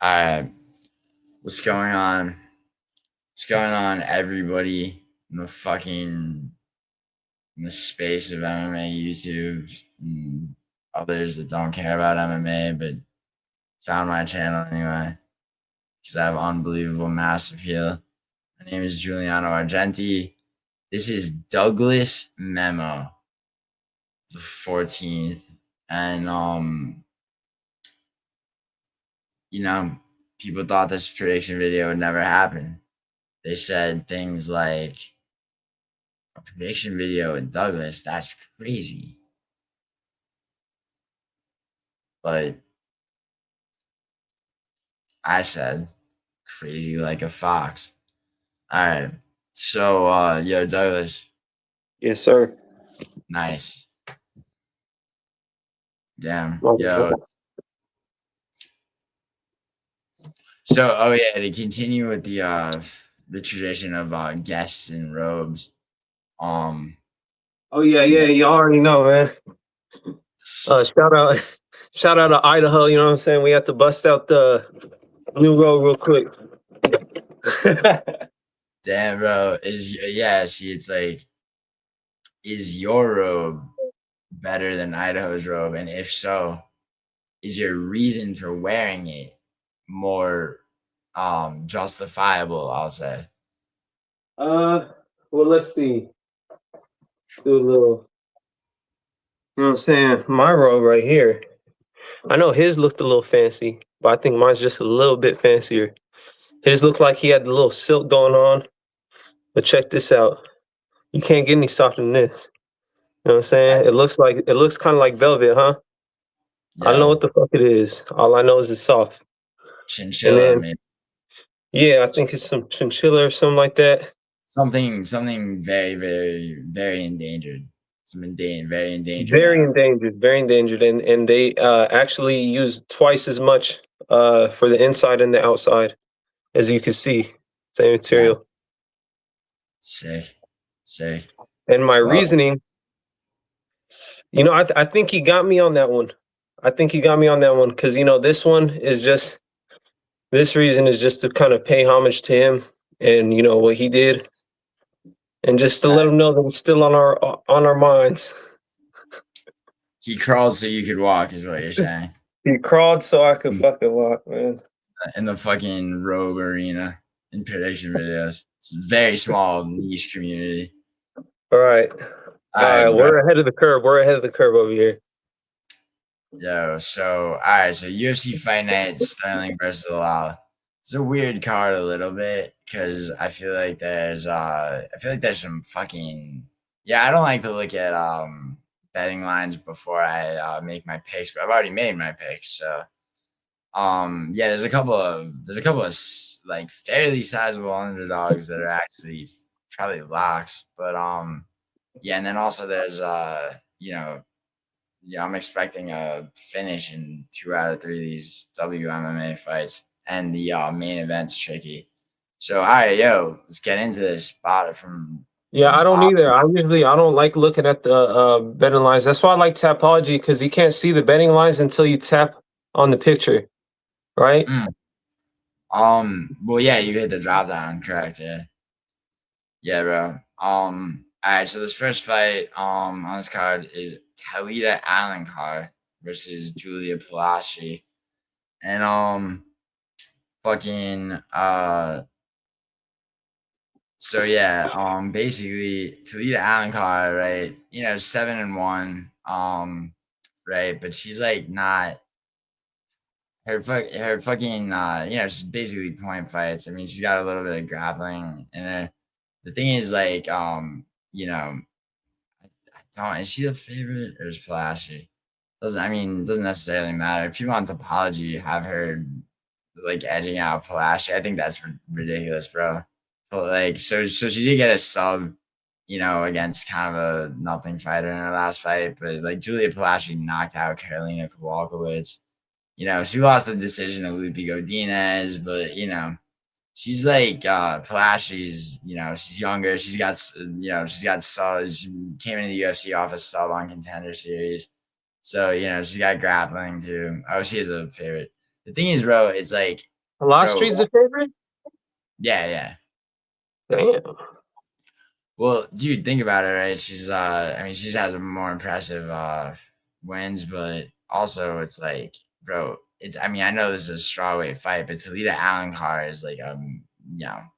All right. What's going on? What's going on, everybody in the space of MMA YouTube and others that don't care about MMA but found my channel anyway because I have unbelievable mass appeal. My name is Giuliano Argenti. This is Douglas Memmo, the 14th, and people thought this prediction video would never happen. They said things like, a prediction video with Douglas, that's crazy. But I said, crazy like a fox. All right. So, yo, Douglas. Yes, sir. Nice. Damn. Yo. So, to continue with the tradition of guests in robes. Oh yeah, you already know, man. Shout out to Idaho. You know what I'm saying? We have to bust out the new road real quick. Damn, bro. It's like, is your robe better than Idaho's robe? And if so, is your reason for wearing it more justifiable, I'll say? Well, let's see. Do a little, you know what I'm saying? My robe right here. I know his looked a little fancy, but I think mine's just a little bit fancier. His looked like he had the little silk going on. But check this out. You can't get any softer than this. You know what I'm saying? It looks kind of like velvet, huh? Yeah. I don't know what the fuck it is. All I know is it's soft. Chinchilla, maybe. Yeah, I think it's some chinchilla or something like that. Something very, very, very endangered. Very endangered. Very endangered. And they actually use twice as much for the inside and the outside, as you can see. Same material. Sick. And my reasoning, I think he got me on that one. Because, this reason is just to kind of pay homage to him and, what he did. And just to let him know that it's still on our minds. He crawled so you could walk, is what you're saying. He crawled so I could fucking walk, man. In the fucking robe arena in prediction videos. It's a very small niche community. All right. We're ahead of the curve. We're ahead of the curve over here. Yo, so UFC Fight Night, Sterling versus Zalal. It's a weird card a little bit because I feel like there's some fucking I don't like to look at betting lines before I make my picks, but I've already made my picks, so there's a couple of like fairly sizable underdogs that are actually probably locks, but and then also there's I'm expecting a finish in 2 out of 3 of these WMMA fights, and the main event's tricky. So, all right, let's get into this spot from. Yeah, I don't either. I don't like looking at the betting lines. That's why I like Tapology, because you can't see the betting lines until you tap on the picture, right? Well, yeah, you hit the drop down, correct? Yeah, bro. All right, so this first fight on this card is Talita Alencar versus Julia Polastri. And basically Talita Alencar, right? 7-1, right? But she's like not her fucking she's basically point fights. I mean, she's got a little bit of grappling in her. The thing is, like, is she the favorite or is Polastri? Doesn't necessarily matter. People on Topology have her like edging out Polastri. I think that's ridiculous, bro. But like, so she did get a sub, against kind of a nothing fighter in her last fight. But like, Julia Polastri knocked out Karolina Kowalkiewicz. She lost the decision to Lupe Godinez, but she's like Palastri's, she's younger. She's got subs. She came into the UFC off a sub on Contender Series. So, she's got grappling too. Oh, she is a favorite. The thing is, bro, it's like Polastri's the favorite? Yeah. Damn. Well, dude, think about it, right? She's she has more impressive wins, but also it's like, bro, I know this is a strawweight fight, but Talita Alencar is like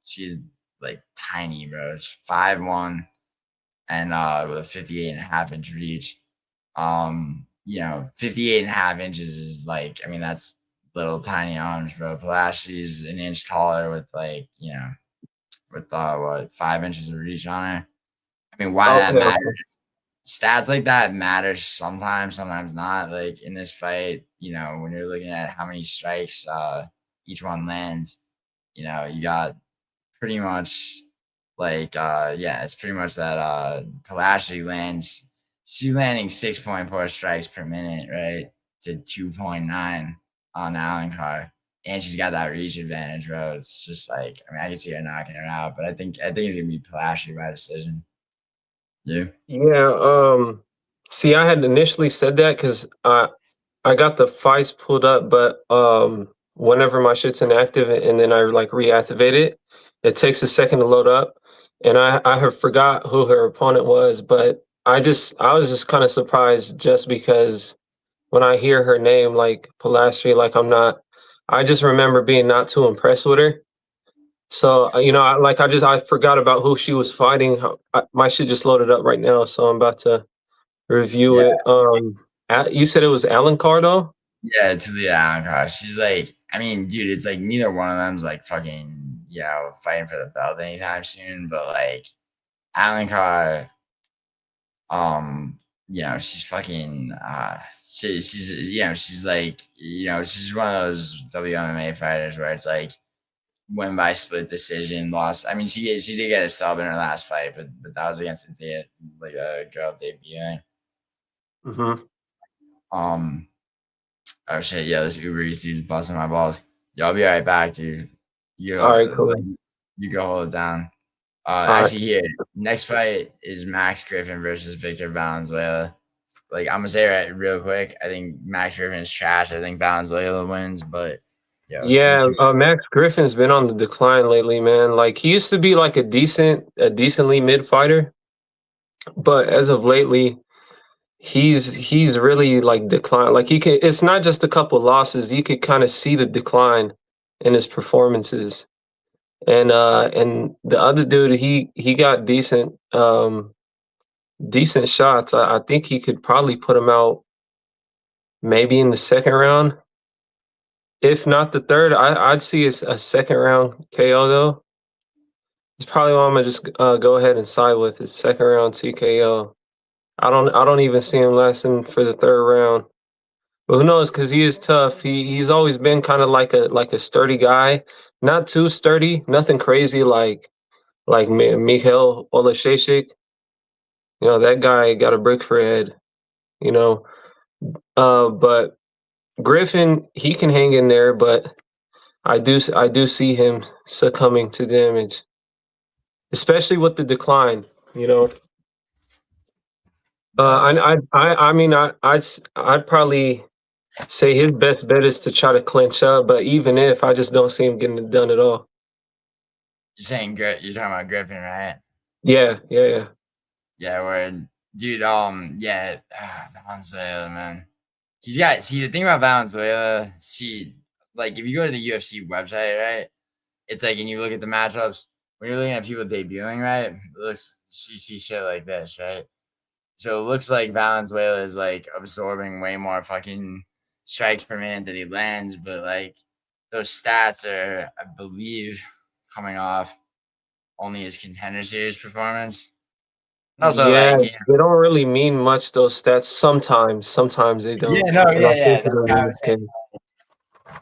she's like tiny, bro. She's 5'1" and with a 58.5-inch reach. 58.5 inches is like, that's little tiny arms, bro. Polastri's an inch taller with with 5 inches of reach on her. Why that Okay. matters? Stats like that matter sometimes not. Like in this fight, when you're looking at how many strikes each one lands, you got pretty much it's pretty much that Polastri lands. She's landing 6.4 strikes per minute, right? To 2.9 on Alencar. And she's got that reach advantage, bro. It's just like, I can see her knocking her out, but I think it's gonna be Polastri by decision. Yeah. Yeah. See, I had initially said that because I got the fights pulled up, but whenever my shit's inactive and then I like reactivate it, it takes a second to load up. And I have forgot who her opponent was, but I was just kind of surprised just because when I hear her name, like Polastri, like I just remember being not too impressed with her. So I forgot about who she was fighting. My shit just loaded up right now, so I'm about to review Yeah. it. You said it was Alencar though? Yeah, it's the Alencar. She's like, dude, it's like neither one of them's like fucking, fighting for the belt anytime soon. But like Alencar, she's fucking she's like, she's one of those WMMA fighters where it's like win by split decision, lost. She did get a sub in her last fight, but that was against a girl debuting. Mm-hmm. Oh shit, yeah, this Uber Eats is busting my balls. Yo, I'll be right back, dude. All right, cool. You go hold it down. Right. Here, next fight is Max Griffin versus Victor Valenzuela. Like, I'm gonna say right real quick, I think Max Griffin is trash. I think Valenzuela wins, but Yeah, Max Griffin's been on the decline lately, man. Like he used to be like a decently mid fighter, but as of lately, he's really like declined. Like it's not just a couple losses. You could kind of see the decline in his performances. And the other dude, he got decent shots. I think he could probably put him out maybe in the second round. If not the third, I'd see a second round KO though. It's probably what I'm gonna just go ahead and side with is second round TKO. I don't even see him lasting for the third round. But who knows? Because he is tough. He's always been kind of like a sturdy guy, not too sturdy, nothing crazy like Mikhail Olashechik. That guy got a brick for a head. You know, but Griffin he can hang in there, but I do see him succumbing to damage, especially with the decline. You know. I'd probably say his best bet is to try to clinch up, but even if I just don't see him getting it done at all. You're talking about Griffin, right? Yeah. Yeah, word. Dude, Valenzuela, man. The thing about Valenzuela, like if you go to the UFC website, right? It's like, and you look at the matchups, when you're looking at people debuting, right? You see shit like this, right? So it looks like Valenzuela is like absorbing way more fucking strikes per minute than he lands, but like those stats are, I believe, coming off only his Contender Series performance. Also, yeah, they don't really mean much. Those stats sometimes they don't. Yeah, no, yeah.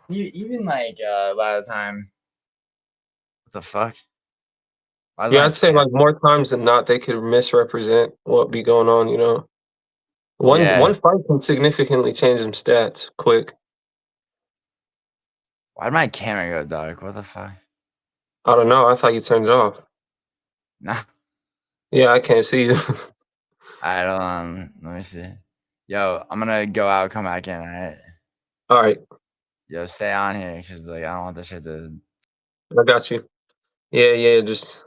Even like a lot of the time, what the fuck? Yeah, I'd say like more times than not, they could misrepresent what be going on. One fight can significantly change them stats quick. Why'd my camera go dark? What the fuck? I don't know. I thought you turned it off. Nah. Yeah, I can't see you. Alright, hold on. Let me see. Yo, I'm gonna go out, come back in, alright? All right. stay on here because like I don't want this shit to. I got you. Yeah. Just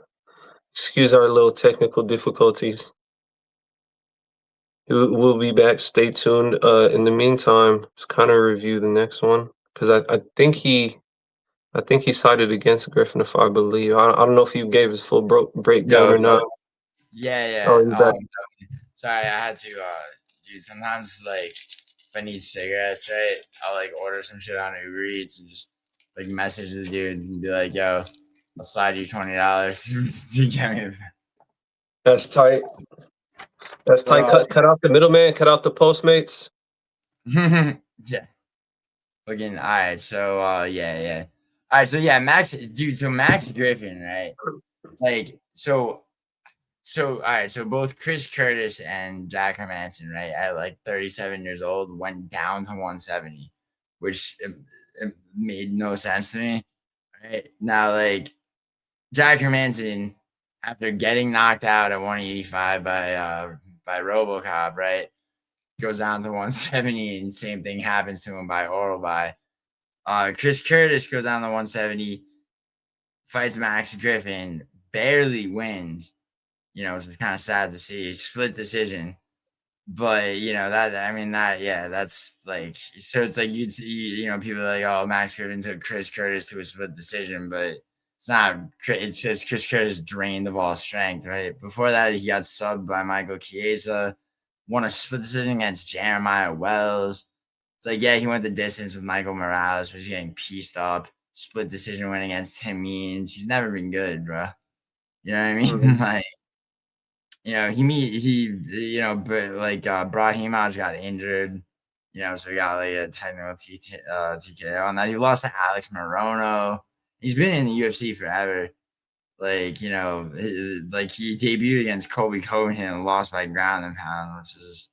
excuse our little technical difficulties. We'll be back. Stay tuned. In the meantime, let's kind of review the next one because I think he sided against Griffin, if I believe. I don't know if he gave his full breakdown Yo, or not. yeah. Oh, he's back. Sorry, I had to. Dude, sometimes like if I need cigarettes, right, I'll like order some shit on Uber Eats and just like message the dude and be like, "Yo, I'll slide you $20 to get me." That's tight. That's tight. Cut out the middleman. Cut out the Postmates. Yeah. Again, all right. So, yeah. All right. So, yeah, Max, dude. So Max Griffin, right? Like, all right. So both Chris Curtis and Jack Hermanson, right, at like 37 years old, went down to 170, which it made no sense to me. Right now, like Jack Hermanson, after getting knocked out at 185 by RoboCop, right, goes down to 170, and same thing happens to him by oral by. Chris Curtis goes down to 170, fights Max Griffin, barely wins. It's kind of sad to see. Split decision. But that's like, so it's like people are like, oh, Max Griffin took Chris Curtis to a split decision, but it's not. It's just Chris Curtis drained the ball strength, right? Before that, he got subbed by Michael Chiesa, won a split decision against Jeremiah Wells. It's like, yeah, he went the distance with Michael Morales, but he's getting pieced up. Split decision win against Tim Means. He's never been good, bro. You know what I mean? Mm-hmm. Like, but like Brahimaj got injured, so he got like a technical TKO on that. He lost to Alex Morono. He's been in the UFC forever. Like, he debuted against Colby Covington and lost by ground and pound, which is,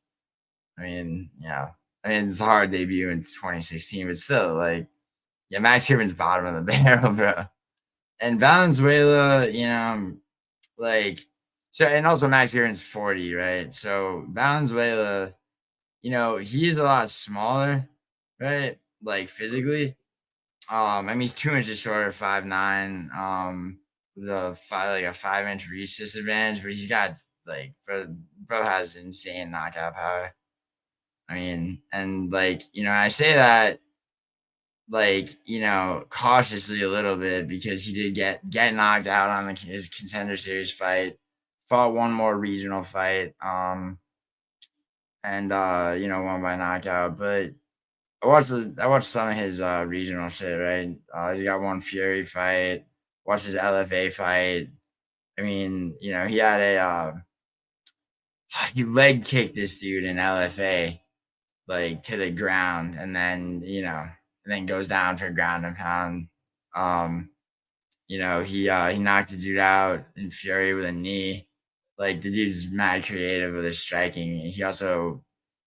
it's a hard debut in 2016, but still, like, yeah, Max Griffin's bottom of the barrel, bro. And Valenzuela, like, so, and also Max Griffin's 40, right? So Valenzuela, he's a lot smaller, right? Like physically. He's 2 inches shorter, 5'9", with a 5-inch reach disadvantage, but he's got like bro has insane knockout power. And like, I say that like, cautiously a little bit because he did get knocked out on his Contender Series fight, fought one more regional fight, and won by knockout. But I watched some of his regional shit, right? He's got one Fury fight, watched his LFA fight. He had he leg kicked this dude in LFA like to the ground, and then goes down for ground and pound. He knocked the dude out in Fury with a knee. Like, the dude's mad creative with his striking. He also,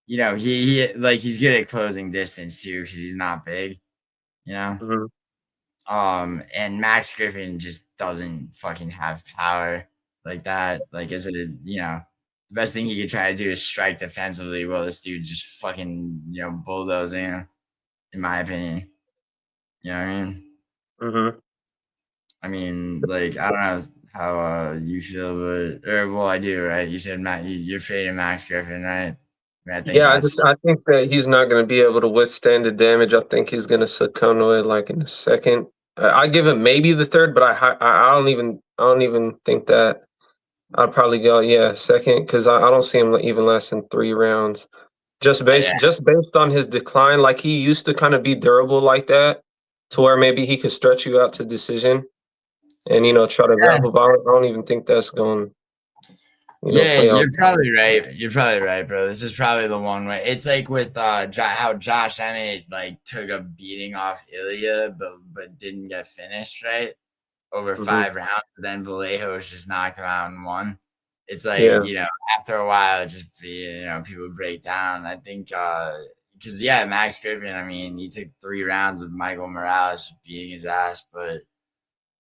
he's good at closing distance too because he's not big, you know. Mm-hmm. And Max Griffin just doesn't fucking have power like that. Like, the best thing he could try to do is strike defensively. Well, this dude just fucking bulldozing him, in my opinion. You know what I mean? Mm-hmm. Like, I don't know how you feel, but I do, right? You said you're fading Max Griffin, right? I think that he's not going to be able to withstand the damage. I think he's going to succumb to it like in the second. I give him maybe the third, but I don't even think that. I'd probably go second because I don't see him even less than 3 rounds. Just based on his decline, like he used to kind of be durable like that, to where maybe he could stretch you out to decision, and try to grapple. But I don't even think that's going. Play you're probably right. You're probably right, bro. This is probably the one way. It's like with how Josh Emmett like took a beating off Ilya, but didn't get finished right over 5 rounds. But then Vallejos just knocked him out and won. It's like after a while, it just people break down. I think because Max Griffin. He took 3 rounds with Michael Morales beating his ass, but.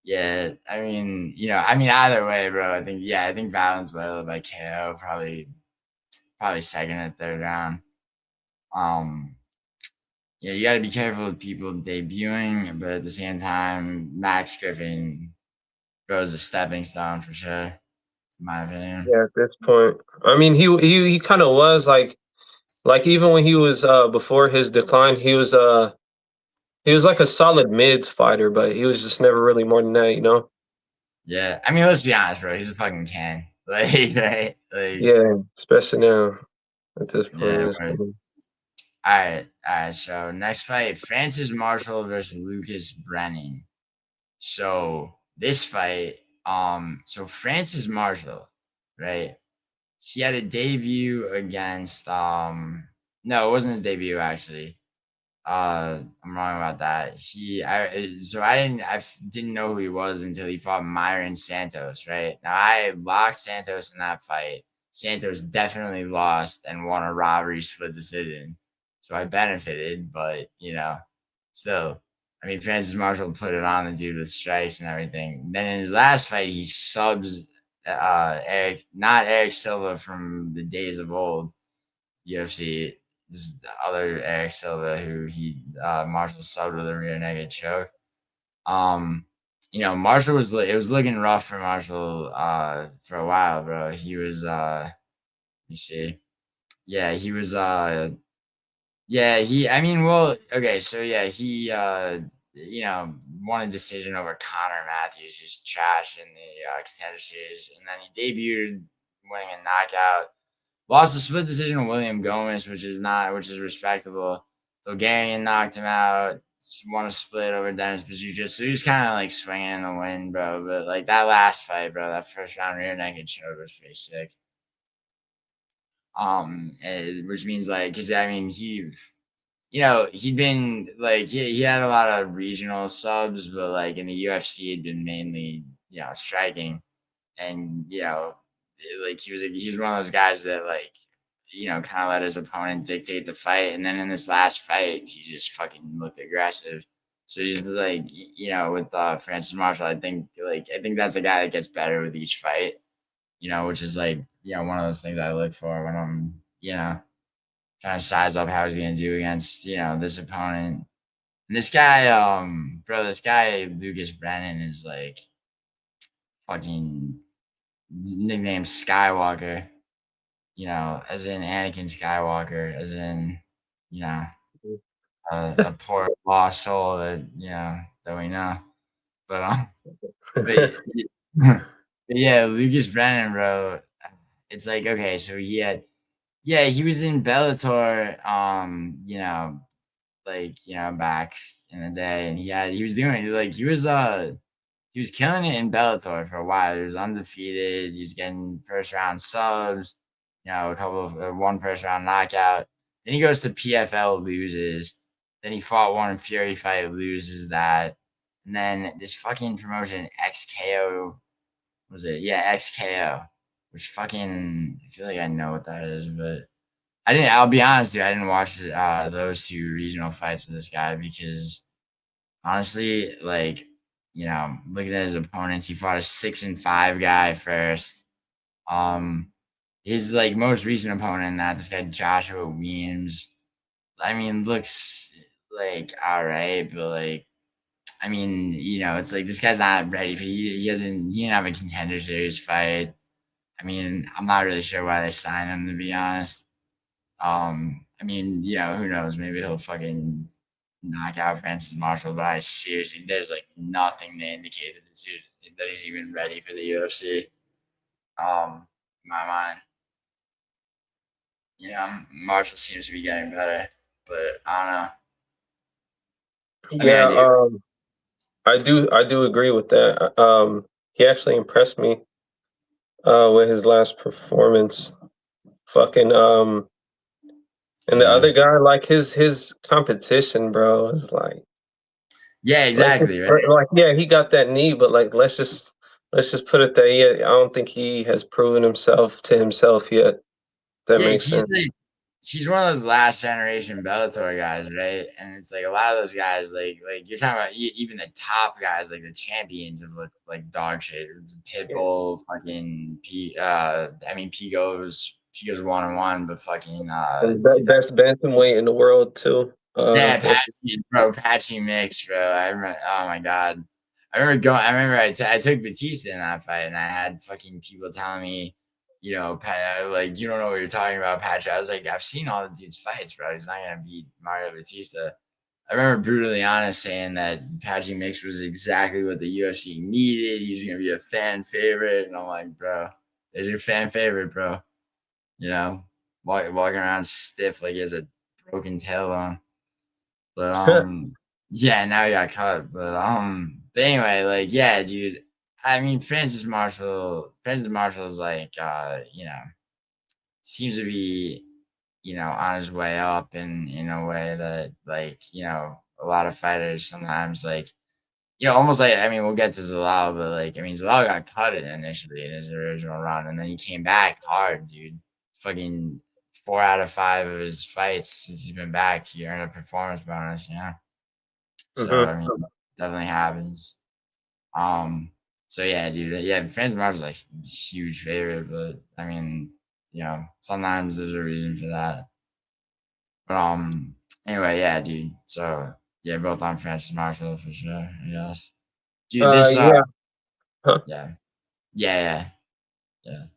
Yeah, either way, bro. I think Valenzuela by KO probably second or third round. Yeah, you got to be careful with people debuting, but at the same time, Max Griffin goes a stepping stone for sure, in my opinion. Yeah, at this point, I mean, he kind of was like even when he was before his decline, he was like a solid mids fighter, but he was just never really more than that, you know. Yeah, I mean, let's be honest, bro. He's a fucking can, like, right? Like, Yeah, especially now at this point. yeah. In his career. All right. So next fight, Francis Marshall versus Lucas Brennan. So this fight, so Francis Marshall, right? He had a debut against, no, it wasn't his debut actually. I'm wrong about that. I didn't know who he was until he fought Myron Santos, right? Now I locked Santos in that fight. Santos definitely lost and won a robbery split decision. So I benefited, but still, I mean, Francis Marshall put it on the dude with strikes and everything. Then in his last fight, he subs not Eric Silva from the days of old UFC. This is the other Eric Silva who he Marshall subbed with a rear naked choke. Um, Marshall it was looking rough for Marshall for a while, bro. He was let me see. Yeah, he was yeah, I mean, well, okay, so yeah, he won a decision over Connor Matthews, who's trash in the contender series, and then he debuted winning a knockout. Lost a split decision to William Gomez, which is respectable. Bulgarian knocked him out. Won a split over Dennis Bazucha. So he was kind of like swinging in the wind, bro. But like that last fight, bro, that first round rear naked choke was pretty sick. Which means like, cause I mean, he'd been like, he had a lot of regional subs, but like in the UFC, he'd been mainly, striking. And, like he was one of those guys that like, kind of let his opponent dictate the fight. And then in this last fight, he just fucking looked aggressive. So he's like, with Francis Marshall, I think that's a guy that gets better with each fight, which is like, one of those things I look for when I'm, trying to size up how he's going to do against, this opponent. And this guy, this guy, Lucas Brennan, is like fucking nickname Skywalker, as in Anakin Skywalker, as in, you know, a poor lost soul that we know. But but, but yeah, Lucas Brennan, bro. It's like okay, so he was in Bellator, back in the day, and he was killing it in Bellator for a while. He was undefeated. He was getting first round subs, a couple of one first round knockout. Then he goes to PFL, loses. Then he fought one Fury fight, loses that. And then this fucking promotion, XKO, was it? Yeah, XKO, which fucking, I feel like I know what that is, but I didn't. I'll be honest, dude. I didn't watch those two regional fights of this guy because honestly, like, looking at his opponents, he fought a 6-5 guy first. His like most recent opponent in that, this guy Joshua Weems, I mean, looks like all right, but like, I mean, it's like this guy's not ready for he didn't have a contender series fight. I mean, I'm not really sure why they signed him to be honest. I mean, who knows? Maybe he'll fucking knock out Francis Marshall, but I seriously, there's like nothing to indicate that he's even ready for the UFC. In my mind, Marshall seems to be getting better, but I don't know. I mean, I Yeah, do. I do agree with that. He actually impressed me with his last performance. Fucking and the Yeah. other guy, like his competition, bro, is like Yeah, let's just exactly. Right. like yeah, he got that knee, but like let's just put it that I don't think he has proven himself to himself yet. That Yeah, makes sense. he's one of those last generation Bellator guys, right? And it's like a lot of those guys, like you're talking about, even the top guys, like the champions have looked like dog shit. Pitbull, fucking P. I mean, P goes 1-1, but fucking And dude, best bantamweight in the world too. Yeah, patchy mix, bro. I remember. Oh my god, I remember going. I remember I took Batista in that fight, and I had fucking people telling me, like you don't know what you're talking about, Patchy. I was like, I've seen all the dude's fights, bro. He's not gonna beat Mario Batista. I remember brutally honest saying that Patchy Mix was exactly what the UFC needed. He was gonna be a fan favorite, and I'm like, bro, there's your fan favorite, bro. You know, walking around stiff like he has a broken tailbone. But yeah, now he got cut. But anyway, like yeah, dude. I mean, Francis Marshall is like, seems to be, on his way up in a way that like, a lot of fighters sometimes like, almost like I mean, we'll get to Zalal, but like I mean, Zalal got cut initially in his original run, and then he came back hard, dude. Fucking 4 out of 5 of his fights since he's been back, he earned a performance bonus, So I mean, definitely happens. So yeah, dude. Yeah, Francis Marshall's like huge favorite, but I mean, sometimes there's a reason for that. But anyway, yeah, dude. So yeah, both on Francis Marshall for sure. Yes, dude. This Yeah. Huh? Yeah, yeah.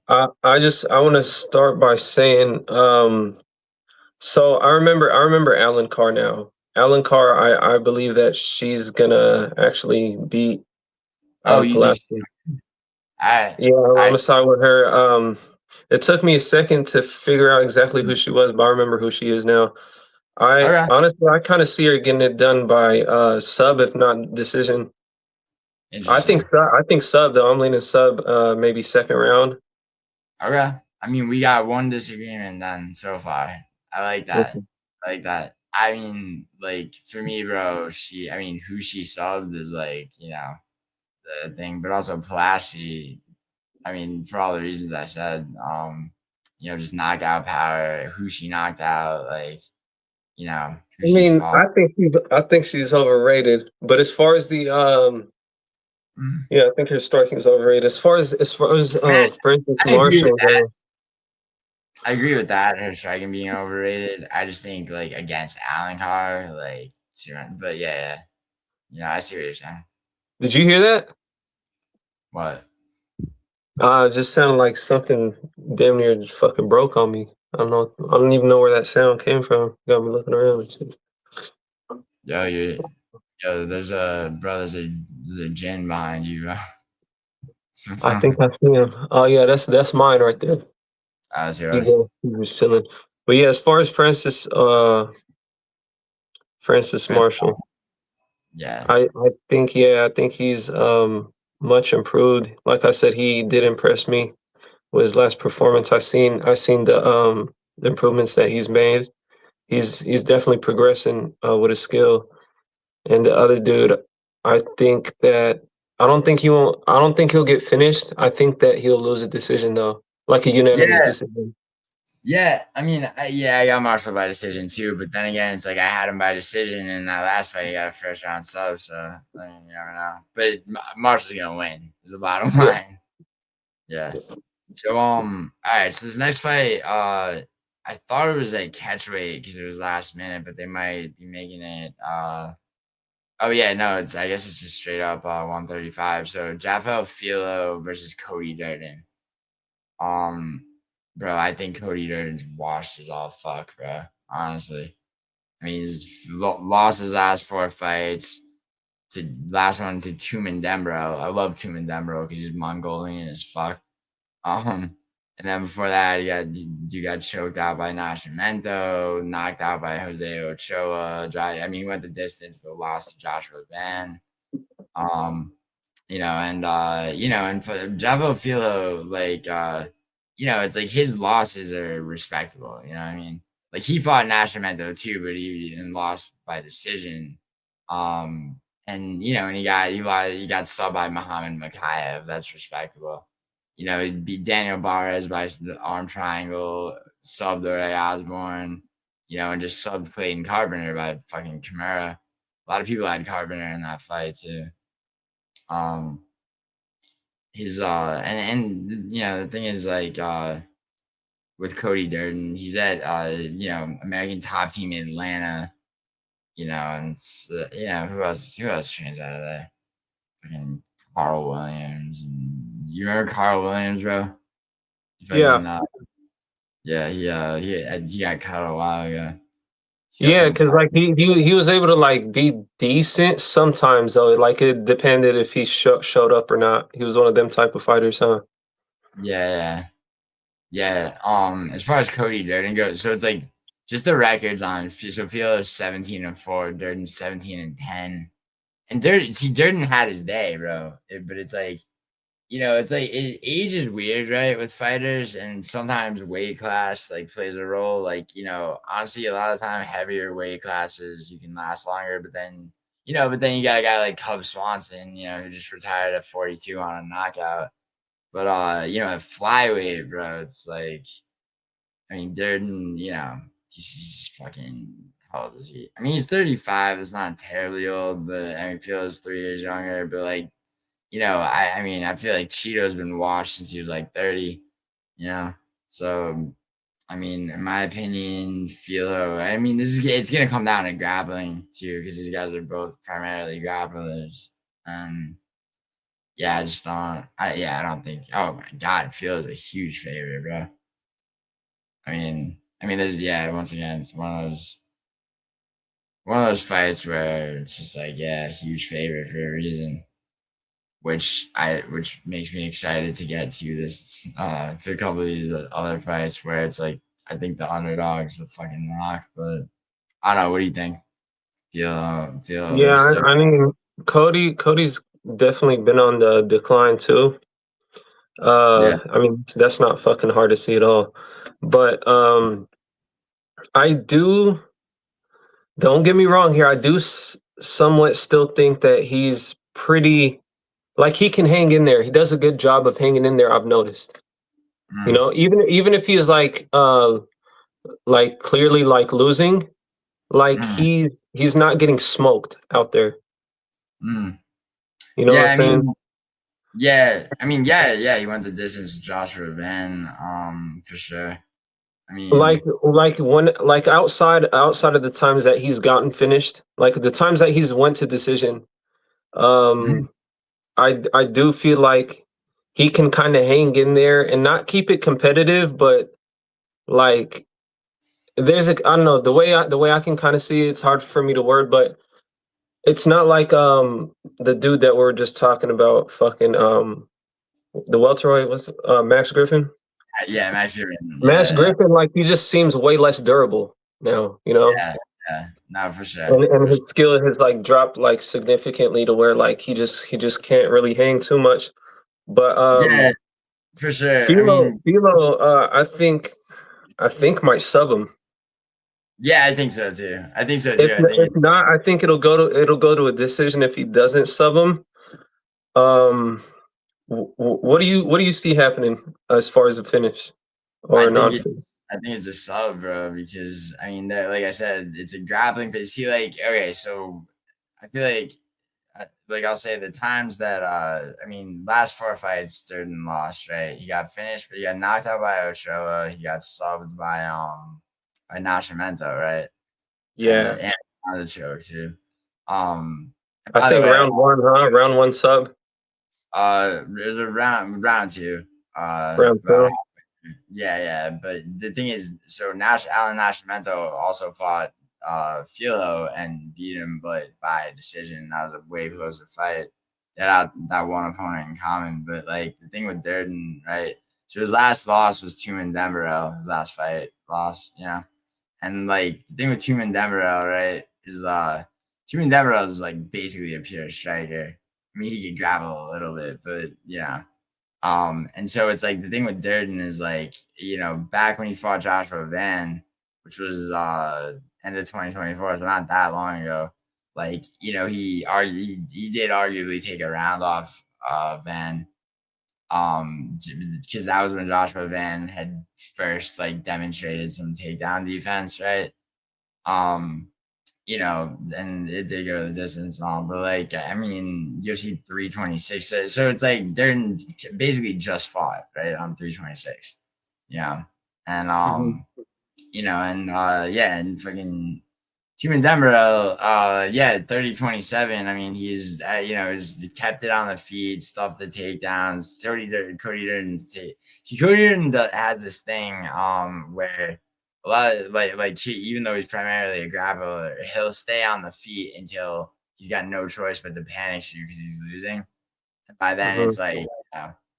I want to start by saying, so I remember Alencar now. Alencar, I believe that she's gonna actually beat Oh, you think? Polastri. I Yeah, I'm gonna side with her. It took me a second to figure out exactly who she was, but I remember who she is now. Honestly, I kind of see her getting it done by sub, if not decision. I think sub though. I'm leaning sub, maybe second round. Okay. I mean, we got one disagreement then so far. I like that. I like that. I mean, like for me, bro, who she subbed is like, the thing, but also Polastri. I mean, for all the reasons I said, just knockout power, who she knocked out, like, who I she mean, fought. I think she's overrated. But as far as the yeah, I think her striking is overrated. As far as for instance, Marshall. I agree with that. Her striking being overrated. I just think like against Alencar, like, but yeah, I see what you're saying. Did you hear that? What? It just sounded like something damn near just fucking broke on me. I don't know. I don't even know where that sound came from. Got me looking around and shit. There's a gin behind you, bro. I think I see him. Oh yeah, that's mine right there. He was chilling. But yeah, as far as Francis Marshall. Yeah. I think he's much improved. Like I said, he did impress me with his last performance. I seen the improvements that he's made. He's definitely progressing with his skill. And the other dude, I think that I don't think he'll get finished. I think that he'll lose a decision though, like a unanimous decision. Yeah, I mean, I got Marshall by decision too, but then again, it's like I had him by decision in that last fight. He got a first round sub, so I mean, you never know. But Marshall's gonna win. Is the bottom line. Yeah. So all right. So this next fight, I thought it was like catchweight because it was last minute, but they might be making it. Oh yeah, no, I guess it's just straight up 135. So Jafel Filho versus Cody Durden. Bro, I think Cody Durden's washed his all fuck, bro. Honestly, I mean, he's lost his last 4 fights. To last one to Tumen Dembro. I love Tumen Dembro because he's Mongolian as fuck. And then before that, you got choked out by Nascimento, knocked out by Jose Ochoa. I mean, he went the distance, but lost to Joshua Van. And and for Javo Filo, like it's like his losses are respectable. You know what I mean? Like he fought Nascimento too, but he lost by decision. And he got subbed by Muhammad Makayev. That's respectable. He beat Daniel Barres by the arm triangle, subbed Ray Osborne, and just subbed Clayton Carpenter by fucking Kimura. A lot of people had Carpenter in that fight too. His and the thing is like with Cody Durden, he's at American Top Team in Atlanta. and it's, who else trains out of there? Fucking Carl Williams. And you remember Carl Williams, bro? Yeah. Fucking he got cut a while ago. Yeah, because like he was able to like be decent sometimes though. Like it depended if he showed up or not. He was one of them type of fighters, huh? Yeah. As far as Cody Durden goes, so it's like just the records on. So Filho's 17-4, Durden's 17-10, and Durden had his day, bro. But it's like, it's like age is weird, right, with fighters, and sometimes weight class like plays a role. Like, honestly, a lot of the time heavier weight classes you can last longer, but then you got a guy like Cub Swanson, who just retired at 42 on a knockout. But at flyweight, bro, it's like, I mean, Durden, he's fucking, how old is he? I mean, he's 35. It's not terribly old, but I mean, feels 3 years younger. But like, I feel like Cheeto's been washed since he was like 30. So I mean, in my opinion, Filho. I mean, it's gonna come down to grappling too, because these guys are both primarily grapplers. Yeah, I just don't. I don't think. Oh my God, Filho's a huge favorite, bro. There's Once again, it's one of those fights where it's just like, yeah, huge favorite for a reason, which makes me excited to get to this to a couple of these other fights where it's like I think the underdog's a fucking lock, but I don't know. What do you think? Feel Yeah, so I mean Cody's definitely been on the decline too. yeah. I mean that's not fucking hard to see at all. But I do. Don't get me wrong here. I do somewhat still think that he's pretty, like he can hang in there. He does a good job of hanging in there. I've noticed. Mm, Even if he's like clearly like losing, like mm, he's not getting smoked out there. mm. You know Yeah, what I'm saying? yeah. He went the distance with Joshua Van, for sure. I mean, Like outside of the times that he's gotten finished, like the times that he's went to decision, mm, um, I do feel like he can kind of hang in there and not keep it competitive, but like I don't know, the way I can kind of see it, it's hard for me to word, but it's not like the dude that we're just talking about, fucking the welterweight was Max Griffin. yeah, Max Griffin, Max yeah, Griffin, like he just seems way less durable now, yeah, no, for sure, and his skill has like dropped like significantly to where like he just can't really hang too much. But yeah, for sure. Filho, I think might sub him. Yeah, I think so too. I think so If too. if not, I think it'll go to a decision if he doesn't sub him. Um, what do you see happening as far as a finish I or think non-finish? it's a sub, bro, because like I said, it's a grappling. But see, like, okay, so I feel like I'll say the times that last 4 fights, Durden lost, right? He got finished, but he got knocked out by Ochoa. He got subbed by Nascimento, right? Yeah, And on the choke too. Um, I by the think way, round one, huh? Round one sub, it was a round two. round About two. yeah. But the thing is, so Alan Nascimento also fought Filho and beat him, but by decision. That was a way closer fight. That one opponent in common. But like the thing with Durden, right? So his last loss was Tumen Demirel, his last fight loss, And like the thing with Tumen Demirel, right, is Tumen Demirel is like basically a pure striker. I mean, he could grapple a little bit, but and so it's like the thing with Durden is like, back when he fought Joshua Van, which was end of 2024, so not that long ago, like, he did arguably take a round off Van. Because that was when Joshua Van had first like demonstrated some takedown defense, right? Um, and it did go the distance and all, but like, UFC 326. So it's like they're basically just fought right on 326, and Mhm. and fucking Team in Denver, yeah, 30-27. I mean, he's he's kept it on the feet, stuffed the takedowns. Cody Durden's Cody Durden has this thing where a lot of even though he's primarily a grappler, he'll stay on the feet until he's got no choice but to panic shoot because he's losing. And by then, it's like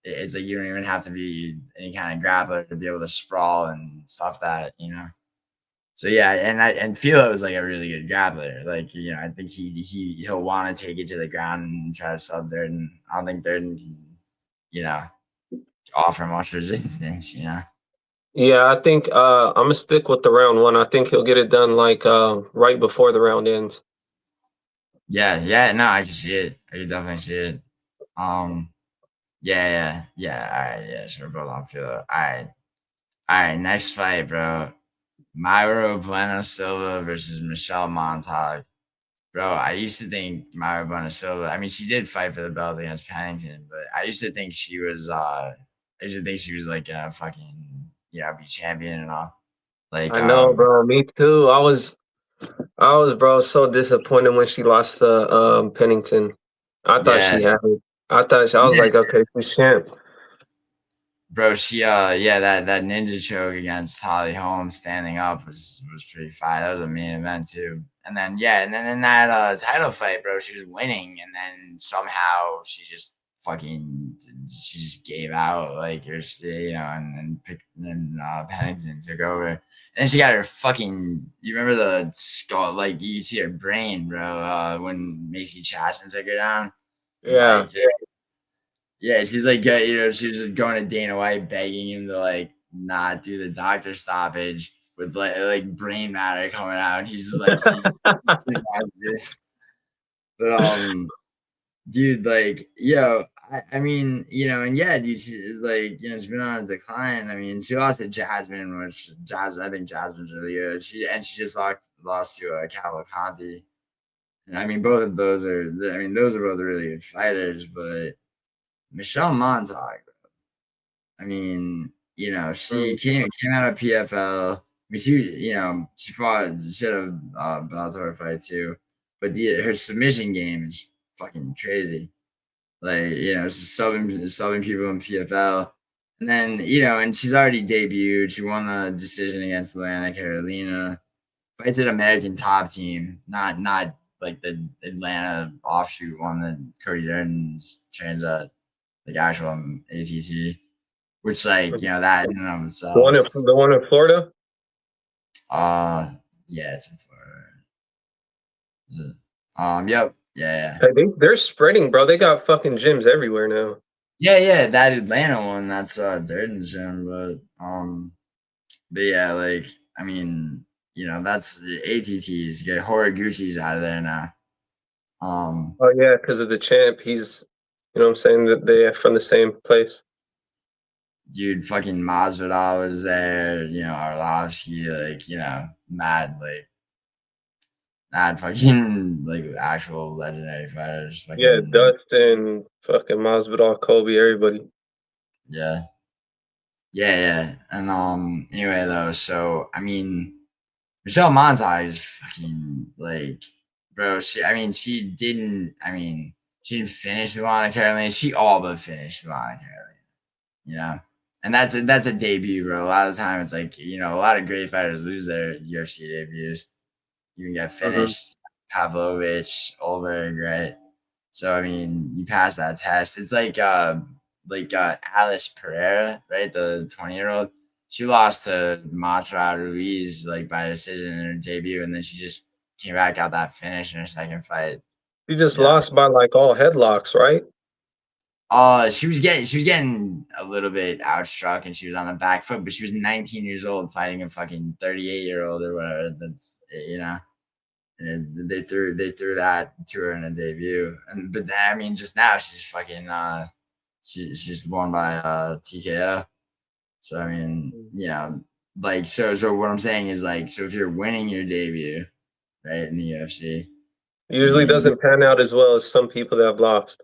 it's like you don't even have to be any kind of grappler to be able to sprawl and stuff that. So yeah, and Filho is like a really good grappler. Like I think he'll want to take it to the ground and try to sub Durden. I don't think Durden can offer much resistance. Yeah, I think I'm gonna stick with the round one. I think he'll get it done like right before the round ends. Yeah. No, I can see it. I can definitely see it. Yeah. All right, yeah. So we're both on Filho. All right. Next fight, bro. Mayra Bueno Silva versus Michelle Montague. Bro, I used to think Mayra Bueno Silva. I mean, she did fight for the belt against Pennington, but I used to think she was. I used to think she was like a fucking be champion and all. Like I know, bro. Me too. I was, bro, so disappointed when she lost to Pennington. I thought she had it. I was like, okay, she's champ. Bro, she that ninja choke against Holly Holmes standing up was pretty fire. That was a main event too. And then in that title fight, bro, she was winning, and then somehow she just gave out, like, or and Pennington took over. And she got her fucking. You remember the skull? Like you could see her brain, bro. When Macy Chaston took her down. Yeah. Like, yeah, she's like, she was just going to Dana White, begging him to like not do the doctor stoppage with like brain matter coming out. And he's like, but dude, like, I mean, and yeah, dude, she's like, she's been on a decline. I mean, she lost to Jasmine, I think Jasmine's really good. She just lost to Cavalcanti. And I mean, both of those are both really good fighters, but Michelle Montague, I mean, she came out of PFL. I mean, she had a Bellator fight too, but her submission game is fucking crazy. Like, she's subbing people in PFL. And then, and she's already debuted. She won the decision against Atlanta Carolina. Fights at American Top Team, not like the Atlanta offshoot one that Cody Durden's trains at. Like actual ATT, which that in and of itself. The one in Florida. Yeah, it's in Florida. Yep, yeah. They're spreading, bro. They got fucking gyms everywhere now. Yeah. That Atlanta one, that's Durden's gym, but yeah, like I mean, that's the ATTs. Get Horiguchi's out of there now. Oh yeah, because of the champ, he's. You know what I'm saying? That they are from the same place. Dude, fucking Masvidal was there. Arlovsky, mad fucking actual legendary fighters. Yeah, Dustin, fucking Masvidal, Kobe, everybody. Yeah. And anyway though, so I mean, Michelle Montague is fucking bro. She didn't finish Luana Carolina. She all but finished Luana Carolina. And that's a debut, bro. A lot of the time it's like, a lot of great fighters lose their UFC debuts. You can get finished. Pavlovich, Olberg, right? So I mean, you pass that test. It's like Alice Pereira, right? The 20-year-old. She lost to Montserrat Ruiz by decision in her debut, and then she just came back out that finish in her second fight. She just lost by all headlocks, right? She was getting a little bit outstruck, and she was on the back foot, but she was 19 years old fighting a fucking 38-year-old or whatever. That's and they threw that to her in a debut, but just now she's fucking she's won by TKO. So I mean, so what I'm saying is so if you're winning your debut, right, in the UFC, usually doesn't pan out as well as some people that have lost.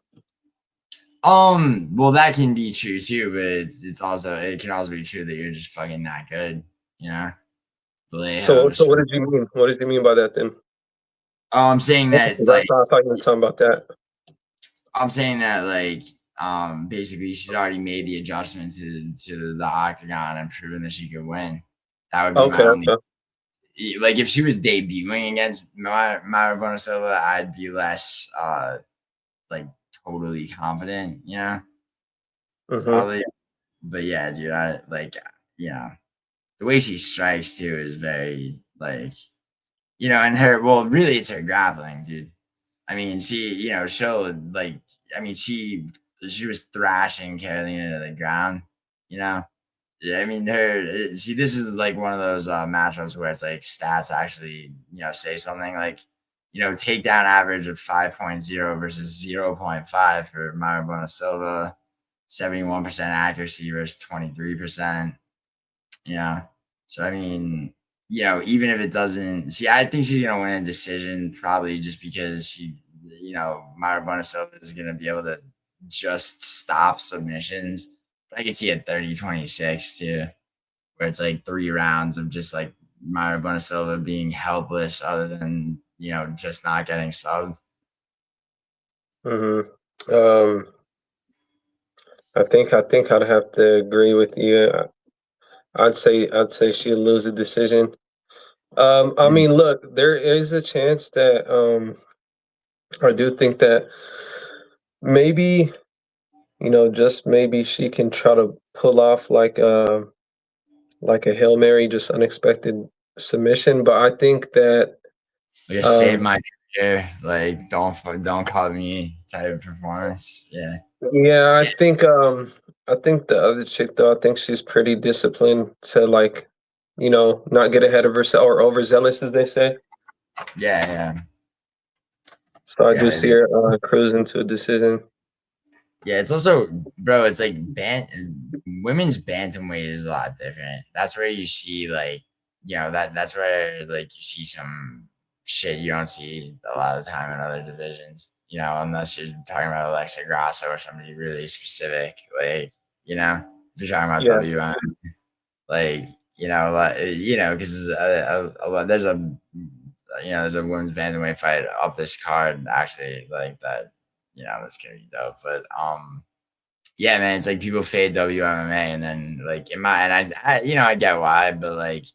Well, that can be true too, but it can also be true that you're just fucking not good, So what did you mean? What did you mean by that then? Oh, I'm saying that I like thought you were talking about that. I'm saying that like basically she's already made the adjustment to the octagon and proven that she could win. That would be Okay, my only okay. like if she was debuting against Mayra Bueno Silva, I'd be less like totally confident, Mm-hmm. probably. But yeah, dude, I like the way she strikes too is very like and her really it's her grappling, dude. I mean, she showed like she was thrashing Carolina to the ground, you know. Yeah, I mean, see, this is like one of those matchups where it's like stats actually, say something like, takedown average of 5.0 versus 0.5 for Mayra Bueno Silva, 71% accuracy versus 23%, you know. So, I mean, even if it doesn't, see, I think she's going to win a decision probably just because Mayra Bueno Silva is going to be able to just stop submissions. But I can see a 30-26 too, where it's like 3 rounds of just like Mayra Bueno Silva being helpless other than, just not getting subbed. Mm-hmm. I think I'd have to agree with you. I'd say she'll lose a decision. I Mm. mean, look, there is a chance that I do think that maybe, just maybe she can try to pull off like a Hail Mary, just unexpected submission. But I think that Like a save um my career, like don't call me type of performance. Yeah. yeah, I think the other chick though, I think she's pretty disciplined to like, not get ahead of herself or overzealous as they say. Yeah, yeah. So I do Yeah, see her cruising to a decision. yeah, it's also, bro. It's like women's bantamweight is a lot different. That's where you see like, that's where like you see some shit you don't see a lot of the time in other divisions. Unless you're talking about Alexa Grasso or somebody really specific, like if you're talking about Yeah. WM, like because there's a women's bantamweight fight up this card actually, like that. That's gonna be dope. But yeah, man, it's like people fade WMMA, and then like I get why, but like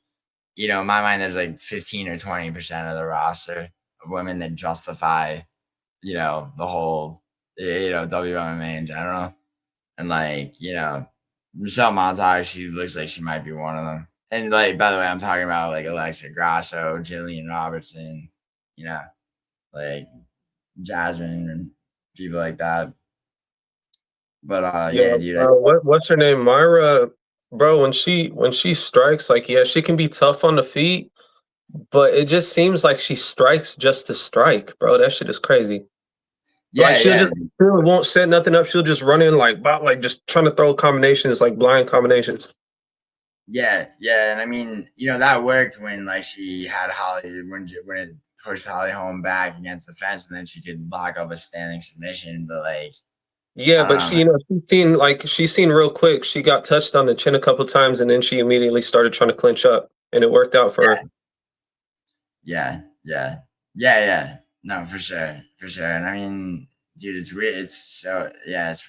in my mind, there's like 15 or 20% of the roster of women that justify the whole WMMA in general, and like Michelle Montague, she looks like she might be one of them. And like, by the way, I'm talking about like Alexa Grasso, Jillian Robertson, you know, like Jasmine and people like that. But Yeah. yeah, dude, What's her name? Myra, bro, when she strikes, like, yeah, she can be tough on the feet, but it just seems like she strikes just to strike, bro. That shit is crazy. Like yeah, she'll yeah, just she won't set nothing up. She'll just run in like just trying to throw combinations, like blind combinations. yeah. And I mean, that worked when like she had Holly when it pushed Holly home back against the fence, and then she could lock up a standing submission. But like, Yeah, I don't but know, she, man. she's seen real quick. She got touched on the chin a couple times, and then she immediately started trying to clinch up, and it worked out for her. Yeah. No, for sure. And I mean, dude, it's weird. It's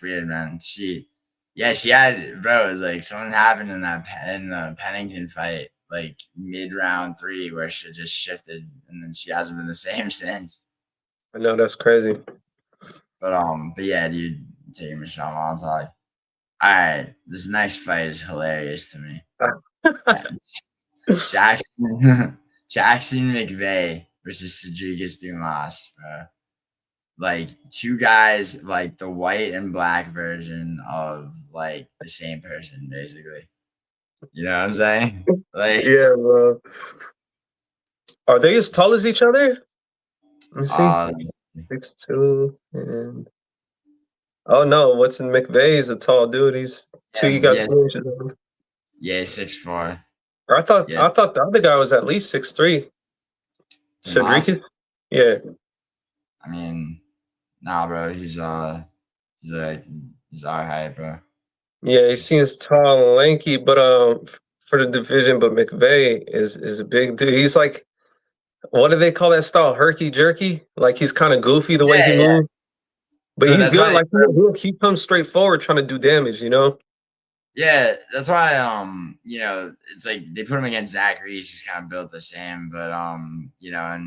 weird, man. She had, bro. It was like something happened in the Pennington fight, like mid round 3, where she just shifted, and then she hasn't been the same since. I know that's crazy. But yeah, dude, taking Michelle Montague. All right, this next fight is hilarious to me. Jackson Jackson McVey versus Sedriques Dumas, bro. Like two guys, like the white and black version of like the same person, basically. You know what I'm saying? Like, Yeah, bro. Are they as tall as each other? Let me see. uh, 6'2" and oh no, what's in McVey is a tall dude. He's two. yeah, You got yeah, 2 inches on him. yeah, 6'4". Or I thought Yeah, I thought the other guy was at least 6'3". Dumas. Sedriques? Yeah. I mean, nah, bro. He's like he's our height, bro. Yeah, he He's seems tall and lanky, but for the division, but McVey is a big dude. He's like what do they call that style? Herky jerky? Like he's kind of goofy the way he Yeah, moves. But bro. he's That's good. why. Like he comes straight forward trying to do damage, you know? Yeah, that's why. It's like they put him against Zach Reese, who's kind of built the same, but and I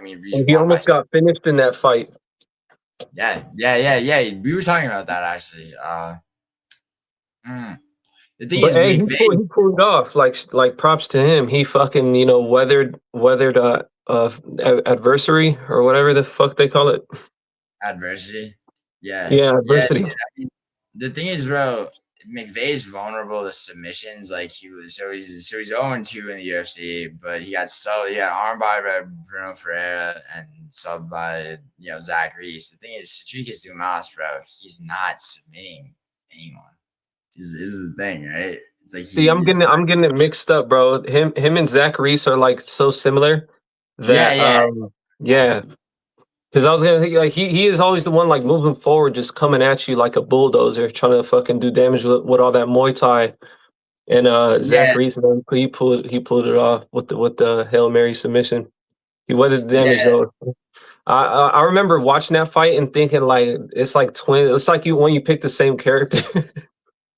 mean Reese And he won by. almost got finished in that fight. Yeah. We were talking about that actually. The thing But is, hey, McVey. he pulled it off. Like props to him. He fucking, weathered adversary or whatever the fuck they call it. Adversity. Yeah, Yeah. adversity. I mean, the thing is, bro, McVey's vulnerable to submissions. Like he's 0-2 in the UFC, but he got armbarred by Bruno Ferreira and subbed by Zach Reese. The thing is, Sedriques Dumas, bro, he's not submitting anyone. Is the thing, right? It's like See, I'm getting it mixed up, bro. Him and Zach Reese are like so similar that yeah. yeah. Because I was gonna think like he is always the one like moving forward, just coming at you like a bulldozer, trying to fucking do damage with all that Muay Thai. And Zach Yeah, Reese, man, he pulled it off with the Hail Mary submission. He weathered the damage yeah, though. I remember watching that fight and thinking like it's like twin. It's like when you pick the same character.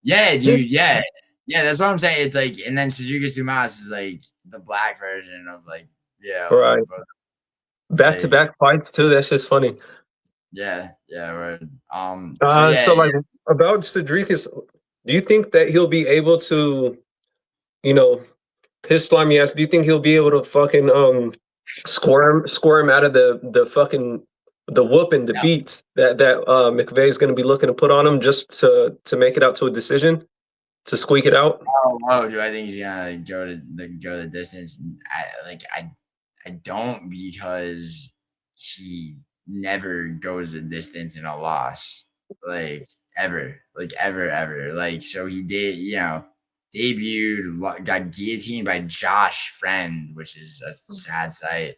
yeah, dude, yeah. That's what I'm saying. It's like, and then Sedriques Dumas is like the black version of like, Right. but Back to like, back fights too. That's just funny. yeah, right. So like about Sedriques, do you think that he'll be able to, you know, his slimy ass? Do you think he'll be able to fucking square him out of the fucking the whooping, the No, beats that McVey is going to be looking to put on him just to make it out to a decision, to squeak it out? do I think he's gonna go the distance? I don't, because he never goes the distance in a loss, like ever, ever. Like, so he did, debuted, got guillotined by Josh Friend, which is a sad sight.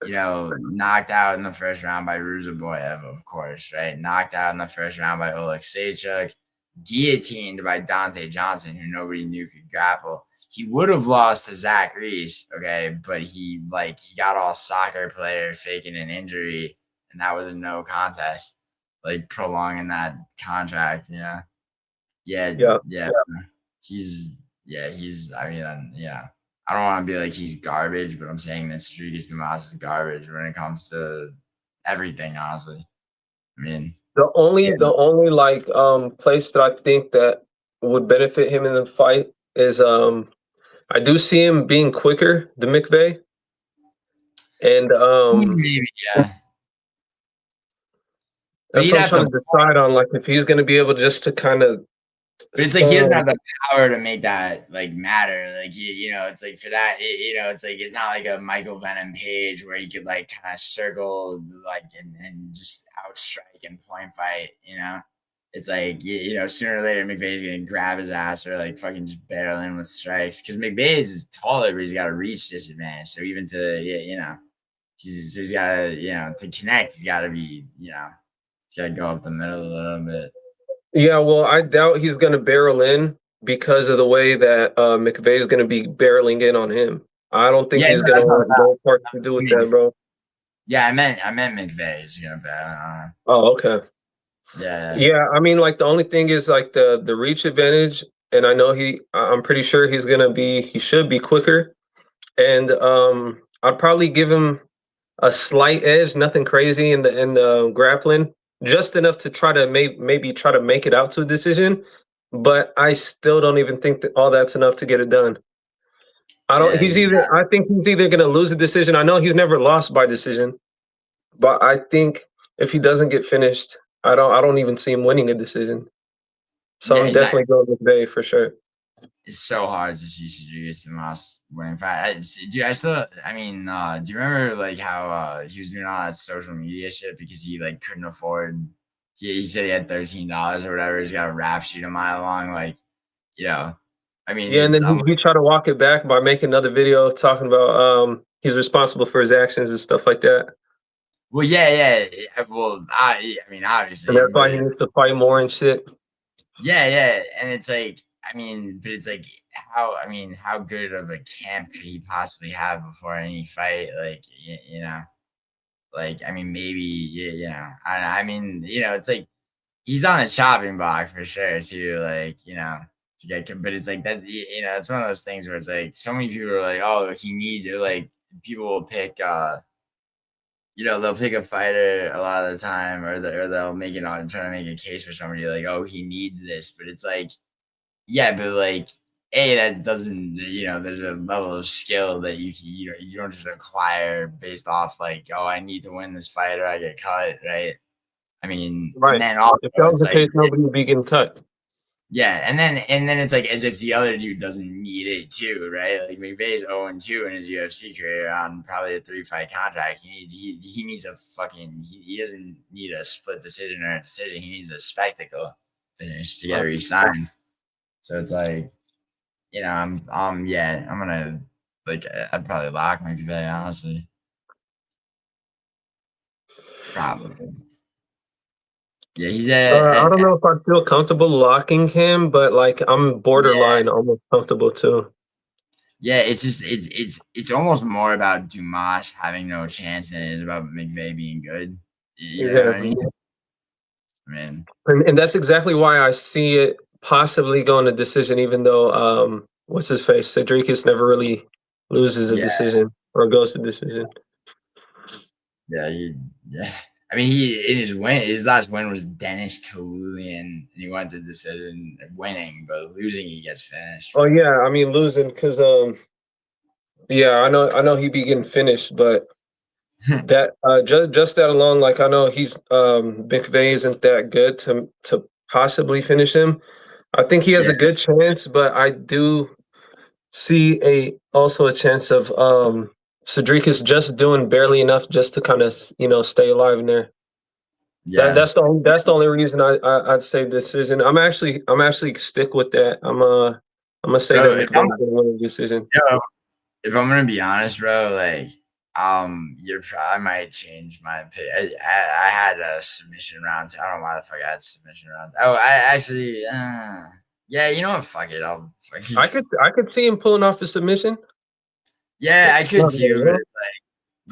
Knocked out in the first round by Ruzaboyev, of course, right? Knocked out in the first round by Oleg Sejchuk, guillotined by Dante Johnson, who nobody knew could grapple. He would have lost to Zach Reese, okay, but he got all soccer player faking an injury, and that was a no contest, like prolonging that contract. Yeah. He's I mean, I don't want to be like he's garbage, but I'm saying that Sedriques Dumas is garbage when it comes to everything, honestly. I mean, The only like place that I think that would benefit him in the fight is I do see him being quicker than McVey. And maybe, yeah. that's what I'm trying to decide on, like if he's gonna be able just to kind of. But it's like he doesn't have the power to make that like matter. Like it's like for that, it's like it's not like a Michael Venom Page where he could like kind of circle like and just outstrike and point fight. It's like sooner or later McVey's gonna grab his ass or like fucking just barrel in with strikes, because McVey is taller, but he's got a reach disadvantage. So even to he's got to to connect, he's got to be he's got to go up the middle a little bit. Yeah, well, I doubt he's going to barrel in because of the way that McVey is going to be barreling in on him. I don't think he's going to want no part to do with that, bro. Yeah, I meant McVey is going to barrel. Oh, okay. Yeah. I mean, like the only thing is like the reach advantage, and I know I'm pretty sure he should be quicker, and I'd probably give him a slight edge, nothing crazy in the grappling. Just enough to try to maybe try to make it out to a decision, but I still don't even think that all that's enough to get it done. I think he's either going to lose a decision. I know he's never lost by decision, but I think if he doesn't get finished, I don't even see him winning a decision. So I'm definitely going with Bay for sure. It's so hard to see Sedriques Dumas winning fight. Do you remember like how he was doing all that social media shit because he like couldn't afford? He said he had $13 or whatever. He's got a rap sheet a mile long, and then he tried to walk it back by making another video talking about he's responsible for his actions and stuff like that. Well, yeah. Well, obviously, and that's why he needs to fight more and shit. Yeah, and it's like, but it's like how good of a camp could he possibly have before any fight? Like, like, maybe, it's like he's on a chopping block for sure too. Like, to get, but it's like that, it's one of those things where it's like so many people are like, oh, he needs it. Like, people will pick, they'll pick a fighter a lot of the time, or they'll make it on trying to make a case for somebody like, oh, he needs this, but it's like, yeah, but like, that doesn't, there's a level of skill that you don't just acquire based off like, oh, I need to win this fight or I get cut, right? And Right. then also If that was it's the like, case, nobody would be getting cut. yeah, and then it's like as if the other dude doesn't need it too, right? Like McVey's 0-2 in his UFC career on probably a 3-fight contract. He needs a fucking he doesn't need a split decision or a decision. He needs a spectacle finish to get re-signed. So it's like, I'm gonna like I'd probably lock McVey, honestly. Probably. Yeah, he's I don't know if I feel comfortable locking him, but like I'm borderline almost comfortable too. Yeah, it's just it's almost more about Dumas having no chance than it is about McVey being good. You know what I mean? And that's exactly why I see it possibly going to decision, even though what's his face? Sedriques never really loses a decision or goes to decision. Yeah, he in his last win was Dennis Tolulian, and he went to decision winning, but losing he gets finished. Oh yeah, losing because I know he'd be getting finished, but that just that alone, like I know he's McVey isn't that good to possibly finish him. I think he has a good chance, but I do see also a chance of Sedriques just doing barely enough just to kind of stay alive in there. Yeah, that's the only reason I'd say decision. I'm actually stick with that. I'm gonna say that McVey's gonna win the decision. If I'm gonna be honest, bro, like I might change my opinion. I had a submission round. I don't know why the fuck I had submission round. Oh, I actually, yeah, you know what? Fuck it. I could see him pulling off a submission. Yeah, I could too, but it's like,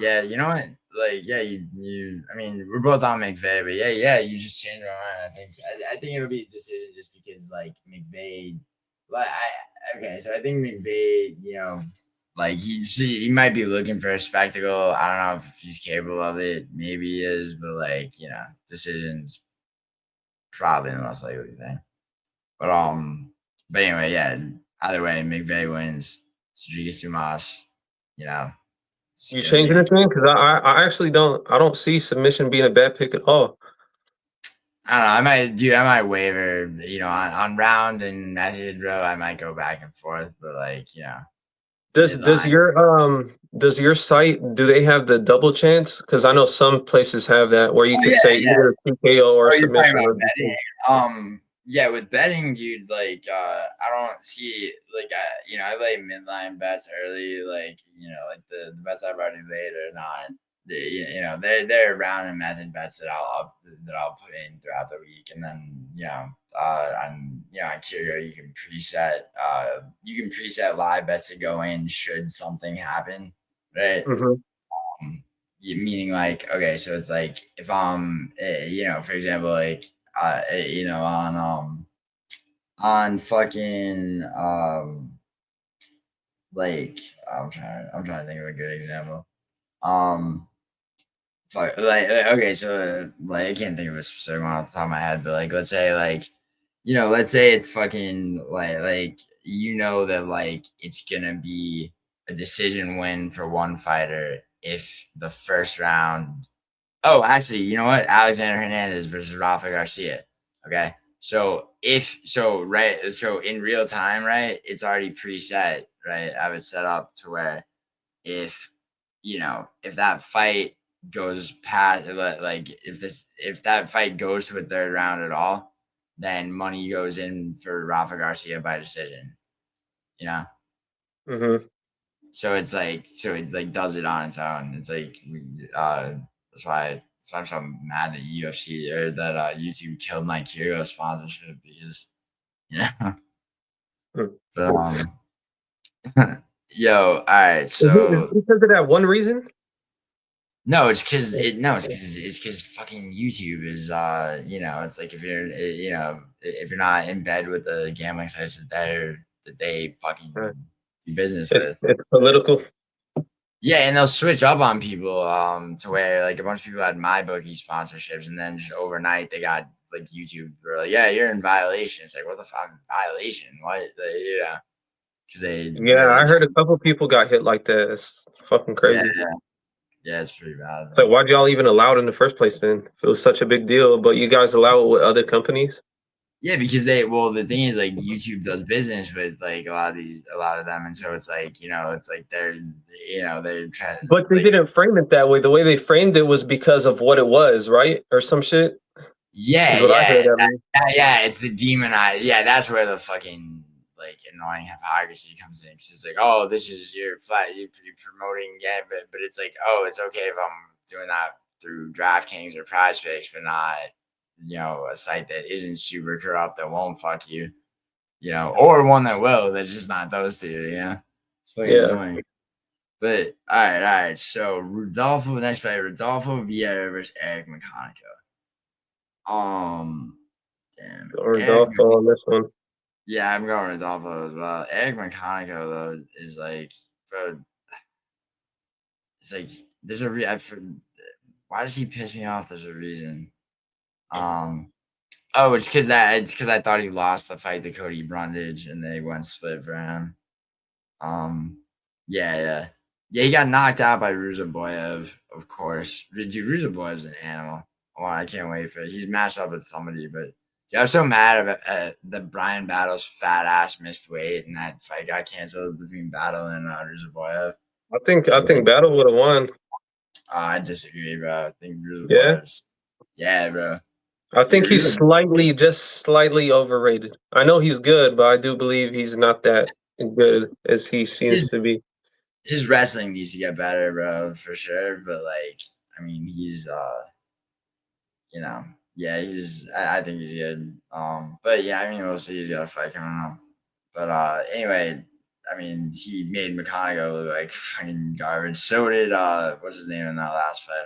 yeah, you know what? Like, yeah, we're both on McVey, but yeah, you just changed my mind. I think it'll be a decision just because like McVey, like so I think McVey, like he might be looking for a spectacle. I don't know if he's capable of it. Maybe he is, but like, decisions probably the most likely thing. But anyway, yeah. Either way, McVey wins. Sedriques Dumas, You changing anything? Because I actually don't see submission being a bad pick at all. I don't know. I might waver, on round and method, bro. I might go back and forth, but like, Does your site, do they have the double chance? Because I know some places have that where you could say either TKO or submission. Yeah, with betting, dude, like I don't see like I lay midline bets early, like like the bets I've already laid are not, they're round and method bets that I'll put in throughout the week, and then on Curio you can preset live bets to go in should something happen, right? Mm-hmm. Meaning like, okay, so it's like if for example, like on fucking like I'm trying to think of a good example. Okay, so like I can't think of a specific one off the top of my head, but like let's say it's fucking like that like it's gonna be a decision win for one fighter if the first round. Oh, actually, you know what? Alexander Hernandez versus Rafa Garcia. Okay. So so in real time, right? It's already preset, right? I have it set up to where if that fight goes past, like if that fight goes to a third round at all, then money goes in for Rafa Garcia by decision. Mm-hmm. So it's like it does it on its own. It's like that's why I'm so mad that UFC or that YouTube killed my Curio sponsorship because But yo, all right. So because of that one reason. no, it's because it's because fucking YouTube is it's like if you're if you're not in bed with the gambling sites that they fucking do business with. It's political. Yeah, and they'll switch up on people to where like a bunch of people had MyBookie sponsorships, and then just overnight they got like YouTube were like, yeah, you're in violation. It's like, what the fuck violation? What because I heard a couple people got hit like that. It's fucking crazy. Yeah, it's pretty bad. It's like, why'd y'all even allow it in the first place then? If it was such a big deal, but you guys allow it with other companies? Yeah, because the thing is like YouTube does business with like a lot of them, and so it's like it's like they're trying. But they didn't frame it that way. The way they framed it was because of what it was, right, or some shit. Yeah, it's the demonized. Yeah, that's where the fucking like annoying hypocrisy comes in. Cause it's like, oh, this is your fight. You're promoting, but it's like, oh, it's okay if I'm doing that through DraftKings or Prize Picks, but not a site that isn't super corrupt that won't fuck you, or one that will. That's just not those two. It's fucking annoying. But all right. So next fight, Rodolfo Vieira versus Eric McConico. Damn. Rodolfo on this one. Yeah, I'm going Rodolfo as well. Eric McConico though is like, bro. It's like there's a why does he piss me off? There's a reason. It's because I thought he lost the fight to Cody Brundage and they went split for him. Yeah, he got knocked out by Ruzaboyev, of course. Dude, Ruzaboyev's an animal. Oh, I can't wait for it. He's matched up with somebody, but I was so mad about that Brian Battle's fat ass missed weight and that fight got canceled between Battle and Ruzaboyev. I think Battle would have won. I disagree, bro. I think Ruzaboyev's bro. I think he's slightly overrated. I know he's good, but I do believe he's not that good as he seems to be. His wrestling needs to get better, bro, for sure. But like, I mean, he's I think he's good. But yeah, I mean, we'll see. He's got a fight coming up. But anyway, I mean, he made McConico look like fucking garbage. So did what's his name in that last fight?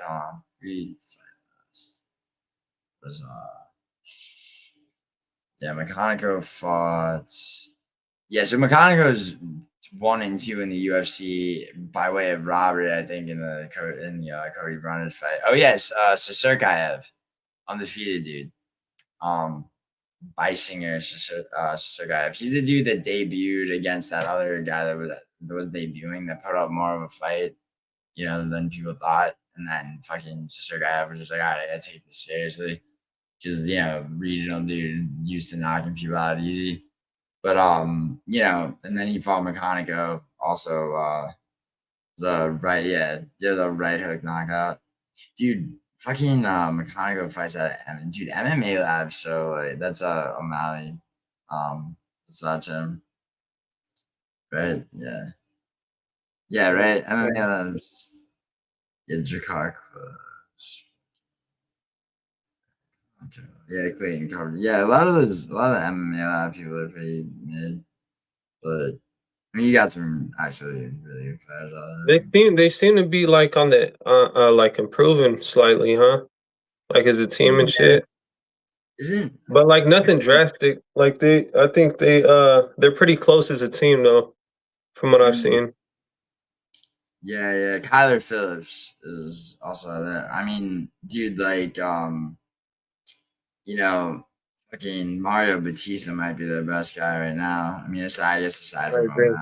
McConico fought. Yeah, so McConico's 1 and 2 in the UFC by way of Robert, I think, in the Cody Brundage fight. Oh yes, Sedriques, undefeated dude. Beisinger Sedriques. He's the dude that debuted against that other guy that was debuting that put up more of a fight, than people thought. And then fucking Sedriques was just like, all right, I gotta take this seriously. Because regional dude used to knocking people out easy. But and then he fought McConico also the right hook knockout. Dude, fucking McConico fights at MMA Lab, so like that's O'Malley. It's not Jim. Right? Yeah. Yeah, right. MMA Labs. Yeah, Jakar close. Okay. Yeah, Clayton covered. Yeah, a lot of the MMA Lab people are pretty mid, but I mean, you got some actually really good fighters. They seem to be like on the like improving slightly, huh? Like as a team and shit. But like nothing drastic. Like I think they're pretty close as a team though, from what I've seen. Yeah. Kyler Phillips is also there. I mean, dude, like fucking Mario Batista might be the best guy right now. I mean, aside from him.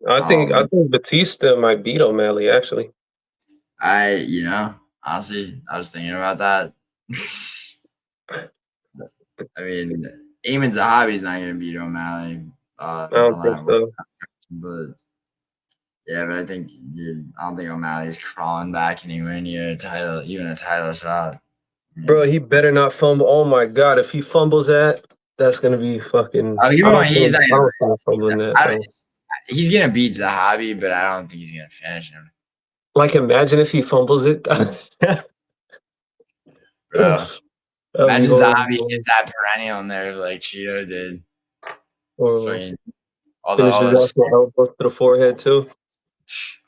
I think Batista might beat O'Malley actually. Honestly, I was thinking about that. I mean, Eamon Zahabi's not going to beat O'Malley. I don't think so. But yeah, but I think, dude, I don't think O'Malley's crawling back anywhere near even a title shot. Bro, he better not fumble. Oh my god, if he fumbles that's gonna be fucking. Oh, he's gonna beat Zahabi, but I don't think he's gonna finish him. Like, imagine if he fumbles it. Bro, imagine Zahabi hits that perennial in there like Cheeto did. Fucking all Finishes those off with elbows to the forehead too.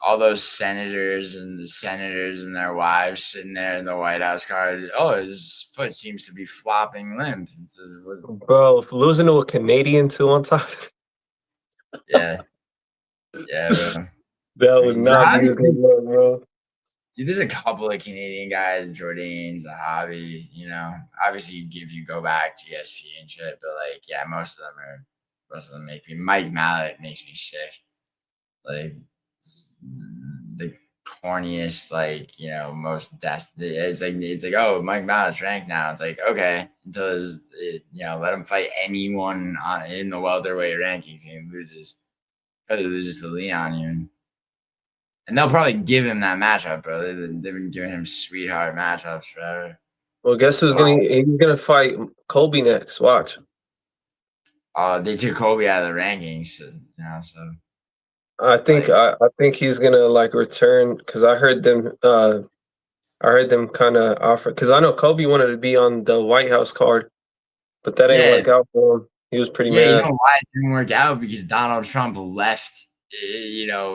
all those senators and the senators and their wives sitting there in the White House car. Oh, his foot seems to be flopping limp. Bro, losing to a Canadian too on top. Yeah, bro. That I would mean, not be a good look, bro. dude, there's a couple of Canadian guys, Jordan, Zahavi, obviously you go back to GSP and shit, but like, yeah, most of them make me, Mike Mallet makes me sick. Like, the corniest, like, most it's like, oh, Mike Mallett's ranked now. It's like, okay, until let him fight anyone in the welterweight rankings and probably loses to Leon even. And they'll probably give him that matchup, bro. They've been giving him sweetheart matchups forever. Well, guess who's he's gonna fight Kobe next. Watch. They took Kobe out of the rankings, so I think he's gonna like return because I heard them kind of offer because I know Kobe wanted to be on the White House card, but that ain't work out for him. He was pretty mad. You know why it didn't work out? Because Donald Trump left,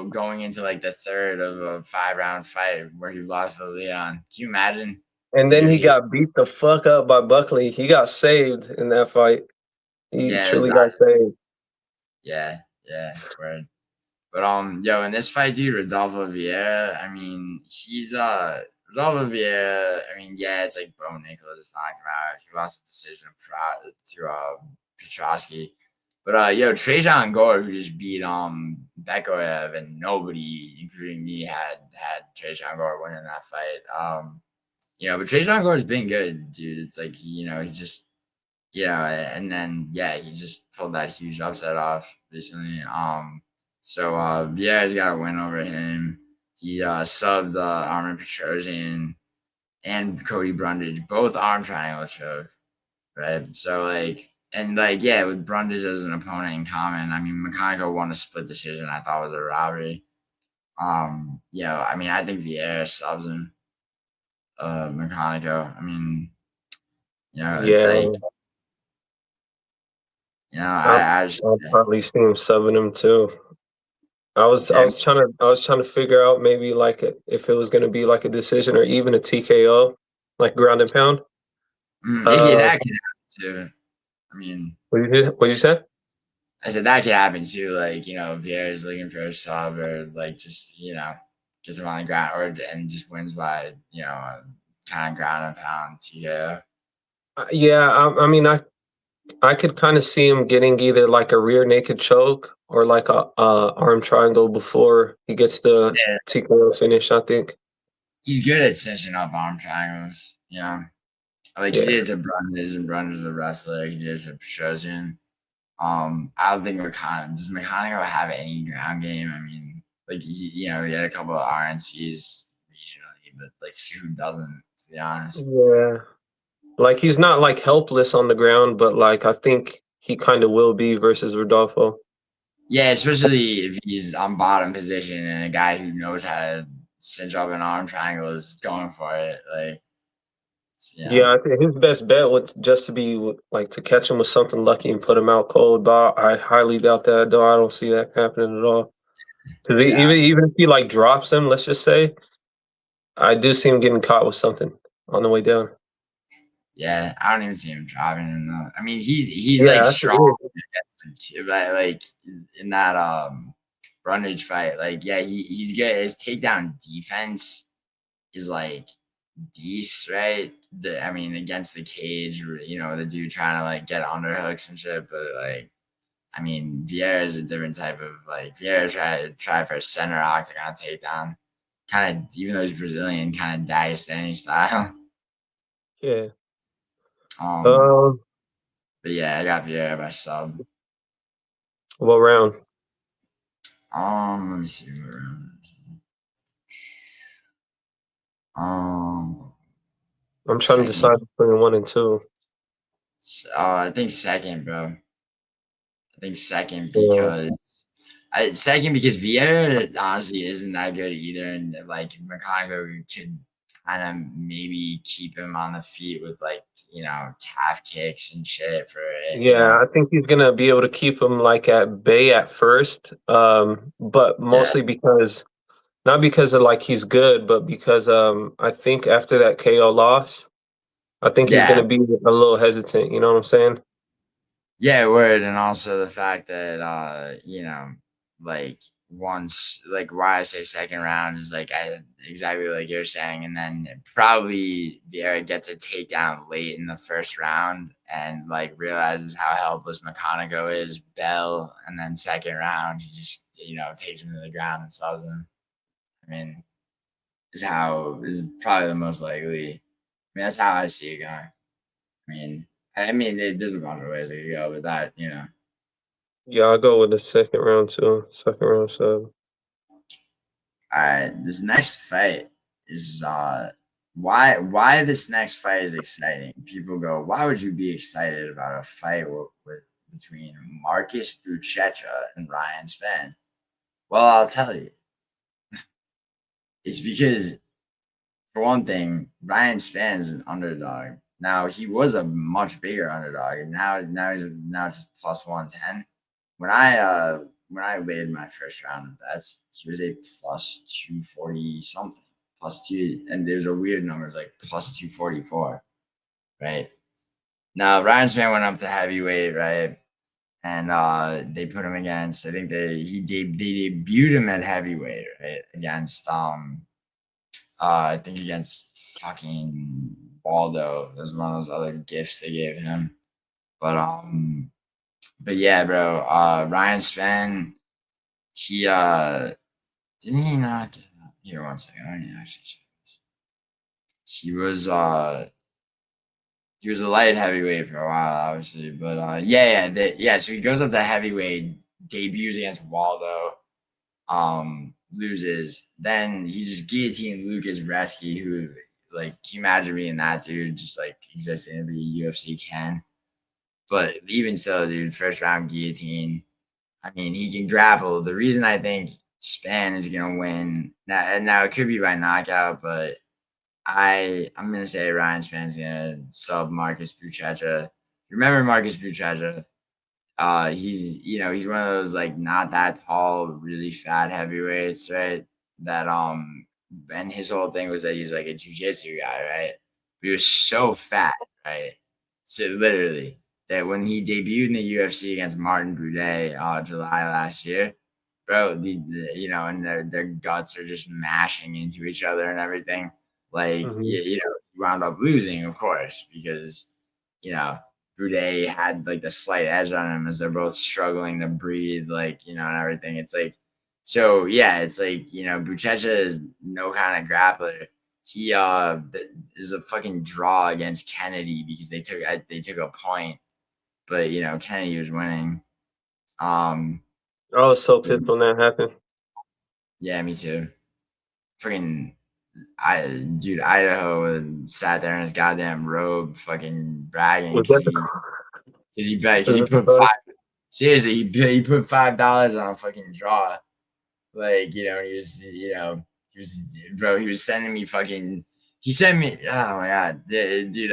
going into like the third of a 5-round fight where he lost to Leon. Can you imagine? And then he got beat the fuck up by Buckley. He got saved in that fight. He truly got saved. Yeah. Word. But in this fight, dude, Rodolfo Vieira, I mean, he's Rodolfo Vieira, I mean, yeah, it's like Bo Nichols just knocked him out. He lost the decision to Petrosky. But Trajan Gore, who just beat Bekoev, and nobody, including me, had Trajan Gore winning that fight. But Trajan Gore's been good, dude. It's like, he just and then he just pulled that huge upset off recently. So Vieira's got a win over him. He subbed Armin Petrosian and Cody Brundage, both arm triangle choke, right? So with Brundage as an opponent in common, I mean, McConico won a split decision. I thought was a robbery. I mean, I think Vieira subs him. McConico. I mean, it's like, I'll probably see him subbing him too. I was trying to figure out maybe like if it was going to be like a decision or even a TKO, like ground and pound. That could happen too. I mean, what you said? I said that could happen too. Like, Vieira's looking for a sub or like just gets him on the ground and just wins by kind of ground and pound TKO. I mean, I could kind of see him getting either like a rear naked choke or like a arm triangle before he gets the TKO finish. I think he's good at cinching up arm triangles. Like he did to Brundage, and Brundage is a wrestler. He did to Petrosian. I don't think does McConico have any ground game? I mean, like he had a couple of RNCs regionally, but like who doesn't? To be honest. Yeah. Like he's not like helpless on the ground, but like I think he kind of will be versus Rodolfo. Yeah, especially if he's on bottom position and a guy who knows how to cinch up an arm triangle is going for it. Like, I think his best bet would just to be like to catch him with something lucky and put him out cold. But I highly doubt that, though. I don't see that happening at all. Because even if he like drops him, let's just say, I do see him getting caught with something on the way down. Yeah, I don't even see him dropping him though. I mean, he's like strong, like in that Brundage fight. Like, he's good. His takedown defense is like decent, right? I mean, against the cage, the dude trying to like get underhooks and shit. But like, I mean, Vieira is a different type of like Vieira try for a center octagon takedown, kind of, even though he's Brazilian, kind of Dagestani style. Yeah. But I got Vieira by sub. What round? Let me see what round it is. I'm trying to decide between 1 and 2. I think second, bro. I think second because Vieira honestly isn't that good either, and like McConico could kind of maybe keep him on the feet with like, calf kicks and shit for it. Yeah, I think he's gonna be able to keep him like at bay at first, but mostly because not because of like he's good, but because I think after that KO loss, I think he's Yeah. gonna be a little hesitant. You know what I'm saying? Yeah, word. And also the fact that, like once, like why I say second round is like exactly like you're saying. And then probably Vieira gets a takedown late in the first round and like realizes how helpless McConico is, Bell. And then second round, he just, takes him to the ground and subs him. I mean, is probably the most likely. I mean, that's how I see it going. There's a bunch of ways it could go, but that, Yeah, I'll go with the second round too. Second round sub. All right, this next fight is why this next fight is exciting. People go, why would you be excited about a fight between Marcus Buchecha and Ryan Spann? Well, I'll tell you. It's because, for one thing, Ryan Spann is an underdog. Now he was a much bigger underdog, and now he's just plus 110. When I laid my first round of bets, he was a plus 240 something, plus two, and there's a weird number, it's like plus 244, right? Now Ryan Spann went up to heavyweight, right? And they put him against, I think they debuted him at heavyweight, right? Against I think against fucking Waldo. That was one of those other gifts they gave him. But yeah, bro. Ryan Spann, he didn't he not get here 1 second. I need to actually check this. He was a light heavyweight for a while, obviously. But so he goes up to heavyweight, debuts against Waldo, loses. Then he just guillotined Lucas Bresky, who, like, can you imagine being that dude, just like existing to be UFC can. But even so, dude, first round guillotine. I mean, he can grapple. The reason I think Spann is gonna win now it could be by knockout, but I'm gonna say Ryan Spann's gonna sub Marcus Buchecha. Remember Marcus Buchecha? He's one of those like not that tall, really fat heavyweights, right? That and his whole thing was that he's like a jiu-jitsu guy, right? But he was so fat, right? So literally that when he debuted in the UFC against Martin Buday, July last year, bro, and their guts are just mashing into each other and everything. Like, he wound up losing, of course, because, Buday had like the slight edge on him as they're both struggling to breathe, like, and everything. It's like, so yeah, it's like, Buchecha is no kind of grappler. He is a fucking draw against Kennedy because they took a point, but Kennedy was winning. I was so pissed when that happened. Yeah, me too. Freaking Idaho sat there in his goddamn robe, fucking bragging because he put seriously, he put $5 on a fucking draw. Like, he was sending me fucking. He sent me. Oh my god, dude!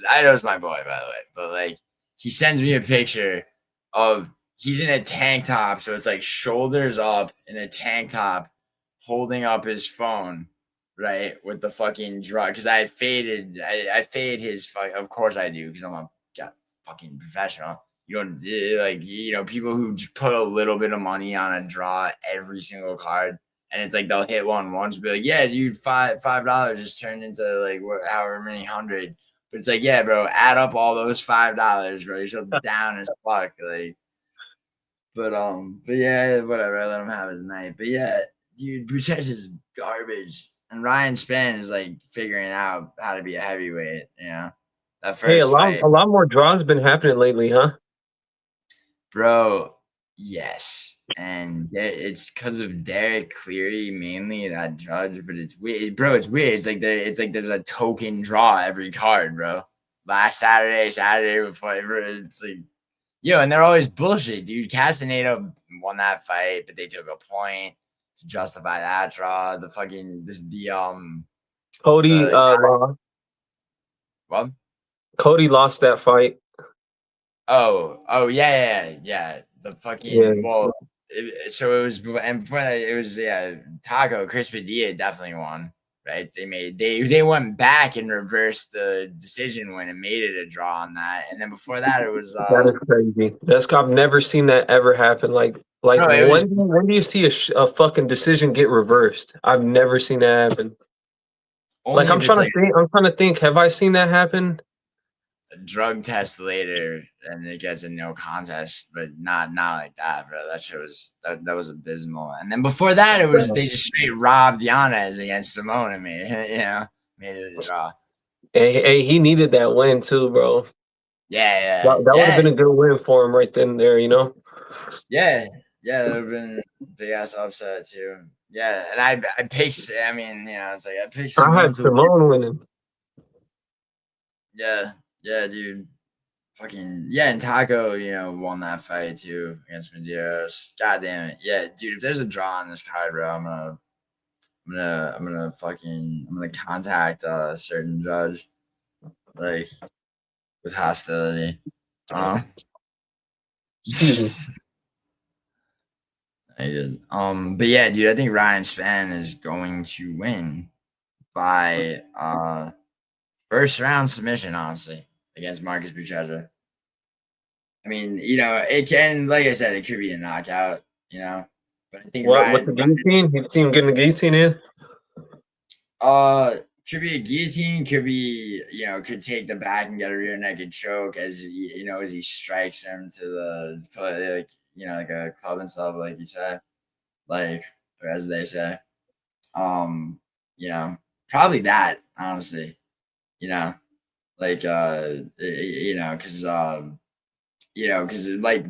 Idaho's my boy, by the way. But like, he sends me a picture of he's in a tank top, so it's like shoulders up in a tank top, holding up his phone, right, with the fucking drug. Because I faded his fuck. Of course I do, because I'm a fucking professional. You don't like, people who just put a little bit of money on a draw every single card, and it's like they'll hit one once, be like, yeah, dude, $5 just turned into like however many hundred. But it's like, yeah, bro, add up all those $5, bro. You're so down as fuck, like. But yeah, whatever. I let him have his night. But yeah, dude, Buchecha is garbage, and Ryan Spann is like figuring out how to be a heavyweight. That first fight, a lot more draws been happening lately, huh? Bro, yes. And it's because of Derek Cleary mainly, that judge, but it's weird, bro. It's weird. It's like there's a token draw every card, bro. Last Saturday before, it's like, and they're always bullshit, dude. Castaneda won that fight, but they took a point to justify that draw. Cody, The guy, lost. well, Cody lost that fight. yeah. The Yeah. fucking so it was, and before that it was Taco Chris Padilla definitely won, right? They went back and reversed the decision when it made it a draw on that, and then before that it was That is crazy. I've never seen that ever happen. Like no, it was when do you see a fucking decision get reversed? I've never seen that happen. only Like if it's like I'm trying to think. Have I seen that happen? a drug test later and it gets a no contest, but not like that, bro. That shit was that was abysmal. And then before that, it was they just straight robbed Yanez against Simone and made made it a draw. Hey, he needed that win too, bro. That would have been a good win for him right then and there, you know? Yeah. That would have been a big ass upset too. Yeah, and I picked. I mean, it's like I picked I Simone had to. Simone winning. Yeah, dude. Fucking and Taco, won that fight too against Medeiros. God damn it, yeah, dude. If there's a draw on this card, bro, I'm gonna contact a certain judge, like with hostility. Excuse me. I did. But yeah, dude, I think Ryan Spann is going to win by first round submission, honestly, against Marcus Buchecha. I mean, it can, like I said, it could be a knockout, but I think What with the guillotine? You see him getting the guillotine in? Could be a guillotine, could be, could take the back and get a rear naked choke as as he strikes him to the like a club and sub, like you said, like or as they say. Um, Probably that, honestly, like because like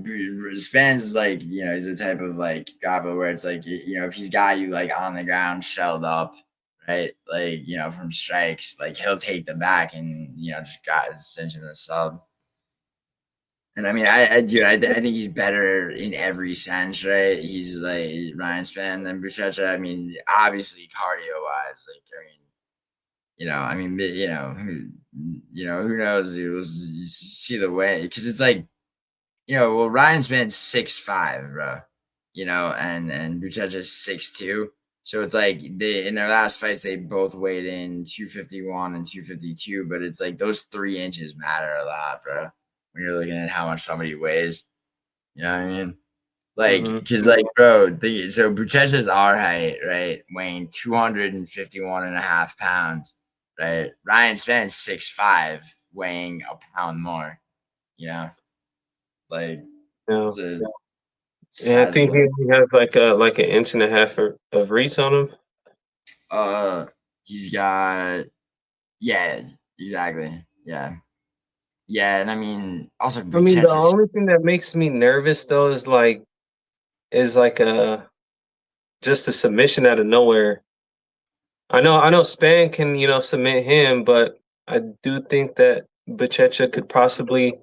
Spence is like he's the type of like grapple where it's like if he's got you like on the ground shelled up, right, like from strikes, like he'll take the back and just got cinching the sub. And I mean, I think he's better in every sense, right? He's like Ryan Spann than Buchecha. I mean, obviously cardio wise, like who knows? You see the way because it's like well, Ryan's been 6'5", bro. And Buchecha's 6'2". So it's like in their last fights they both weighed in 251 and 252, but it's like those 3 inches matter a lot, bro. When you're looking at how much somebody weighs, you know what I mean? Like, because like, bro, so Buchecha's our height, right? Weighing 251.5 pounds, right? Ryan Spann's 6'5", weighing a pound more, like. Yeah. It's I think he has like an inch and a half of reach on him. He's got exactly. Yeah, and I mean also The only thing that makes me nervous though is like a just a submission out of nowhere. I know Spann can submit him, but I do think that Buchecha could possibly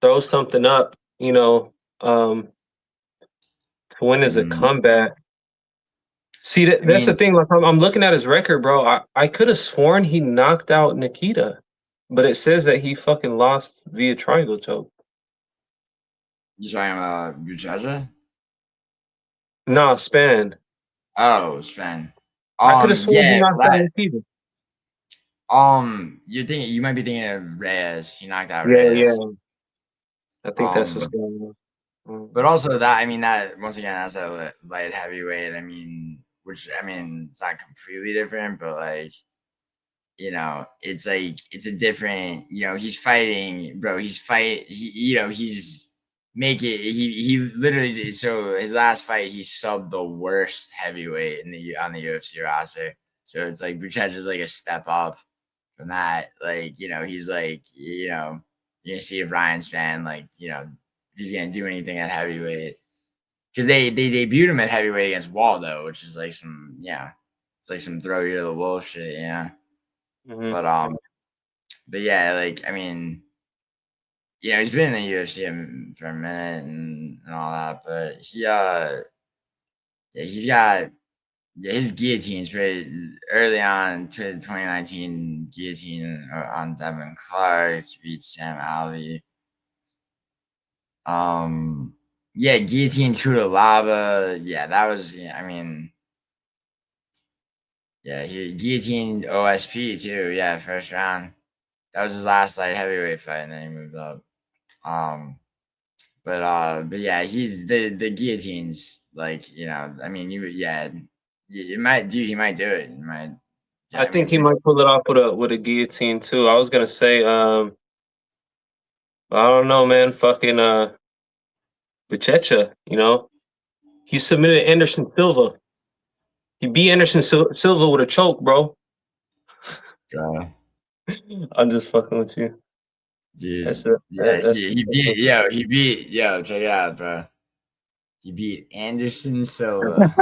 throw something up, to win as a comeback. See, that's the thing. Like I'm looking at his record, bro. I could have sworn he knocked out Nikita, but it says that he fucking lost via triangle choke. You talking about Buchecha? Nah, Spann. Oh, Spann. I could have sworn he knocked out Nikita. You might be thinking of Reyes. He knocked out Yeah, Reyes. I think that's what's going on. But also that, I mean, that once again, that's a light heavyweight. I mean, which I mean, it's not completely different, but like, it's like it's a different. He's fighting, bro. He's making he literally. So his last fight, he subbed the worst heavyweight on the UFC roster. So it's like Buchecha is like a step up from that. Like he's like you see if Ryan Spann like if he's gonna do anything at heavyweight because they debuted him at heavyweight against Waldo, which is like it's like some throw you to the wolf shit, But yeah, like I mean, he's been in the UFC for a minute and all that, but he's got Yeah, his guillotines pretty early on to 2019 guillotine on Devin Clark, beat Sam Alvey. Yeah, guillotine Kudalaba. Yeah, that was. Yeah, I mean, yeah, he guillotined OSP too. Yeah, first round. That was his last light heavyweight fight, and then he moved up. Um, but yeah, he's the guillotines. Like I mean, you might do. He might do it. He might. Yeah, I I think mean, he might pull it off with a guillotine too. I was gonna say, I don't know, man. Fucking Buchecha, he submitted Anderson Silva. He beat Anderson Silva with a choke, bro. uh, I'm just fucking with you. dude. That's it. Yeah, That's he beat. Yo. Check it out, bro. He beat Anderson Silva.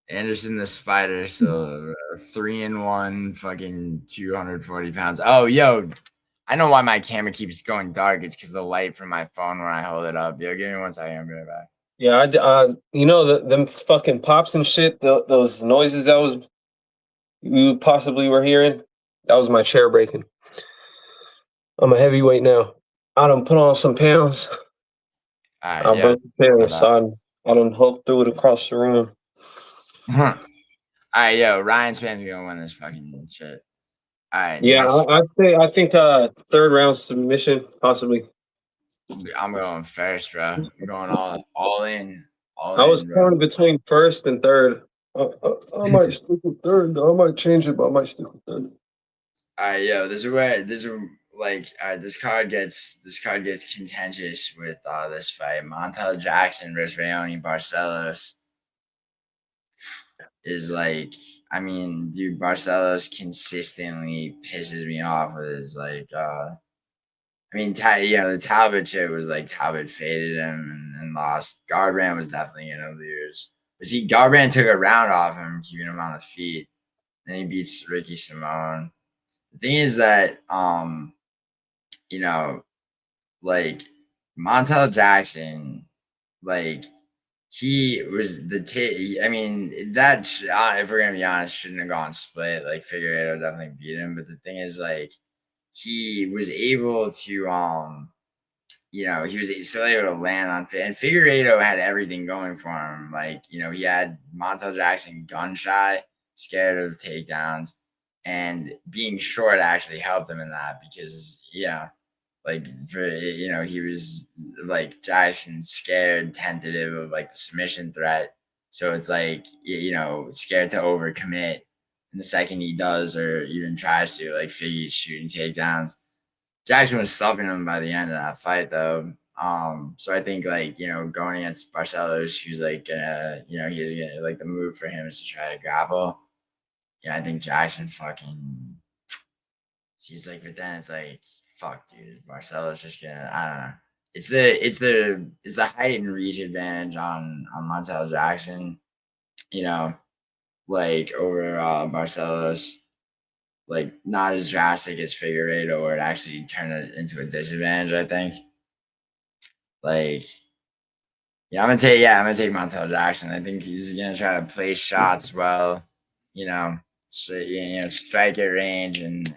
Anderson the Spider, so 3-1, fucking 240 pounds. Oh, yo, I know why my camera keeps going dark. It's because the light from my phone when I hold it up. Yo, give me 1 second. I'll be right back. Yeah, them fucking pops and shit. Those noises that you possibly were hearing. That was my chair breaking. I'm a heavyweight now. I done put on some pounds. All right, I yo. broke the chair, so I done hulked through it across the room. All right, yo, Ryan Spann's gonna win this fucking shit. All right, Yeah, next. I think third round submission possibly. I'm going first, bro. I'm going all in, I was bro. torn between first and third. I might stick with third. I might change it, but I might stick with third. All right, yo, this is like this card gets contentious with this fight. Montel Jackson versus Raoni Barcelos is like, I mean, dude, Barcelos consistently pisses me off with his I mean, the Talbot shit was like Talbot faded him and lost. Garbrandt was definitely gonna lose, but see, Garbrandt took a round off him, keeping him on the feet. Then he beats Ricky Simone. The thing is that you know, like Montel Jackson, like he was I mean, if we're gonna be honest, shouldn't have gone split. Like Figueiredo definitely beat him, but the thing is, like, he was able to he was still able to land on and Figueiredo had everything going for him. Like, he had Montel Jackson gun shy, scared of takedowns, and being short actually helped him in that because like he was like Jackson scared, tentative of like the submission threat. So it's like scared to overcommit. And the second he does or even tries to, like, Figgy's shooting takedowns. Jackson was stuffing him by the end of that fight, though. So I think, like, going against Barcelos, who's like he's gonna, like, the move for him is to try to grapple. Yeah, I think Jackson fucking sees, like, but then it's like, fuck, dude, Barcelos just gonna, I don't know. It's the height and reach advantage on Montel Jackson, you know, like, over Barcelos. Like, not as drastic as Figueiredo, or it actually turned it into a disadvantage, I think. Like, I'm gonna take Montel Jackson. I think he's gonna try to play shots well, so strike at range and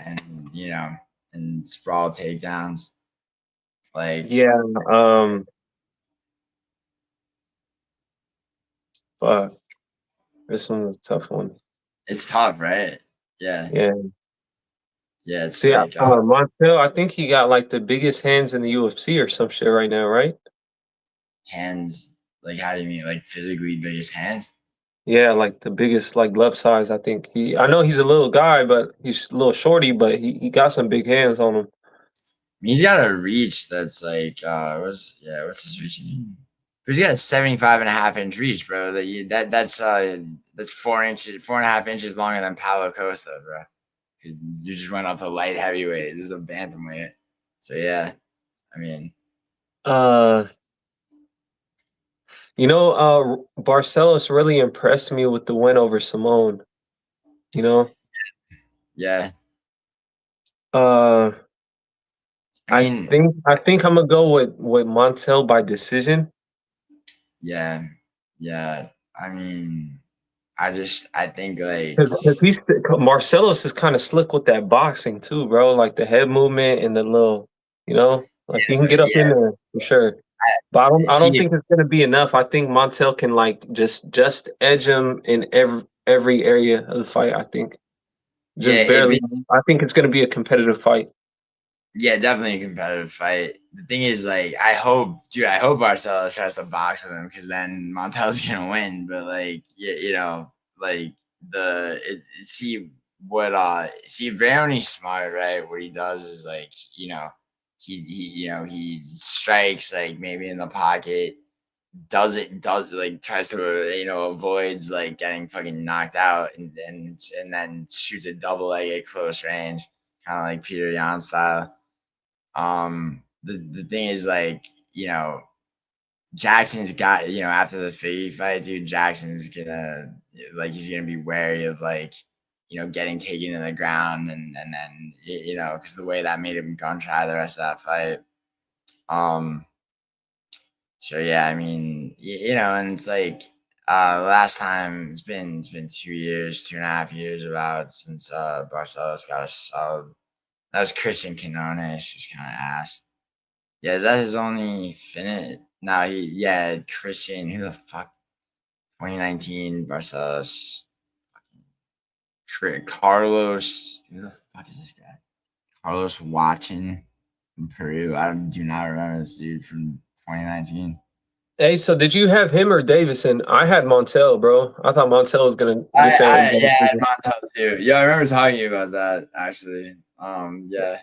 sprawl takedowns. Like, Yeah. Fuck. This one's a tough one. it's tough, right? Yeah, Yeah. yeah. It's See, like Montel, I think he got like the biggest hands in the UFC or some shit right now, right? hands. Like, how do you mean? Like, physically biggest hands? Yeah, like the biggest, like glove size. I think I know he's a little guy, but he's a little shorty, but he got some big hands on him. He's got a reach that's like what's his reach? He's got a 75.5-inch reach, bro. That's 4 inches, 4.5 inches longer than Paulo Costa, bro. You just went up to light heavyweight. This is a bantamweight. So yeah, I mean, Uh, Barcelos really impressed me with the win over Simone. You know, yeah. uh, I mean, I think I'm gonna go with Montel by decision. yeah. Yeah, I mean, I think like Because Marcelos is kind of slick with that boxing too, bro. Like the head movement and the little, like he can get up in yeah. there for sure. But I don't See, think it's gonna be enough. I think Montel can like just edge him in every area of the fight. I think yeah, just if barely. it's I think it's gonna be a competitive fight. yeah, definitely a competitive fight. The thing is, like, I hope Barcelos tries to box with him because then Montel's gonna win. But like, like see Raoni's smart, right? What he does is like, he strikes like maybe in the pocket, does like tries to avoids like getting fucking knocked out, and then shoots a double leg at close range, kind of like Peter Yan style. The thing is like, Jackson's got, after the Figgy fight, dude, Jackson's gonna like he's gonna be wary of like, getting taken to the ground, and then because the way that made him gun shy the rest of that fight. Um so yeah, I mean, and it's like last time it's been 2 years, 2.5 years about since Barcelos got a sub. That was Christian Quinones, who's kind of ass. Yeah, is that his only finish? No, Christian. Who the fuck? 2019 Barcelos. Carlos. Who the fuck is this guy? Carlos Watson from Peru. I do not remember this dude from 2019. Hey, so did you have him or Davison? I had Montel, bro. I thought Montel was gonna get that one. Yeah, I had Montel too. Yeah, I remember talking about that actually. Yeah,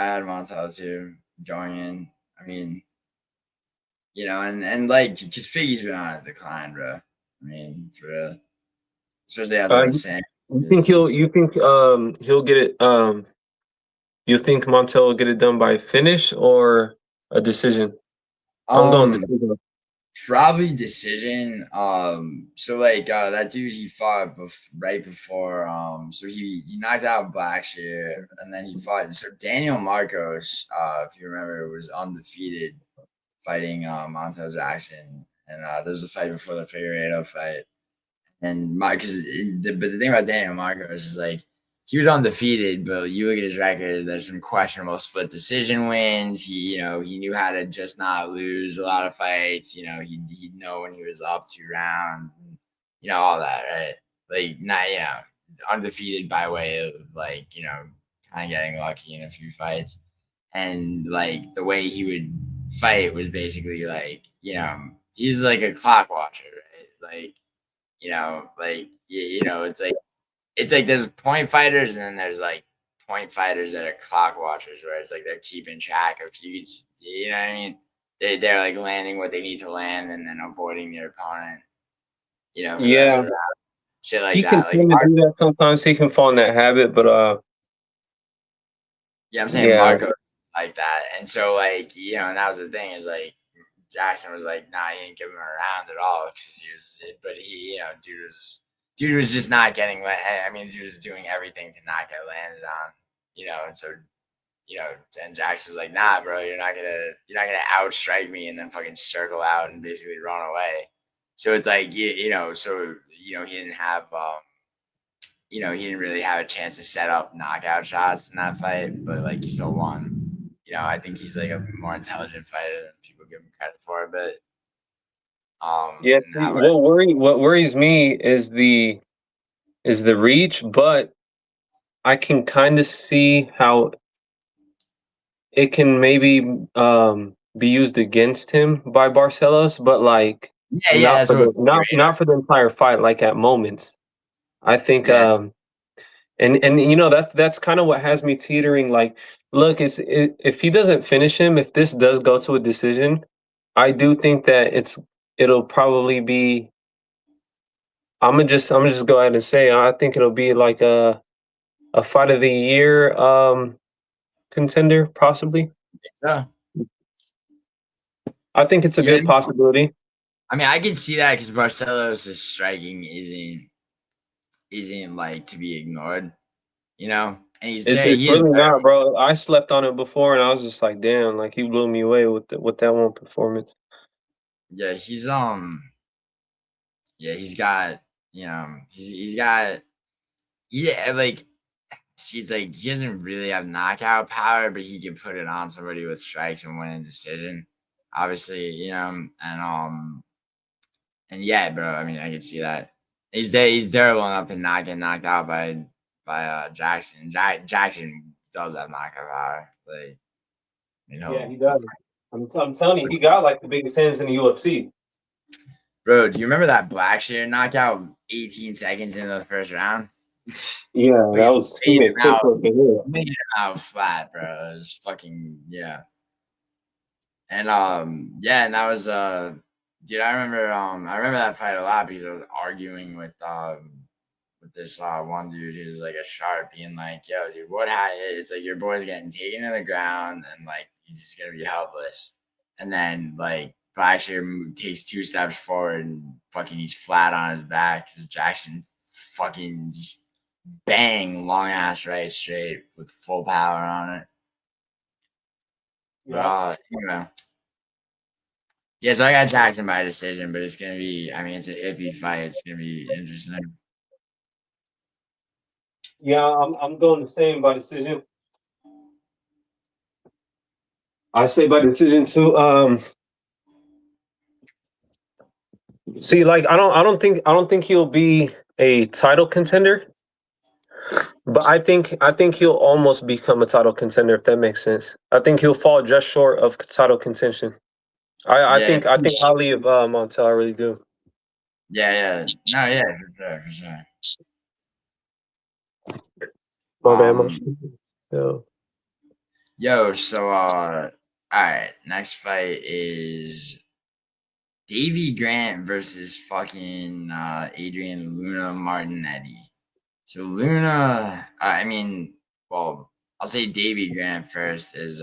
I had Montel too going in. I mean, and like, because Figgy's been on a decline, bro. I mean, for real. Especially after the same. You think he'll get it you think Montel will get it done by finish or a decision? I'm going Um, decision. Probably decision. So like that dude he fought right before. So he knocked out Blackshear, and then he fought. So Daniel Marcos, if you remember, was undefeated fighting Montel Jackson, and there was a fight before the Figueiredo fight. And but the thing about Daniel Marcos is like he was undefeated, but you look at his record. There's some questionable split decision wins. He knew how to just not lose a lot of fights. He'd know when he was up 2 rounds, and all that, right? Like not undefeated by way of like kind of getting lucky in a few fights, and like the way he would fight was basically like he's like a clock watcher, right? Like it's like there's point fighters and then there's like point fighters that are clock watchers where it's like they're keeping track of feuds. You know what I mean? They're like landing what they need to land and then avoiding their opponent. For the rest Yeah, of the round. Shit like he can that. Like tend to do that sometimes. He can fall in that habit, but yeah, I'm saying yeah, Marco like that, and so like and that was the thing is like Jackson was like, nah, he didn't give him a round at all because but he, dude was just not getting. I mean, dude was doing everything to not get landed on, and so, and Jackson was like, nah, bro, you're not gonna outstrike me and then fucking circle out and basically run away. So it's like, he didn't have, he didn't really have a chance to set up knockout shots in that fight, but like he still won. I think he's like a more intelligent fighter than people give him credit for. But yeah. What worries me is the reach, but I can kind of see how it can maybe be used against him by Barcelos, but like yeah, that's what not for the entire fight. Like at moments, I think yeah, and that's kind of what has me teetering. Like, look, if he doesn't finish him, if this does go to a decision, I do think that it'll probably be. I'm gonna just go ahead and say I think it'll be like a fight of the year contender possibly. yeah. I think it's a Yeah, good possibility. I mean, I can see that because Barcelos' striking isn't like to be ignored, and he's It's there. it's He is really better. not, bro. I slept on it before, and I was just like, damn, like he blew me away with that one performance. Yeah, Yeah, he's got, he's got, yeah, like, he's like, he doesn't really have knockout power, but he can put it on somebody with strikes and win a decision. Obviously, and yeah, bro. I mean, I can see that. He's durable enough to not get knocked out by Jackson. Jackson does have knockout power. Like, Yeah, he does. I'm telling you, he got like the biggest hands in the UFC. Bro, do you remember that Blackshear knockout 18 seconds into the first round? Yeah, that was he made quick work in here. Made him out flat, bro. It was fucking yeah. And and that was dude, I remember that fight a lot because I was arguing with this one dude who's like a sharp, being like, yo, dude, it's like your boy's getting taken to the ground and like he's just gonna be helpless. And then like Blackshear takes 2 steps forward and fucking he's flat on his back because Jackson fucking just bang long ass right straight with full power on it. Yeah. But yeah, so I got Jackson by decision, but it's gonna be, I mean, it's an iffy fight. It's gonna be interesting. Yeah, I'm going the same by decision. I say by decision too. See, like I don't think he'll be a title contender, but I think he'll almost become a title contender if that makes sense. I think he'll fall just short of title contention. I think highly of Montel. I really do. Yeah. No, yeah, for sure. So all right, next fight is Davey Grant versus fucking Adrian Luna Martinetti. So Luna, well, I'll say Davey Grant first is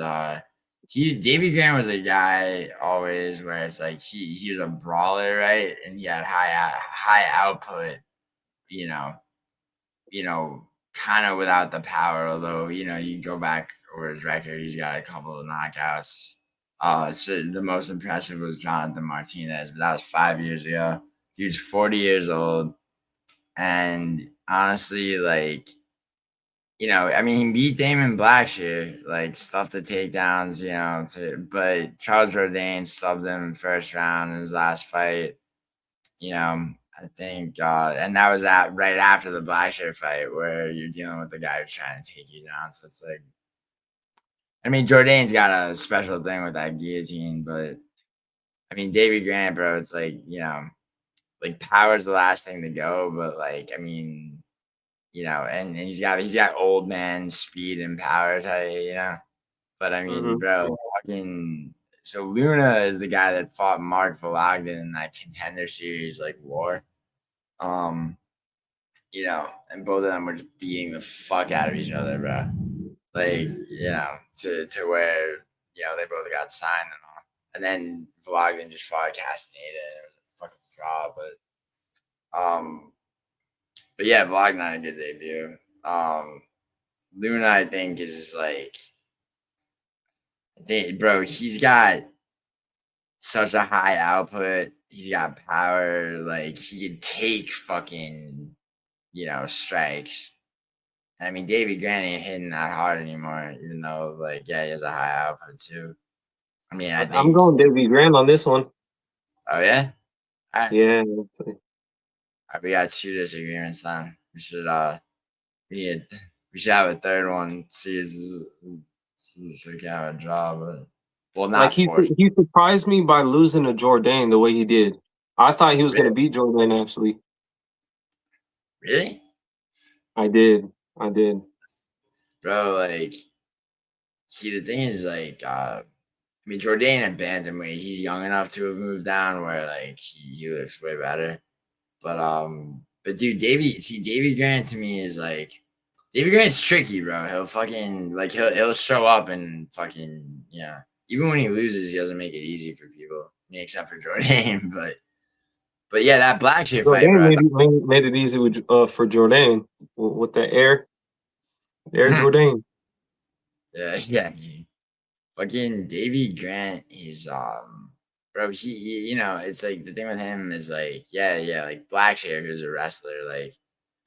Davey Grant was a guy always where it's like he was a brawler, right? And he had high output, you know, kind of without the power, although, you go back over his record, he's got a couple of knockouts. So the most impressive was Jonathan Martinez, but that was 5 years ago. Dude's 40 years old. And honestly, like, he beat Damon Blackshear, like stuffed the takedowns, but Charles Jourdain subbed him first round in his last fight. I think, and that was right after the Blackshear fight where you're dealing with the guy who's trying to take you down. So it's like, Jourdain's got a special thing with that guillotine, but Davey Grant, bro, it's like, like power's the last thing to go, but like, and he's got old man speed and power, But bro, fucking. So Luna is the guy that fought Mark Vologden in that Contender Series like war. And both of them were just beating the fuck out of each other, bro. Like, to where they both got signed and all. And then Vologden just fought Castaneda, and it was a fucking draw. But yeah, Vologden had a good debut. Luna, I think, is just like, bro, he's got such a high output. He's got power. Like, he could take fucking, strikes. Davey Grant ain't hitting that hard anymore, even though, like, yeah, he has a high output too. I think I'm going Davey Grant on this one. Oh yeah? All right. Yeah. All right, we got 2 disagreements then. We should have a third one. See so we can have a draw, but well, not he surprised me by losing to Jourdain the way he did. I thought he was going to beat Jourdain, actually. Really? I did. Bro, like, see, the thing is, like, Jourdain at bantamweight, he's young enough to have moved down where, like, he looks way better. But dude, Davey Grant to me is like, Davey Grant's tricky, bro. He'll fucking, like, he'll show up and fucking, yeah. Even when he loses, he doesn't make it easy for people. Except for Jourdain, but yeah, that Blackshear fight, bro. Made it easy with for Jourdain with the air Jourdain. Yeah. Fucking Davey Grant, he's bro, you know, it's like the thing with him is like, yeah, like Blackshear, who's a wrestler, like,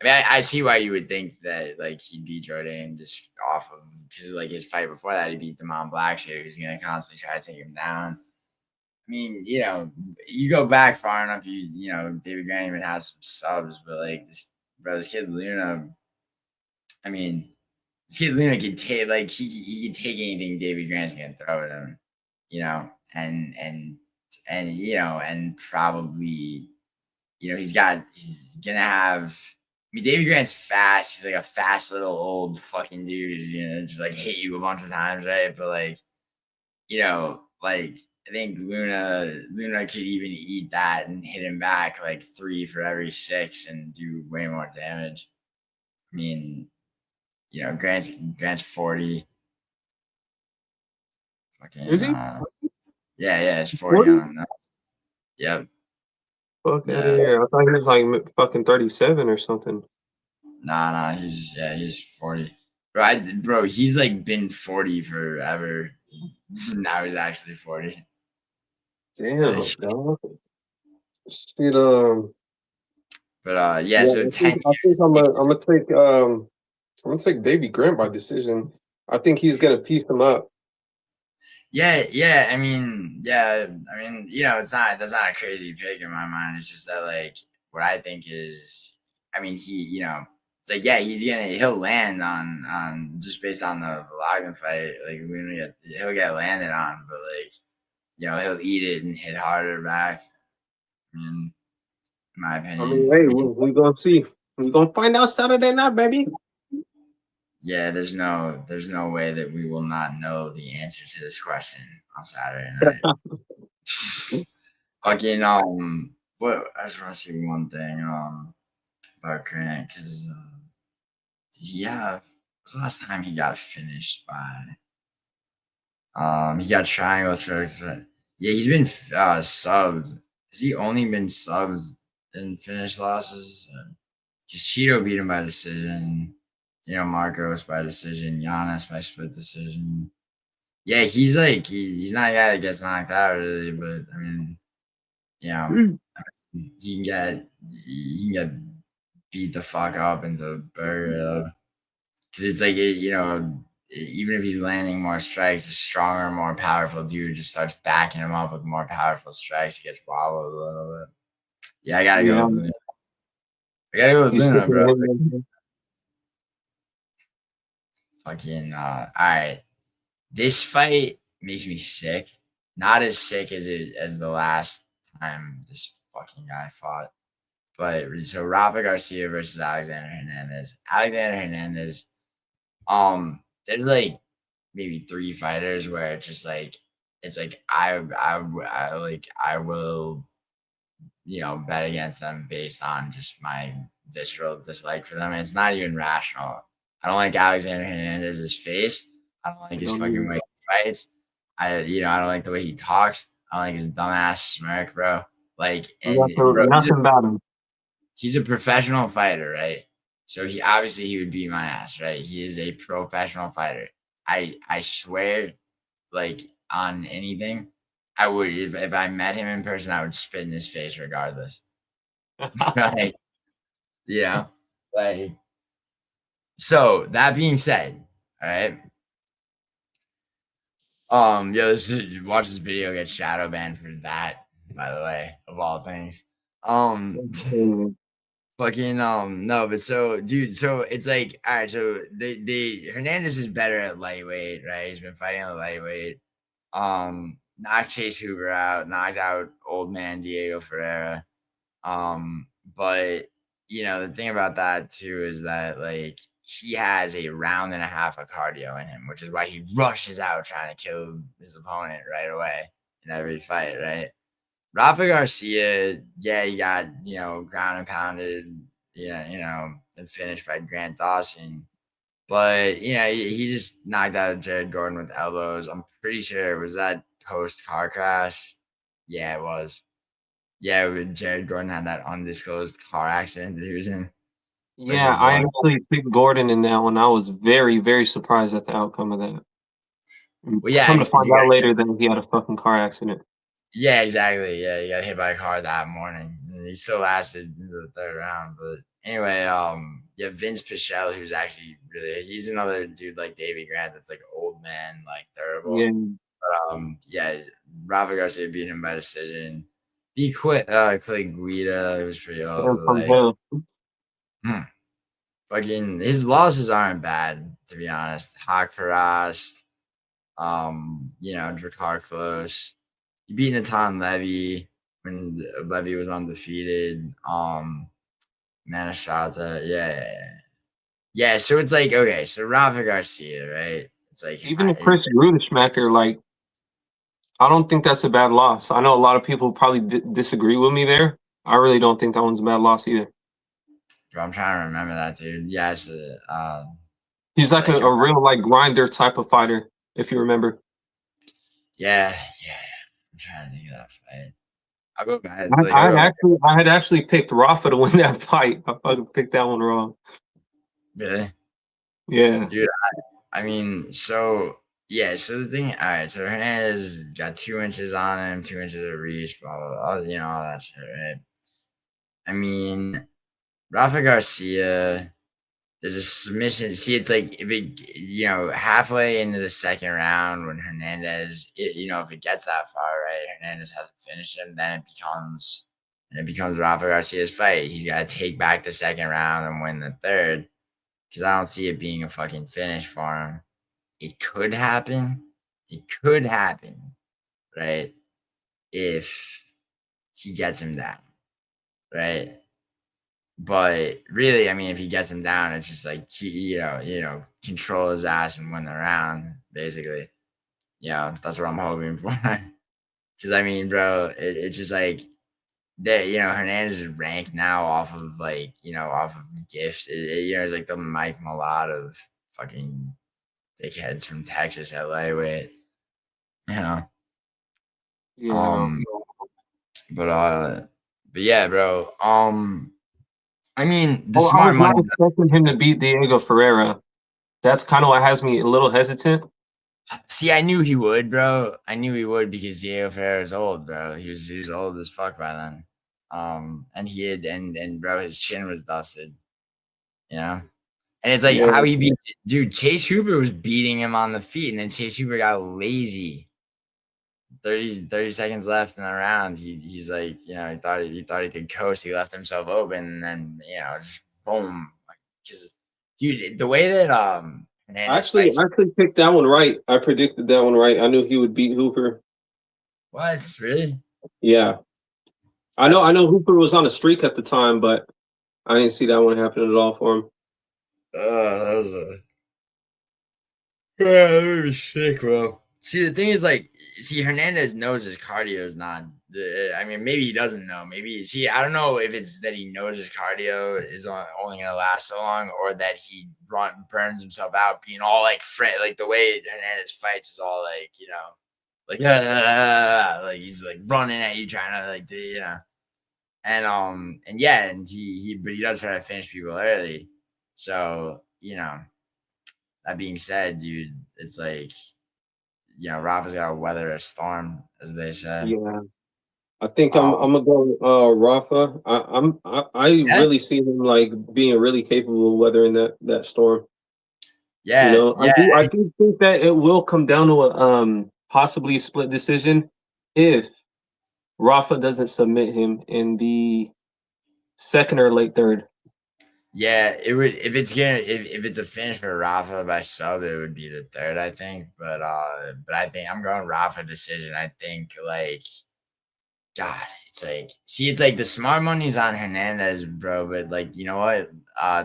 I mean, I see why you would think that like he beat Jordan just off of because like his fight before that, he beat Damon Blackshear, who's gonna constantly try to take him down. I mean, you know, you go back far enough, you know, David Grant even has some subs, but like this kid Luna, I mean, this kid Luna can take like he can take anything David Grant's gonna throw at him, you know, and you know, and probably, you know, he's gonna have. I mean, David Grant's fast. He's like a fast little old fucking dude who's gonna just like hit you a bunch of times, right? But like, you know, like I think Luna could even eat that and hit him back like 3 for every 6 and do way more damage. I mean, you know, Grant's 40. Fucking, Is he? Yeah, it's 40 on him now. Yep. Fuck out of here. I thought he was like fucking 37 or something. Nah, he's 40. Bro, he's like been 40 forever. Now he's actually 40. Damn, dog. Shit, But yeah, so 10 I think I'm gonna take Davey Grant by decision. I think he's gonna piece him up. Yeah. I mean, you know, that's not a crazy pick in my mind. It's just that like what I think is, I mean, you know, it's like he'll land on just based on the Logan fight. Like he'll get landed on, but like, you know, he'll eat it and hit harder back. I mean, in my opinion. I mean, hey, we gonna see. We gonna find out Saturday night, baby. Yeah, there's no way that we will not know the answer to this question on Saturday night. Fucking what I just want to see one thing about Grant because was the last time he got finished by he got triangle strikes. Yeah, he's been subbed. Has he only been subbed in finish losses? Because Cheeto beat him by decision. You know, Marcos by decision, Giannis by split decision. Yeah, he's like he's not a guy that gets knocked out really, but I mean, you know, he can get beat the fuck up into a burger because it's like you know, even if he's landing more strikes, a stronger, more powerful dude just starts backing him up with more powerful strikes. He gets wobbled a little bit. Yeah, I gotta go with Luna. I gotta go with Luna, bro. Fucking all right. This fight makes me sick. Not as sick as the last time this fucking guy fought. But so Rafa Garcia versus Alexander Hernandez. Alexander Hernandez, there's like maybe 3 fighters where it's just like I will, you know, bet against them based on just my visceral dislike for them. And it's not even rational. I don't like Alexander Hernandez's face. I don't like his fucking way he fights. I don't like the way he talks. I don't like his dumbass smirk, bro. Like, nothing about him. He's a professional fighter, right? So he would beat my ass, right? He is a professional fighter. I swear, like on anything, I would if I met him in person, I would spit in his face regardless. Like, you know, like. So that being said, all right. Watch this video get shadow banned for that, by the way, of all things. Fucking no, but so dude, so it's like all right, so the Hernandez is better at lightweight, right? He's been fighting at lightweight. Knocked Chase Hoover out, knocked out old man Diego Ferreira. But you know, the thing about that too is that like he has a round and a half of cardio in him, which is why he rushes out trying to kill his opponent right away in every fight, right? Rafa Garcia, yeah, he got, you know, ground and pounded, and finished by Grant Dawson. But, you know, he just knocked out Jared Gordon with elbows. I'm pretty sure it was that post-car crash. Yeah, it was. Yeah, Jared Gordon had that undisclosed car accident that he was in. Yeah, I actually picked Gordon in that one. I was very, very surprised at the outcome of that. Well, yeah, come to find out later that he had a fucking car accident. Yeah, exactly. Yeah, he got hit by a car that morning. He still lasted into the third round. But anyway, yeah, Vince Pichel, who's actually he's another dude like Davey Grant that's like old man, like Yeah, terrible. Yeah, Rafa Garcia beat him by decision. He quit Clay Guida, it was pretty old, and but from like him. hmm, fucking his losses aren't bad, to be honest. Hawk Parast, Drakkar Close. He beat Natan Levy when Levy was undefeated. Manashata, yeah. Yeah, so it's like, okay, so Rafa Garcia, right? It's like, Even the Chris Grudesmacher, like, I don't think that's a bad loss. I know a lot of people probably disagree with me there. I really don't think that one's a bad loss either. bro, I'm trying to remember that, dude. Yes, He's like like, a real like grinder type of fighter, if you remember. yeah. I'm trying to think of that fight. I'll go back. Like, I had actually picked Rafa to win that fight. I fucking picked that one wrong. really, Yeah. dude. I mean, so yeah. So the thing, all right. So Hernandez got 2 inches on him, 2 inches of reach, blah blah blah. All that shit, right? I mean, Rafa Garcia. There's a submission. See, it's like if it, halfway into the second round when Hernandez, if it gets that far, right, Hernandez hasn't finished him, then it becomes Rafa Garcia's fight. He's got to take back the second round and win the third because I don't see it being a fucking finish for him. It could happen. It could happen, right? If he gets him down, right? But really, I mean, if he gets him down, it's just like control his ass and win the round, basically. That's what I'm hoping for. Because I mean, bro, it's just like that. Hernandez is ranked now off of off of gifts. It's like the Mike Malott of fucking dickheads from Texas, LA. With you know, Yeah. um, but yeah, bro. I mean, the Oh, I smart was not money. expecting him to beat Diego Ferreira. That's kind of what has me a little hesitant. See, I knew he would, bro. I knew he would because Diego Ferreira is old, bro. He was old as fuck by then. And he had and bro, his chin was dusted, you know. And it's like Yeah. how he beat dude. Chase Hooper was beating him on the feet, and then Chase Hooper got lazy. 30 seconds left in the round. He's like, he thought he could coast. He left himself open, and then just boom. Because dude, the way that Hernandez I fights. actually picked that one right. I predicted that one right. I knew he would beat Hooper. What really? Yeah. I That's know Hooper was on a streak at the time, but I didn't see that one happen at all for him. that was a yeah, that would be sick, bro. See, the thing is, like, Hernandez knows his cardio is not. I mean, maybe he doesn't know. Maybe I don't know if it's that he knows his cardio is only gonna last so long, or that he burns himself out, being all like like the way Hernandez fights is all like like like he's like running at you, trying to like do and yeah, and but he does try to finish people early, so that being said, dude, it's like, Rafa's got to weather a storm, as they said. Yeah. I think Um, I'm gonna go Rafa. I yeah, really see him like being really capable of weathering that storm. You yeah, know, yeah, I do think that it will come down to a possibly a split decision if Rafa doesn't submit him in the second or late third. yeah. It would if it's a finish for Rafa by sub, it would be the third, I think. But I think I'm going Rafa decision. I think like God, it's like the smart money's on Hernandez, bro. But like, you know what?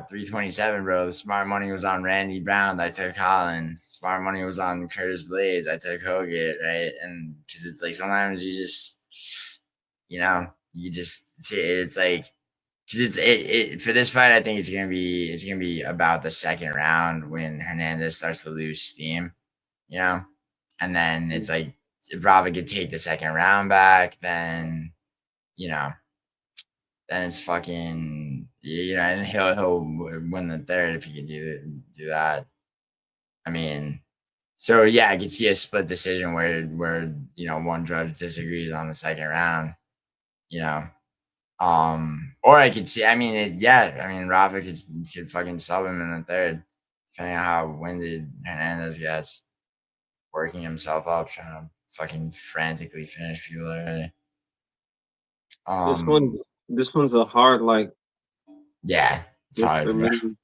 327, bro. The smart money was on Randy Brown. I took Holland. Smart money was on Curtis Blades. I took Hogan, right? And because it's like sometimes you just see it's like because for this fight, I think it's gonna be about the second round when Hernandez starts to lose steam, you know, and then it's like if Rafa could take the second round back, then you know, then it's fucking and he'll win the third if he could do that. I mean, So yeah, I could see a split decision where one judge disagrees on the second round. You know, or I could see. I mean, Rafa could fucking sub him in the third, depending on how winded Hernandez gets, working himself up, trying to fucking frantically finish people already. This one's a hard Yeah, it's pick hard, for bro. me.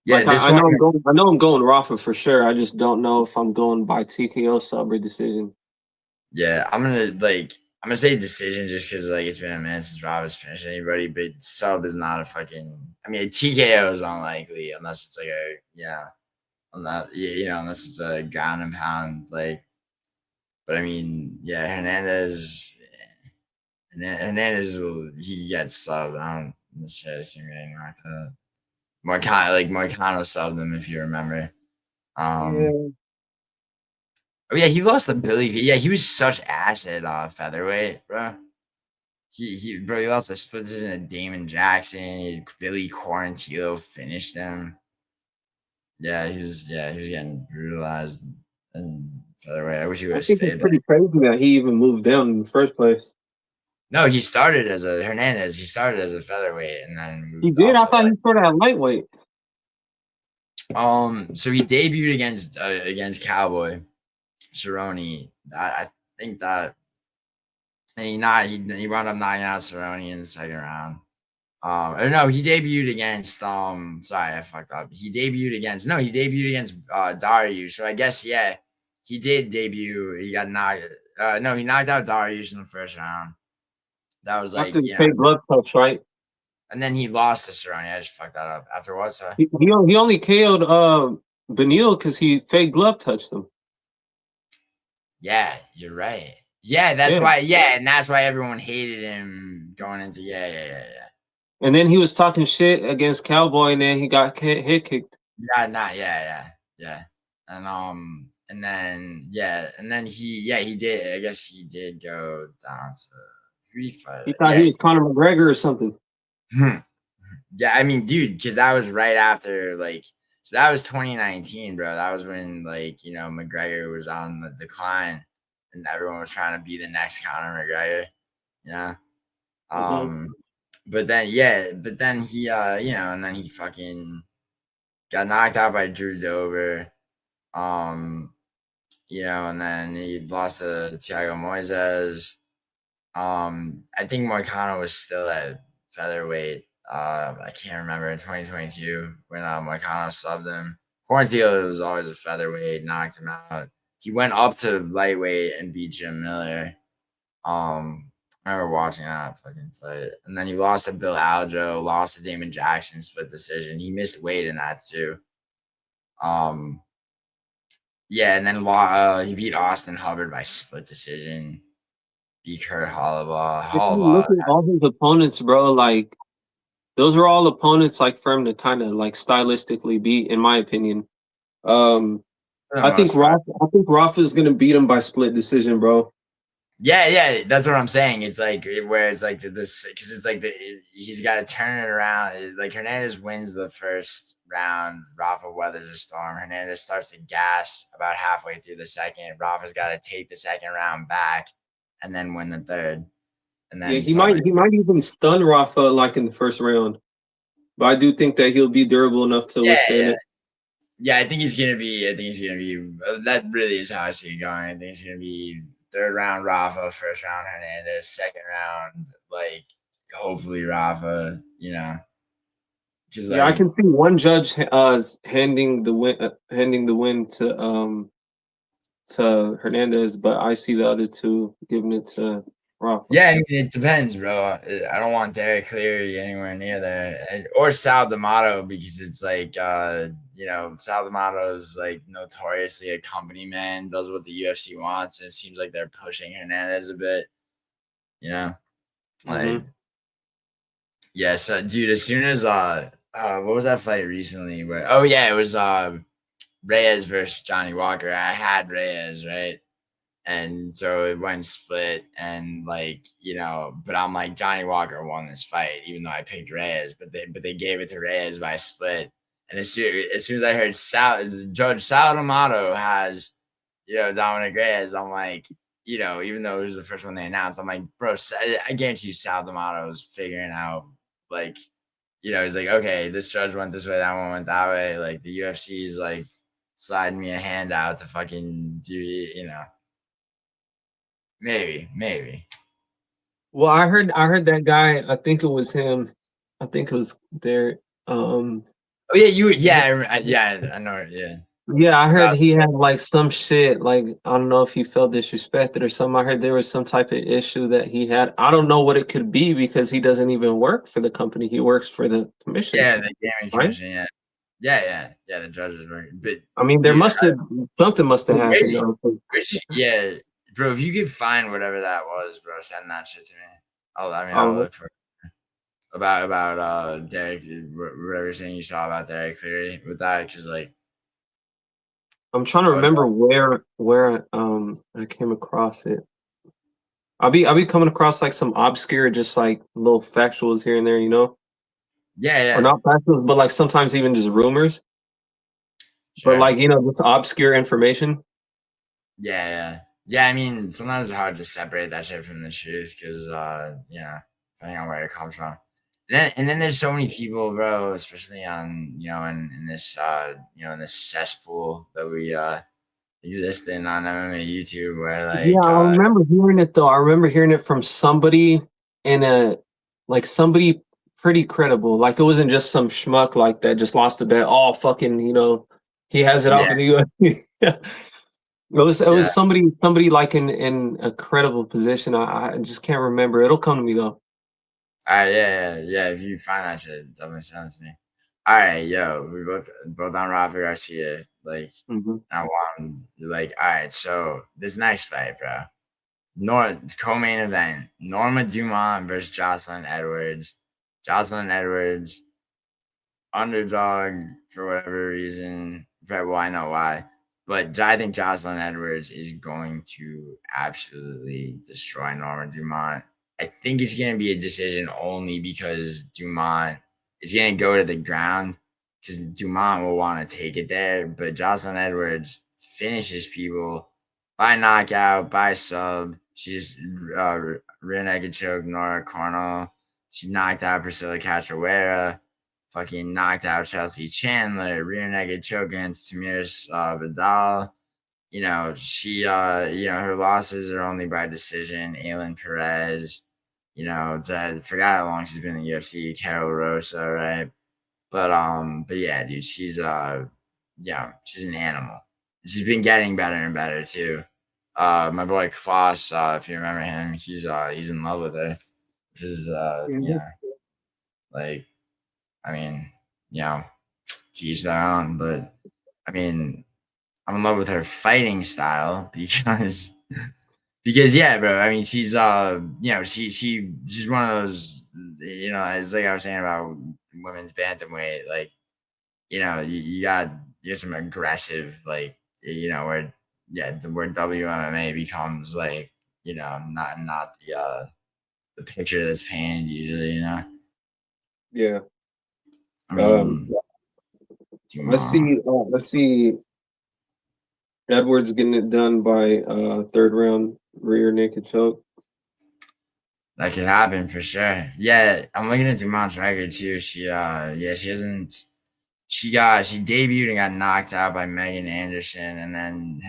Yeah, this I one. know I'm going Rafa for sure. I just don't know if I'm going by TKO sub or decision. Yeah, I'm gonna say decision just because it's been a minute since Robert's finished anybody, but sub is not a fucking. I mean, a TKO is unlikely unless it's unless it's a ground and pound But I mean, yeah, Hernandez he gets subbed. I don't necessarily see him getting knocked out. Moicano subbed him if you remember. Yeah. Oh yeah, he lost to Billy. Yeah, he was such ass at featherweight, bro. He lost a split decision to Damon Jackson. Billy Quarantillo finished him. Yeah, he was getting brutalized in featherweight. I wish he would I have think it's stayed there. pretty crazy that he even moved down in the first place. No, he started as a Hernandez. He started as a featherweight and then He moved did. up I to thought he started at lightweight. So he debuted against Cowboy Cerrone. I think that, and he wound up knocking out Cerrone in the second round. Or no, he debuted against sorry, I fucked up. He debuted against Dariush. So I guess he did debut. He got knocked. No, he knocked out Dariush in the first round. That was After the fake glove touch, right? And then he lost to Cerrone. I just fucked that up. After what? So He only KO'd Benil because he fake glove touched him. Yeah, you're right. Yeah, that's why. Yeah, and that's why everyone hated him going into. Yeah. And then he was talking shit against Cowboy, and then he got head kicked. Yeah. And then he did. I guess he did go down to refight. He thought he was Conor McGregor or something. Yeah, I mean, dude, because that was right after so that was 2019, bro. That was when McGregor was on the decline, and everyone was trying to be the next Conor McGregor. You know. But then he and then he fucking got knocked out by Drew Dober. And then he lost to Thiago Moises. I think Moicano was still at featherweight. I can't remember in 2022 when Moicano subbed him. Quarantillo was always a featherweight, knocked him out. He went up to lightweight and beat Jim Miller. I remember watching that fucking fight. And then he lost to Bill Aljo, lost to Damon Jackson, split decision. He missed weight in that too. Yeah, and then he beat Austin Hubbard by split decision. Beat Kurt Hollabaugh. If you look at all his opponents, bro, those are all opponents for him to kind of stylistically beat, in my opinion. I think Rafa's gonna beat him by split decision, bro. Yeah, that's what I'm saying. It's where it's this because it's he's got to turn it around. Hernandez wins the first round, Rafa weathers a storm. Hernandez starts to gas about halfway through the second. Rafa's got to take the second round back and then win the third. And then he might even stun Rafa in the first round. But I do think that he'll be durable enough to withstand it. Yeah, I think he's gonna be. That really is how I see it going. I think he's gonna be third round Rafa, first round Hernandez, second round hopefully Rafa. I can see one judge handing the win to Hernandez, but I see the other two giving it to Rafa. Yeah, I mean, it depends, bro. I don't want Derek Cleary anywhere near there, or Sal D'Amato because it's Sal D'Amato's notoriously a company man, does what the UFC wants, and it seems like they're pushing Hernandez a bit. Yeah. So, dude, as soon as what was that fight recently? Where it was Reyes versus Johnny Walker. I had Reyes, right? And so it went split, and but I'm Johnny Walker won this fight, even though I picked Reyes, but they gave it to Reyes by split. And as soon as I heard Judge Sal D'Amato has, Dominic Reyes, I'm like, even though it was the first one they announced, I'm like, bro, I guarantee you Sal D'Amato's figuring out, like, he's like, okay, this judge went this way, that one went that way. Like, the UFC is, like, sliding me a handout to fucking do, Maybe. Well, I heard that guy. I think it was him. I think it was there. Oh yeah, I know it. Yeah. Yeah, I heard About he had like some shit. Like I don't know if he felt disrespected or something. I heard there was some type of issue that he had. I don't know what it could be because he doesn't even work for the company. He works for the commission. Yeah, the gaming right? commission. Yeah. The judges were. But I mean, there must have something must have happened. Yeah, bro. If you could find whatever that was, bro, send that shit to me. I'll look for it. About Derek, whatever you're saying you saw about Derek Cleary with that, because like I'm trying to remember where I came across it. I'll be coming across like some obscure, just like little factuals here and there, Yeah. Or not factuals, but like sometimes even just rumors. Sure. But like this obscure information. Yeah. I mean, sometimes it's hard to separate that shit from the truth because depending on where it comes from. And then there's so many people, bro, especially on in this in this cesspool that we exist in on MMA YouTube, where like I remember hearing it though. I remember hearing it from somebody somebody pretty credible. Like it wasn't just some schmuck like that just lost a bet. Oh fucking, he has it off of the UFC. It was somebody like in a credible position. I just can't remember. It'll come to me though. All right, yeah. If you find that shit, definitely send it to me. All right, we both on Rafa Garcia. Like, I want like, all right. So this next fight, bro, co-main event: Norma Dumont versus Jocelyn Edwards. Jocelyn Edwards, underdog for whatever reason. Well, I know why, but I think Jocelyn Edwards is going to absolutely destroy Norma Dumont. I think it's going to be a decision only because Dumont is going to go to the ground because Dumont will want to take it there. But Jocelyn Edwards finishes people by knockout, by sub. She's rear naked choke Nora Cornell. She knocked out Priscilla Cachoeira. Fucking knocked out Chelsea Chandler. Rear naked choke against Tamiris Vidal. She her losses are only by decision. Aylin Perez. I forgot how long she's been in the UFC. Carol Rosa, right? But yeah, dude, she's she's an animal. She's been getting better and better too. My boy Klaus, if you remember him, he's in love with her. Which is like, I mean, to each their own, but I mean, I'm in love with her fighting style because yeah, bro. I mean, she's she's one of those, it's like I was saying about women's bantamweight, like, you got some aggressive, like, where WMMA becomes like, not the picture that's painted usually, Yeah. I mean, let's see. Edwards getting it done by third round rear naked choke. That could happen for sure. Yeah, I'm looking at Dumont's record too. She hasn't. She debuted and got knocked out by Megan Anderson, and then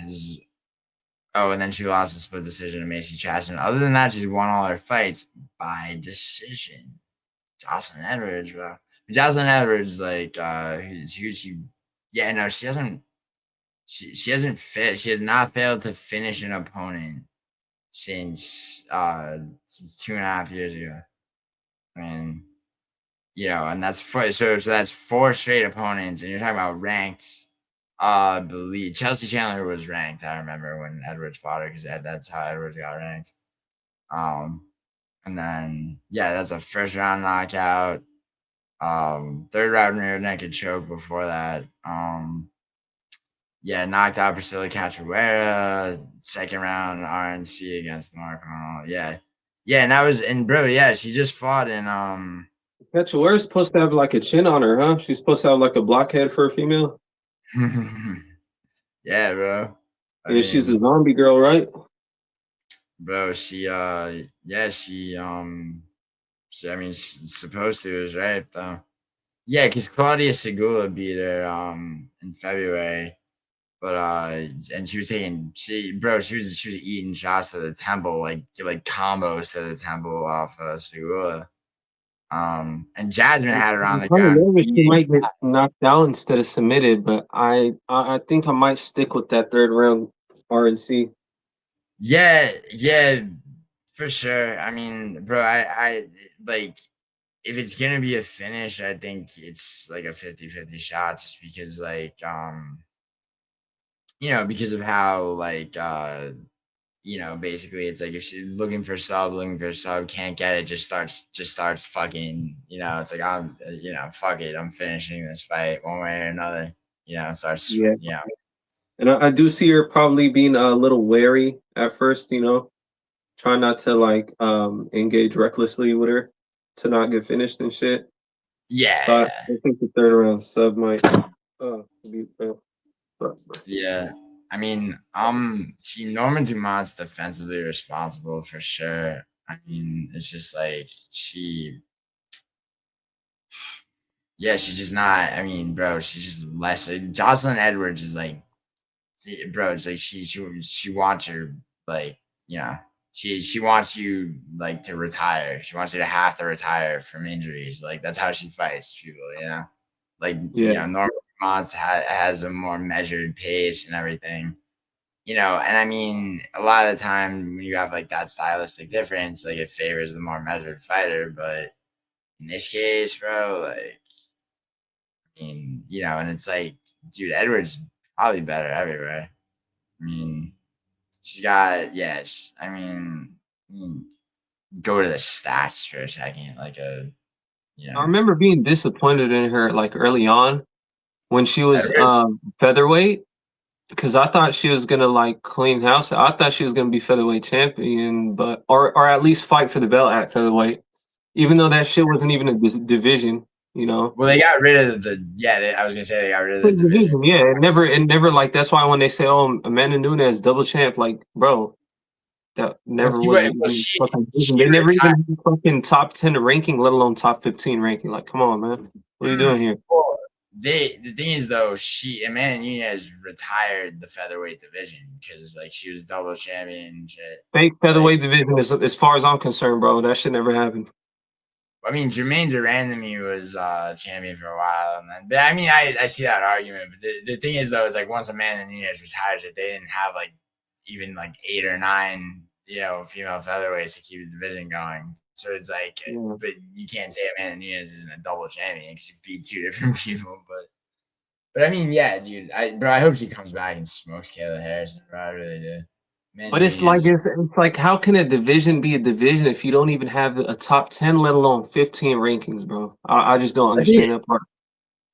she lost a split decision to Macy Chaston. Other than that, she's won all her fights by decision. Jocelyn Edwards, bro. Jocelyn Edwards, like, she hasn't. She has not failed to finish an opponent since 2.5 years ago. I mean, and that's so that's 4 straight opponents, and you're talking about ranked. I believe Chelsea Chandler was ranked. I remember when Edwards fought her because that's how Edwards got ranked. And then that's a first round knockout. Third round rear naked choke before that. Knocked out Priscilla Cachoeira, second round RNC against Nora Cornell. Yeah, and that was, and bro, she just fought in Cachoeira's supposed to have like a chin on her, huh? She's supposed to have like a blockhead for a female. Yeah, bro. Yeah, she's a zombie girl, right? Bro, she I mean, she's supposed to is right though. Yeah, because Claudia Segula beat her in February, but and she was she was eating shots to the temple, like combos to the temple off Segula. And Jasmine had her on the ground. She might get knocked out instead of submitted, but I think I might stick with that third round RNC. Yeah, for sure. I mean, bro, I like if it's gonna be a finish, I think it's like a 50-50 shot just because because of how basically it's like if she's looking for a sub, can't get it, just starts fucking, it's like I'm fuck it, I'm finishing this fight one way or another, starts And I do see her probably being a little wary at first, try not to engage recklessly with her to not get finished and shit. Yeah. So I think the third round sub might be yeah. I mean, Norma Dumont's defensively responsible for sure. I mean, it's just like she's just not. I mean, bro, she's just less. Jocelyn Edwards is like, bro, it's like she wants her she wants you to retire. She wants you to have to retire from injuries. Like that's how she fights people. Norma Dumont has a more measured pace and everything. And I mean, a lot of the time when you have that stylistic difference, it favors the more measured fighter. But in this case, bro, I mean, and it's like, dude, Edwards probably better everywhere. I mean, she's got, yes. I mean, go to the stats for a second. I remember being disappointed in her early on when she was featherweight, because I thought she was gonna clean house. I thought she was gonna be featherweight champion, but or at least fight for the belt at featherweight, even though that shit wasn't even a division. Well, they got rid of I was gonna say they got rid of the division. Yeah, it never that's why when they say, "Oh, Amanda Nunes double champ," bro, that never was. They never even had fucking top 10 ranking, let alone top 15 ranking. Come on, man, what are you doing here? The thing is though, Amanda Nunes retired the featherweight division because she was double champion and shit. Fake featherweight division is, as far as I'm concerned, bro. That shit never happened. I mean, Jermaine Durden was champion for a while, and then, but I mean, I see that argument. But the thing is though, is once Amanda Nunes retires, it they didn't have even 8 or 9 female featherweights to keep the division going. So it's but you can't say Amanda Nunes isn't a double champion because she beat 2 different people. But I mean, yeah, dude, I hope she comes back and smokes Kayla Harrison, bro. I really do. But it's like how can a division be a division if you don't even have a top 10, let alone 15 rankings, bro? I just don't understand that part.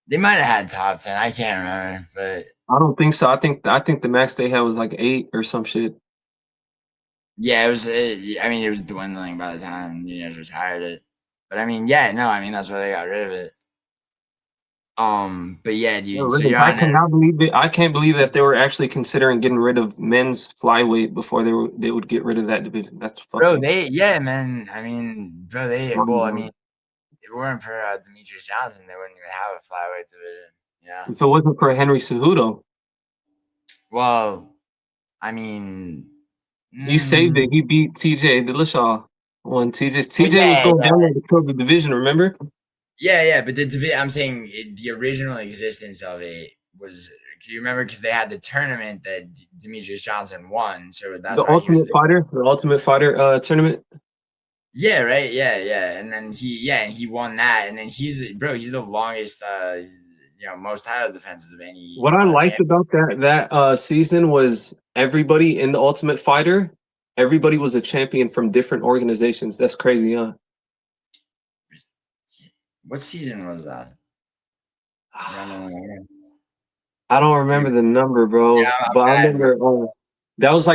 They might have had top 10. I can't remember, but I don't think so. I think the max they had was 8 or some shit. Yeah, it was. It was dwindling by the time Nunes retired it. But I mean, yeah, no, I mean that's why they got rid of it. But yeah, dude. So I cannot believe it. I can't believe that they were actually considering getting rid of men's flyweight before they would get rid of that division. That's fucking. Bro, man. I mean, bro, if it weren't for Demetrius Johnson, they wouldn't even have a flyweight division. Yeah. If it wasn't for Henry Cejudo. Well, I mean. He saved it. He beat TJ Dillashaw. When TJ was going down there to kill the division, remember? Yeah, but I'm saying the original existence of it was. Do you remember? Because they had the tournament that Demetrius Johnson won. So that's the Ultimate Fighter tournament. Yeah, right. Yeah, and then he won that, and then he's the longest, most title defenses of any. What I liked about that season was everybody in the Ultimate Fighter, everybody was a champion from different organizations. That's crazy, huh? What season was that? I don't remember the number, bro. Yeah, but I remember that was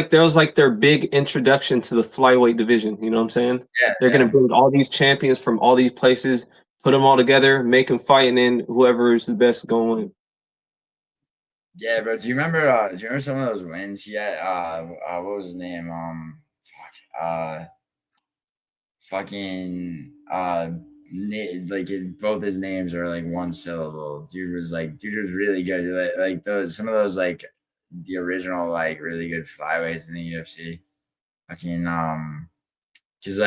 their big introduction to the flyweight division. You know what I'm saying? Yeah. They're gonna build all these champions from all these places put them all together, make them fight, and then whoever is the best going. Yeah, bro. Do you remember some of those wins he had? What was his name? Fucking both his names are like one syllable. Dude was really good. Like those some of those like the original like really good flyweights in the UFC. Fucking because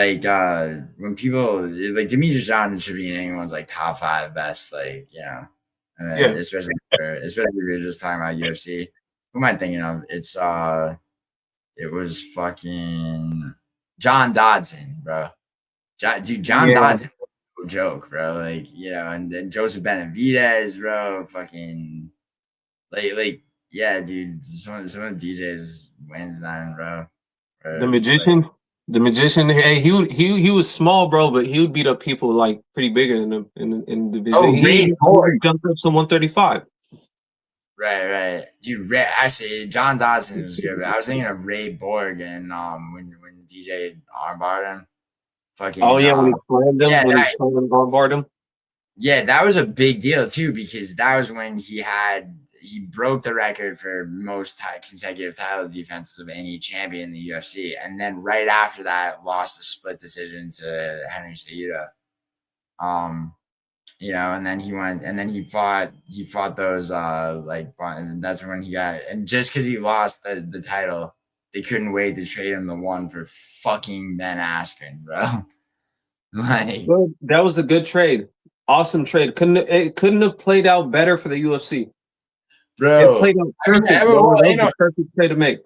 when people like Demetrius Johnson should be in anyone's like top 5 best, like especially if you're just talking about UFC. Who am I thinking of? It was fucking John Dodson, bro. John Dodson, no joke, bro. Like and then Joseph Benavidez, bro. Fucking yeah, dude. Some of the DJs wins then, bro. The magician. The magician, hey, he was small, bro, but he would beat up people like pretty bigger than him in the division. Oh, he jumped up to 135. Right, dude. Actually, John Dodson was good. I was thinking of Ray Borg and when DJ armbarred him. Fucking. Oh yeah, when he slammed him, he armbarred him. Yeah, that was a big deal too because that was when he broke the record for most consecutive title defenses of any champion in the UFC, and then right after that, lost a split decision to Henry Cejudo. And then he fought those and that's when he got, and just because he lost the title, they couldn't wait to trade him the one for fucking Ben Askren, bro. Bro, that was a good trade. Awesome trade. It couldn't have played out better for the UFC. Bro, it played out perfect. Perfect trade to make.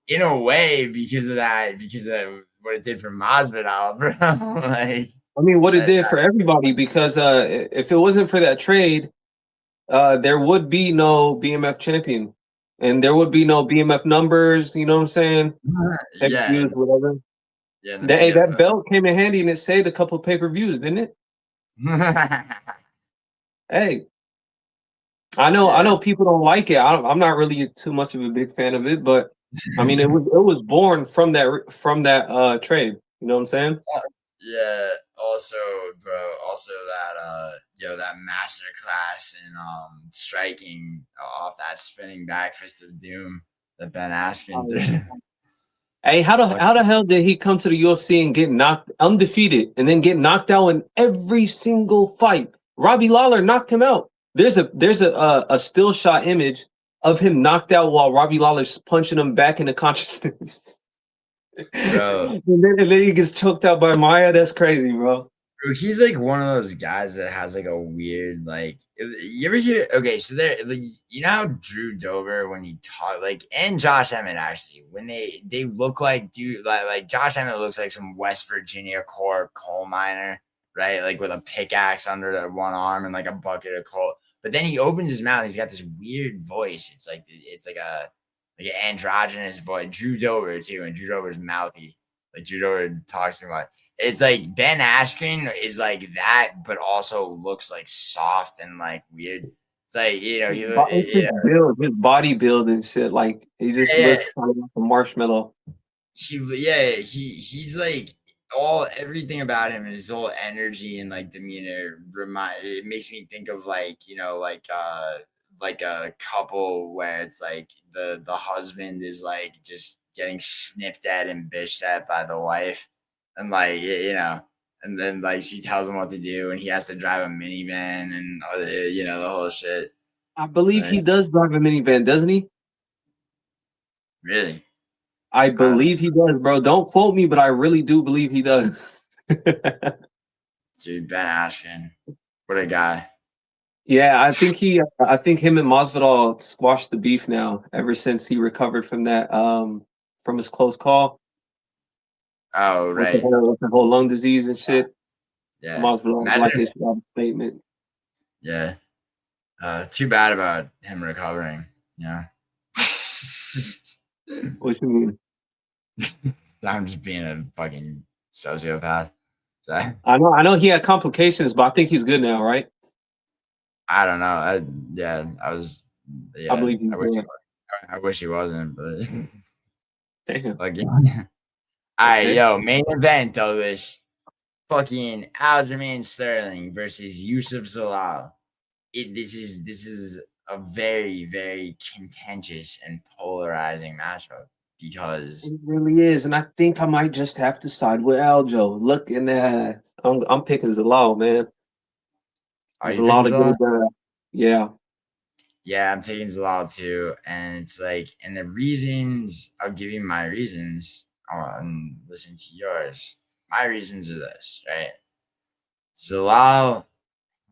In a way, because of what it did for Masvidal, bro. What it did for everybody, because if it wasn't for that trade, there would be no BMF champion, and there would be no BMF numbers. You know what I'm saying? Yeah. Whatever. Yeah. That belt came in handy, and it saved a couple of pay-per-views, didn't it? Hey. I know people don't like it. I'm not really too much of a big fan of it, but it was born from that trade. You know what I'm saying? Yeah. Also, bro. That master class in striking off that spinning back fist of doom that Ben Askren did. Hey, how the hell did he come to the UFC and get knocked undefeated and then get knocked out in every single fight? Robbie Lawler knocked him out. There's a still shot image of him knocked out while Robbie Lawler's punching him back into consciousness. Bro. and then he gets choked out by Maya. That's crazy, bro. Bro, he's like one of those guys that has like a weird you ever hear? Okay, so there, how Drew Dober when he talk and Josh Emmett actually when they look like dude like Josh Emmett looks like some West Virginia coal miner, right? Like with a pickaxe under their one arm and like a bucket of coal. But then he opens his mouth. He's got this weird voice. It's like an androgynous voice. Drew Dober too, and Drew Dober's mouthy. Like Drew Dober talks too much. It's like Ben Askren is like that, but also looks like soft and like weird. It's like his body build and shit. Like he just looks kind of like a marshmallow. He's like everything about him and his whole energy and like demeanor it makes me think of like a couple where it's like the husband is like just getting snipped at and bitched at by the wife, and and then like she tells him what to do and he has to drive a minivan and the whole shit. I believe he does drive a minivan, doesn't he? Really? I believe he does, bro. Don't quote me, but I really do believe he does. Dude, Ben Askren, what a guy. Yeah, I think him and Masvidal squashed the beef now ever since he recovered from that from his close call. Oh, right. With the whole lung disease and shit. Yeah. Masvidal like his statement. Yeah. Too bad about him recovering. Yeah. What you mean? I'm just being a fucking sociopath. Sorry. I know he had complications, but I think he's good now, right? I don't know. I believe I wish he wasn't, but damn. All right, yo, main event, Douglas. fucking Aljamain Sterling versus Yusuf Zalal. This is a very, very contentious and polarizing matchup because It really is, and I think I might just have to side with Aljo. Looking at, I'm picking Zalal, man. are There's you a lot picking of good. Zalal? Yeah, Yeah, I'm taking Zalal too, and it's like, and the reasons I'll give you my reasons. And listen to yours. My reasons are this, right? Zalal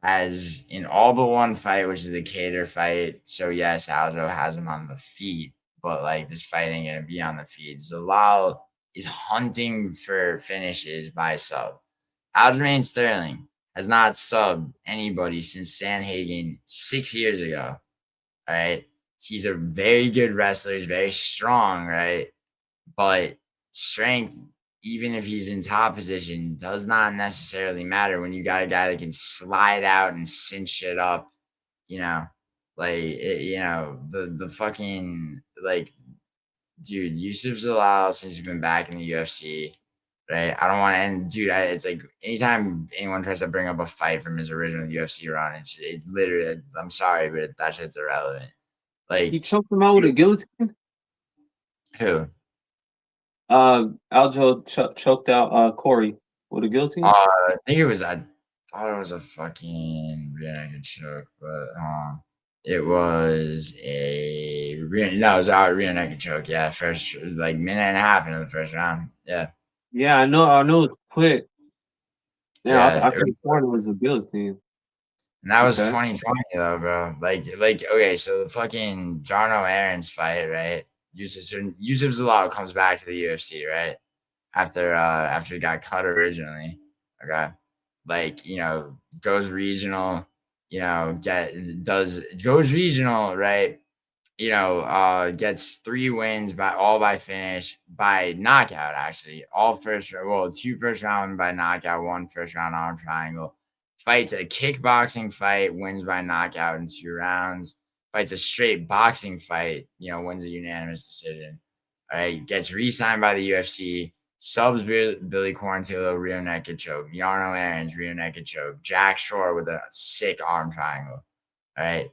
has in all but one fight, which is a cater fight. So yes, Aljo has him on the feet, but like this fight ain't gonna be on the feet. Zalal is hunting for finishes by sub. Aljamain Sterling has not subbed anybody since Sanhagen 6 years ago. All right. He's a very good wrestler. He's very strong, right? But strength, even if he's in top position, does not necessarily matter when you got a guy that can slide out and cinch shit up, you know, the fucking like, dude, Yusuf Zalal since he's been back in the UFC, right? I don't want to end, dude. It's like anytime anyone tries to bring up a fight from his original UFC run, it's literally, I'm sorry, but that shit's irrelevant. he Like, choked him out with a guillotine. who? Aljo choked out Corey with a guillotine. I think it was. I thought it was a fucking rear naked choke, but it was a rear. No, it was our rear naked choke. Yeah, first like minute and a half into the first round. Yeah, Yeah, I know. I know it's quick. Yeah, yeah. I could have sworn it was a guillotine. And that was Okay. 2020 though, bro. Like okay, so the fucking Jarno Aaron's fight, right? Yusuf Zalal comes back to the UFC, right? After he got cut originally. Okay. Like, goes regional, goes regional, right? Gets 3 wins by finish by knockout, actually. Two first round by knockout, 1 first round arm triangle. Fights a kickboxing fight, wins by knockout in 2 rounds. Fights a straight boxing fight, wins a unanimous decision. All right, gets re-signed by the UFC. Subs Billy Quarantillo rear naked choke. Yarno Aaron's rear naked choke. Jack Shore with a sick arm triangle. All right.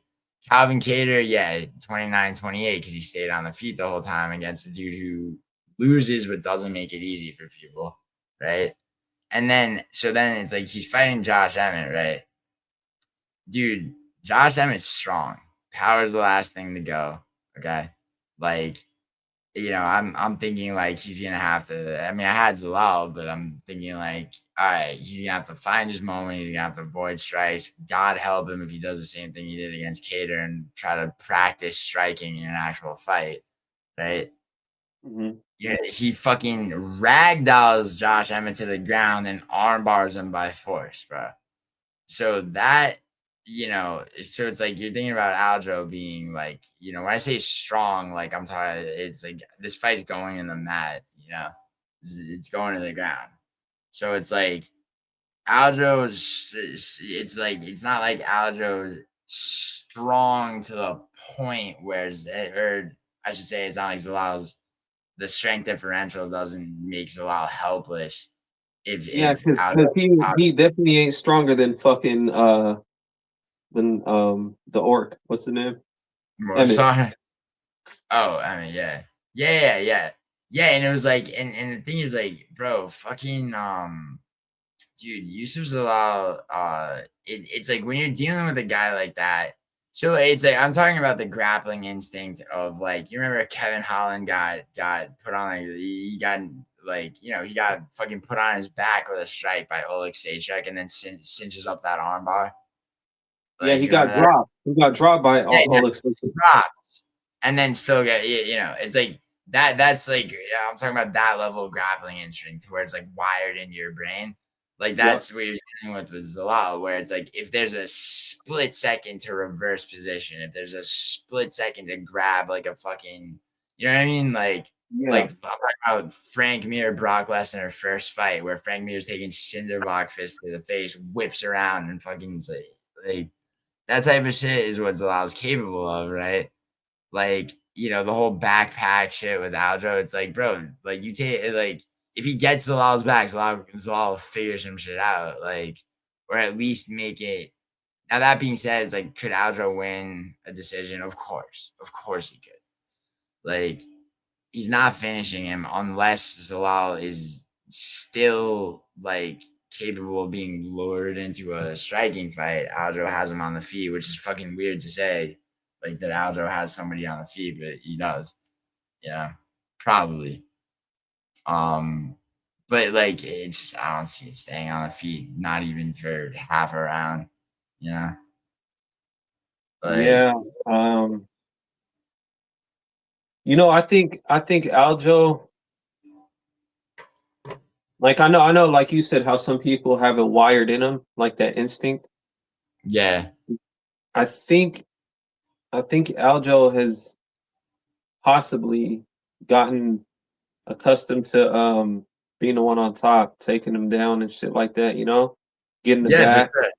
Calvin Cater, 29-28 because he stayed on the feet the whole time against a dude who loses but doesn't make it easy for people, right? And then it's like he's fighting Josh Emmett, right? Dude, Josh Emmett's strong. Power's the last thing to go. Okay. Like, I'm thinking like he's gonna have to. I mean, I had Zalal, but I'm thinking like, all right, he's gonna have to find his moment. He's gonna have to avoid strikes. God help him if he does the same thing he did against Cater and try to practice striking in an actual fight, right? Mm-hmm. Yeah, he fucking ragdolls Josh Emmett to the ground and armbars him by force, bro. So that, so it's like you're thinking about Aljo being like, when I say strong, like I'm talking, it's like this fight's going in the mat, it's going to the ground. So it's like it's like, it's not like Aljo's strong to the point where, or I should say, it's not like Zalal's, the strength differential doesn't make Zalal helpless. Yeah, If because Aljo, he definitely ain't stronger than fucking than the orc. What's the name? Emmett. sorry. Oh, I mean, yeah. Yeah, and it was like, and the thing is like, bro, fucking dude, Yusuf Zalal, it's like when you're dealing with a guy like that, so it's like I'm talking about the grappling instinct of, like, you remember Kevin Holland got put on, like, he got, like, he got fucking put on his back with a strike by Oleg Sachek and then cinches up that armbar. Yeah, Like, he you remember got that? dropped. He got dropped by Yeah, yeah, Alex. dropped and then still get, it's like that's like, I'm talking about that level of grappling instinct to where it's like wired into your brain. Like that's what you're dealing with Zalal, where it's like if there's a split second to reverse position, if there's a split second to grab like a fucking, you know what I mean? Like I'm talking about Frank Mir, Brock Lesnar first fight, where Frank Mir's taking Cinderblock fist to the face, whips around and fucking like that type of shit is what Zalal's capable of, right? Like, the whole backpack shit with Aljo, it's like, bro, like you take, like, if he gets Zalal's back, Zalal will figure some shit out, like, or at least make it. Now that being said, it's like, could Aljo win a decision? Of course he could. Like, he's not finishing him unless Zalal is still like capable of being lured into a striking fight. Aljo has him on the feet, which is fucking weird to say, like, that Aljo has somebody on the feet, but he does. Yeah, probably. But like, it just, I don't see it staying on the feet, not even for half a round. You know. Like, yeah. I think Aljo. Like, I know, like you said, how some people have it wired in them, like that instinct. Yeah. I think Aljo has possibly gotten accustomed to being the one on top, taking him down and shit like that, getting the back. For sure.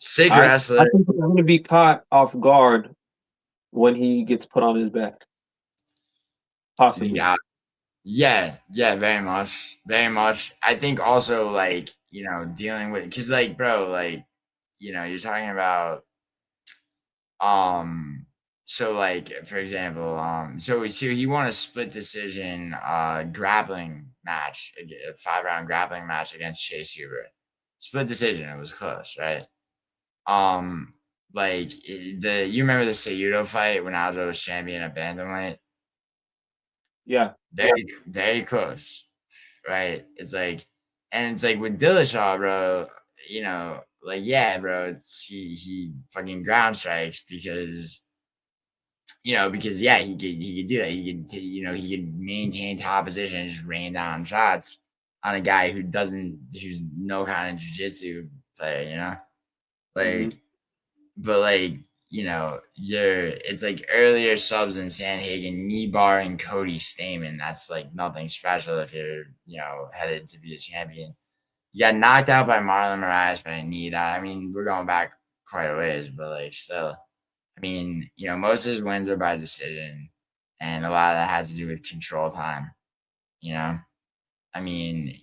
Sick I wrestler. think he's going to be caught off guard when he gets put on his back. Possibly. Yeah, very much. Very much. I think also, like, dealing with, because, like, bro, like, you're talking about, so, like, for example, so he won a split decision grappling match, a 5-round grappling match against Chase Hubert. Split decision. It was close, right? Like, you remember the Cejudo fight when Aljo was champion at bantamweight? Yeah. Very, very close, right? It's like, and it's like with Dillashaw, bro, like, yeah, bro, it's he fucking ground strikes because yeah, he could do that. He could, he could maintain top position and just rain down shots on a guy who's no kind of jiu-jitsu player, like, but like, it's like earlier subs in Sanhagen, knee bar and Cody Stamen. That's like nothing special if you're, headed to be a champion. You got knocked out by Marlon Moraes by a knee. That, I mean, we're going back quite a ways, but like, still, I mean, most of his wins are by decision, and a lot of that had to do with control time. I mean,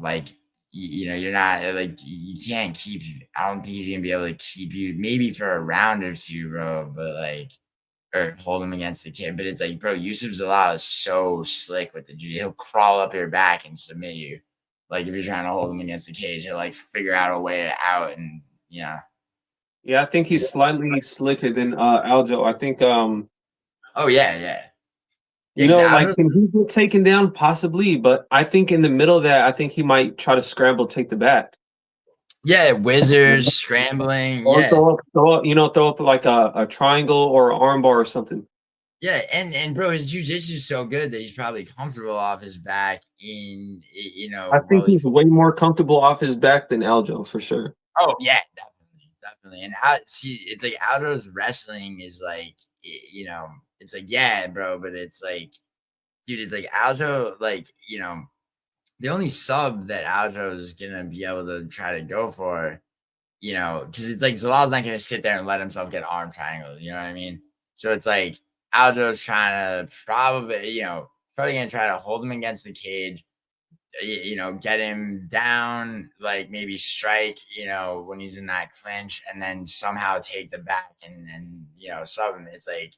like, you're not, like, you can't keep, I don't think he's gonna be able to keep you maybe for a round or two, bro, but like, or hold him against the kid. But it's like, bro, Yusuf Zalal is so slick with the jiu. He'll crawl up your back and submit you. Like, if you're trying to hold him against the cage, he'll like figure out a way out, and Yeah, I think he's slightly slicker than Aljo. I think oh yeah. Like, can he get taken down? Possibly, but I think in the middle of that, I think he might try to scramble, take the back. Yeah, wizards scrambling. Or throw up like a triangle or an armbar or something. Yeah, and bro, his jiu-jitsu is so good that he's probably comfortable off his back. I think he's way more comfortable off his back than Aljo, for sure. Oh yeah, definitely. And it's like Aljo's wrestling is like, it's like, yeah, bro, but it's like, dude, it's like Aljo, like, the only sub that Aljo is gonna be able to try to go for, because it's like Zalal's not gonna sit there and let himself get arm triangled. You know what I mean? So it's like Aljo's trying to probably gonna try to hold him against the cage, get him down, like maybe strike, when he's in that clinch, and then somehow take the back and sub him. It's like,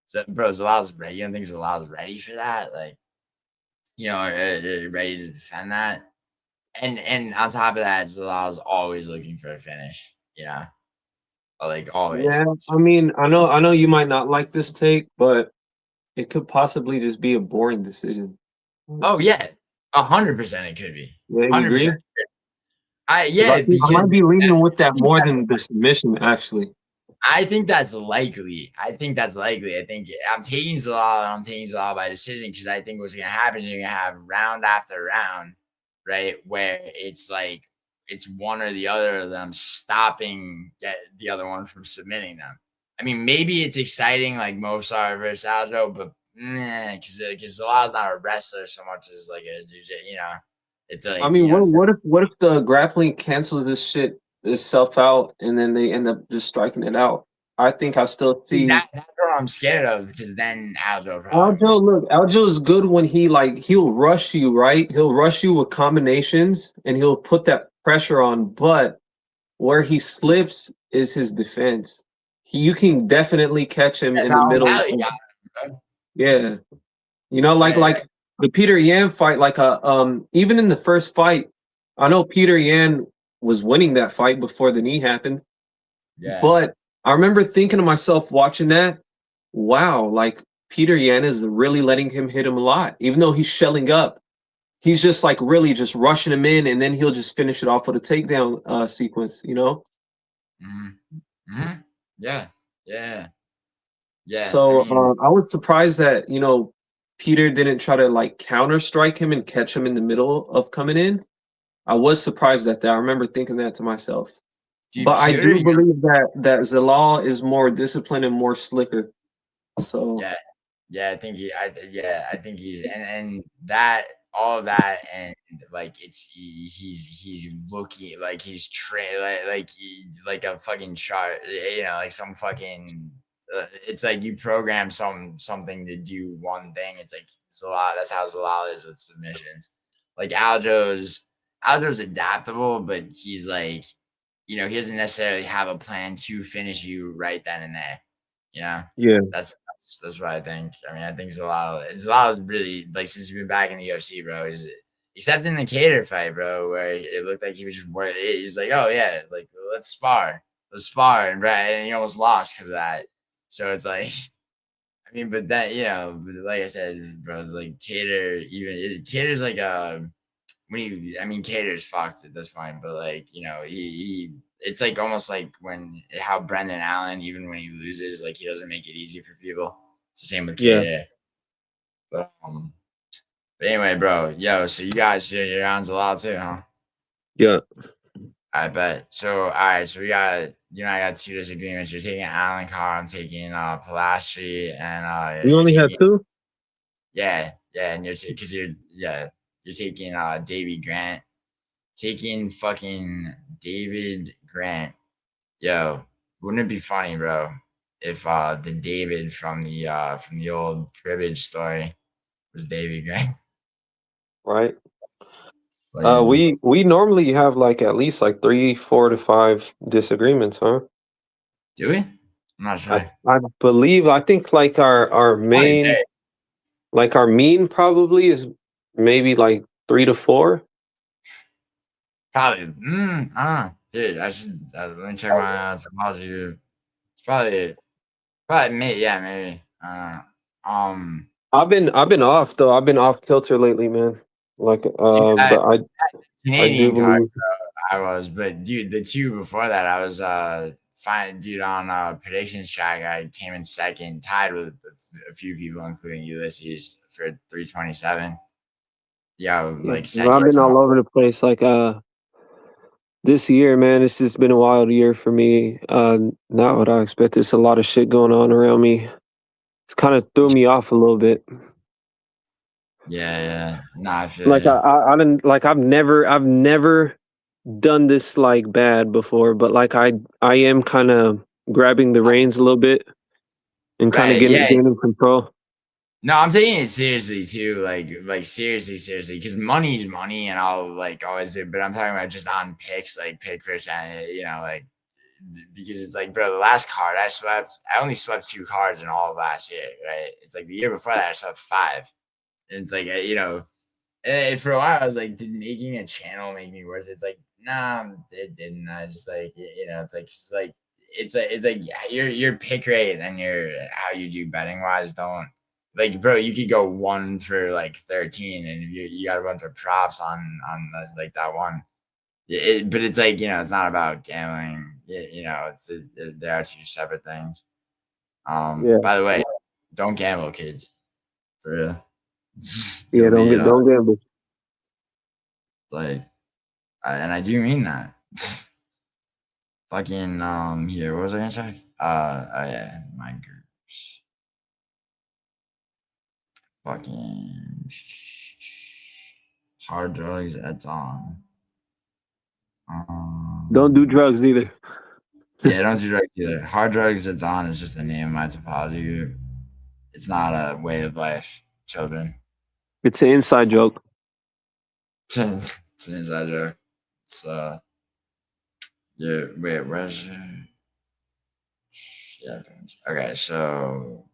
so, bro, Zalal's ready. You don't think Zalal's ready for that? Like, ready to defend that? And on top of that, Zalal's always looking for a finish. Like, always. Yeah, I mean, I know you might not like this take, but it could possibly just be a boring decision. Oh yeah, 100% it could be. Yeah, you agree? I might be leaning with that more than the submission, actually. I think that's likely. I think I'm taking Zalal, and I'm taking Zalal by decision, because I think what's going to happen is you're going to have round after round, right, where it's like it's one or the other of them stopping the other one from submitting them. I mean, maybe it's exciting like Mosar versus Aljo, but because Zalal's not a wrestler so much as like a jiu-jitsu, It's like, I mean, what if the grappling cancels this shit itself out, and then they end up just striking it out? I think I still see That's what I'm scared of because then Aljo probably. Aljo. Look, Aljo is good when he'll rush you, right? He'll rush you with combinations and he'll put that pressure on. But where he slips is his defense. You can definitely catch him That's in the how middle. O'Malley got him, bro. Yeah, you know, Yeah, like the Peter Yan fight. Even in the first fight, I know Peter Yan was winning that fight before the knee happened. yeah. But I remember thinking to myself watching that, wow, like Peter Yan is really letting him hit him a lot, even though he's shelling up. He's just like really just rushing him in, and then he'll just finish it off with a takedown sequence. You know. Mm-hmm. Mm-hmm. Yeah, yeah, yeah. I So mean, I was surprised that Peter didn't try to like counter strike him and catch him in the middle of coming in. I was surprised at that. I remember thinking that to myself. dude, But I Peter. do believe that Zalal is more disciplined and more slicker. So Yeah, yeah. I think he's and that all of that and like he's looking like he's like a fucking chart. You know, like some fucking. It's like you program something to do one thing. It's like Zalal. That's how Zalal is with submissions. Like Aljo's adaptable, but he's like, he doesn't necessarily have a plan to finish you right then and there. You know, yeah, that's what I think. I mean, I think Zalal really like since he's been back in the UFC, bro. Except in the Cater fight, bro, where it looked like he was just he's like, oh yeah, like let's spar, and he almost lost because of that. So it's like, I mean, but that but like I said, bro, it's like Cater's like Cater's fucked at this point, but like he it's like almost like when how Brendan Allen, even when he loses, like he doesn't make it easy for people. It's the same with yeah, Cater. But anyway, bro, so you guys you're on a lot too, huh? yeah. I bet. So all right, so we got I got two disagreements. You're taking Alencar, I'm taking Polastri, and We you're only had taking two. and you're because you're taking Davey Grant. Taking fucking David Grant. Yo, wouldn't it be funny, bro, if the David from the old cribbage story was David Grant? Right. Fucking We normally have like at least like 3, 4 to 5 disagreements, huh? do we? I'm not I sure. I believe I think like our Probably main very, like our mean probably is maybe like 3 to 4. probably. I don't know. Dude, I should let me check my psychology. It's probably me. Yeah, maybe. I don't know. I've been off though. I've been off kilter lately, man. Like Dude, but I do Canadian card. believe I was, but dude, the two before that, I was fine, dude. On predictions track, I came in second, tied with a few people, including Ulysses for 327. Yeah, yeah, like I've second. been all over the place. Like this year, man, it's just been a wild year for me. Not what I expected. It's a lot of shit going on around me. It's kind of threw me off a little bit. Yeah, yeah. Nah, I feel Like you. I didn't like I've never done this like bad before, but like I am kind of grabbing the reins a little bit and kind of Right? getting Yeah. gaining control. No, I'm taking it seriously too. Like seriously, because money's money, and I'll like always do. But I'm talking about just on picks, like pick percent. Like because it's like, bro, the last card I only swept 2 cards in all of last year, right? It's like the year before that I swept 5. And it's like, and for a while I was like, did making a channel make me worse? It's like, nah, it didn't. I just like, it's like your pick rate and your how you do betting wise don't like, bro. You could go 1 for like 13, and you got a bunch of props on like that one. But it's like, it's not about gambling. There are two separate things. Yeah, By the way, don't gamble, kids. For real. yeah. You'll be Don't gamble. like, and I do mean that. Fucking here. What was I gonna check? Oh yeah, my groups. Fucking hard drugs. That's on. Don't do drugs either. Yeah, don't do drugs either. Hard drugs, it's on. It's just the name of my topology group. It's not a way of life, children. It's an inside joke. It's an inside joke. So, yeah, wait, where's your... Yeah, okay, so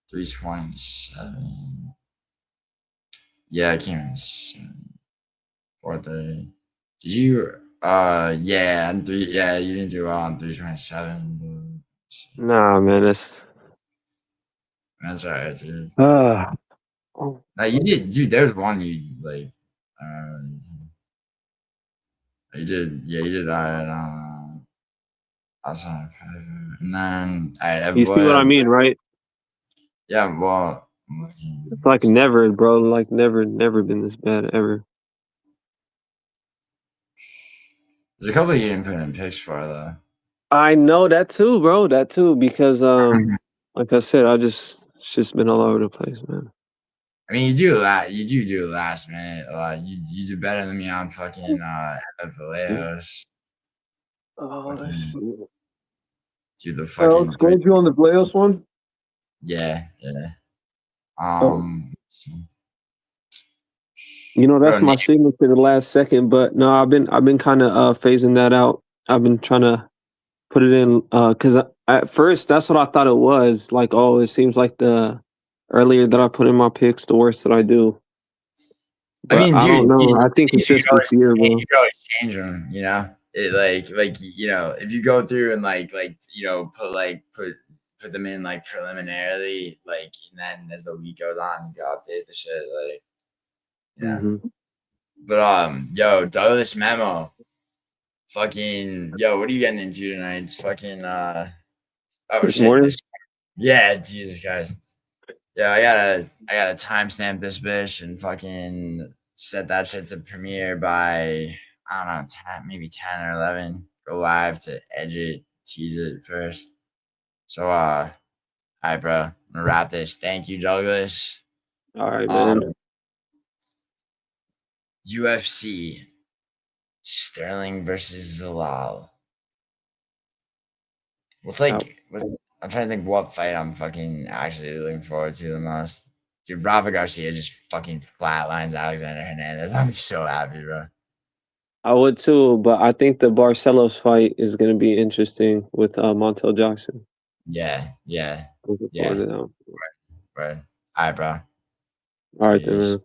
327. Yeah, I came in 430. Did you? Yeah, and three. Yeah, you didn't do well on 327. Nah, man, That's alright, dude. oh. No, you did, dude. There's one you like. Uh, you did. Yeah, you did alright. Outside private, and then alright, You see what I mean, right? Yeah, well, I'm looking. It's like never, bro. Like never been this bad ever. There's a couple you didn't put in picks for though. I know that too, bro. That too, because like I said, it's just been all over the place, man. I mean, you do last minute. You do better than me on fucking Vallejos. Oh, that's shit. Do the fucking. Scored you on the Vallejos one? Yeah. You know, that's my signature the last second, but no, I've been kind of phasing that out. I've been trying to put it in because at first that's what I thought it was. Like, oh, it seems like the earlier that I put in my picks, the worse that I do. But I mean, I don't know. I think it's just this year, bro. You can always change them, you know. It like you know, if you go through and like you know put them in like preliminarily, like, and then as the week goes on, you go update the shit, like, you know. Mm-hmm. But yo, Douglas Memmo, fucking yo, what are you getting into tonight? It's fucking This morning? Yeah, Jesus Christ. Yeah, I gotta timestamp this bitch and fucking set that shit to premiere by, I don't know, 10, maybe 10 or 11. Go live to edge it, tease it first. So all right, bro. I'm gonna wrap this. Thank you, Douglas. All right, man. UFC Sterling versus Zalal. I'm trying to think what fight I'm fucking actually looking forward to the most. Dude, Rafa García just fucking flatlines Alexander Hernandez. I'm so happy, bro. I would too, but I think the Barcelos fight is going to be interesting with Montel Jackson. Yeah. Looking forward to that. Right. All right, bro. All right, then, man.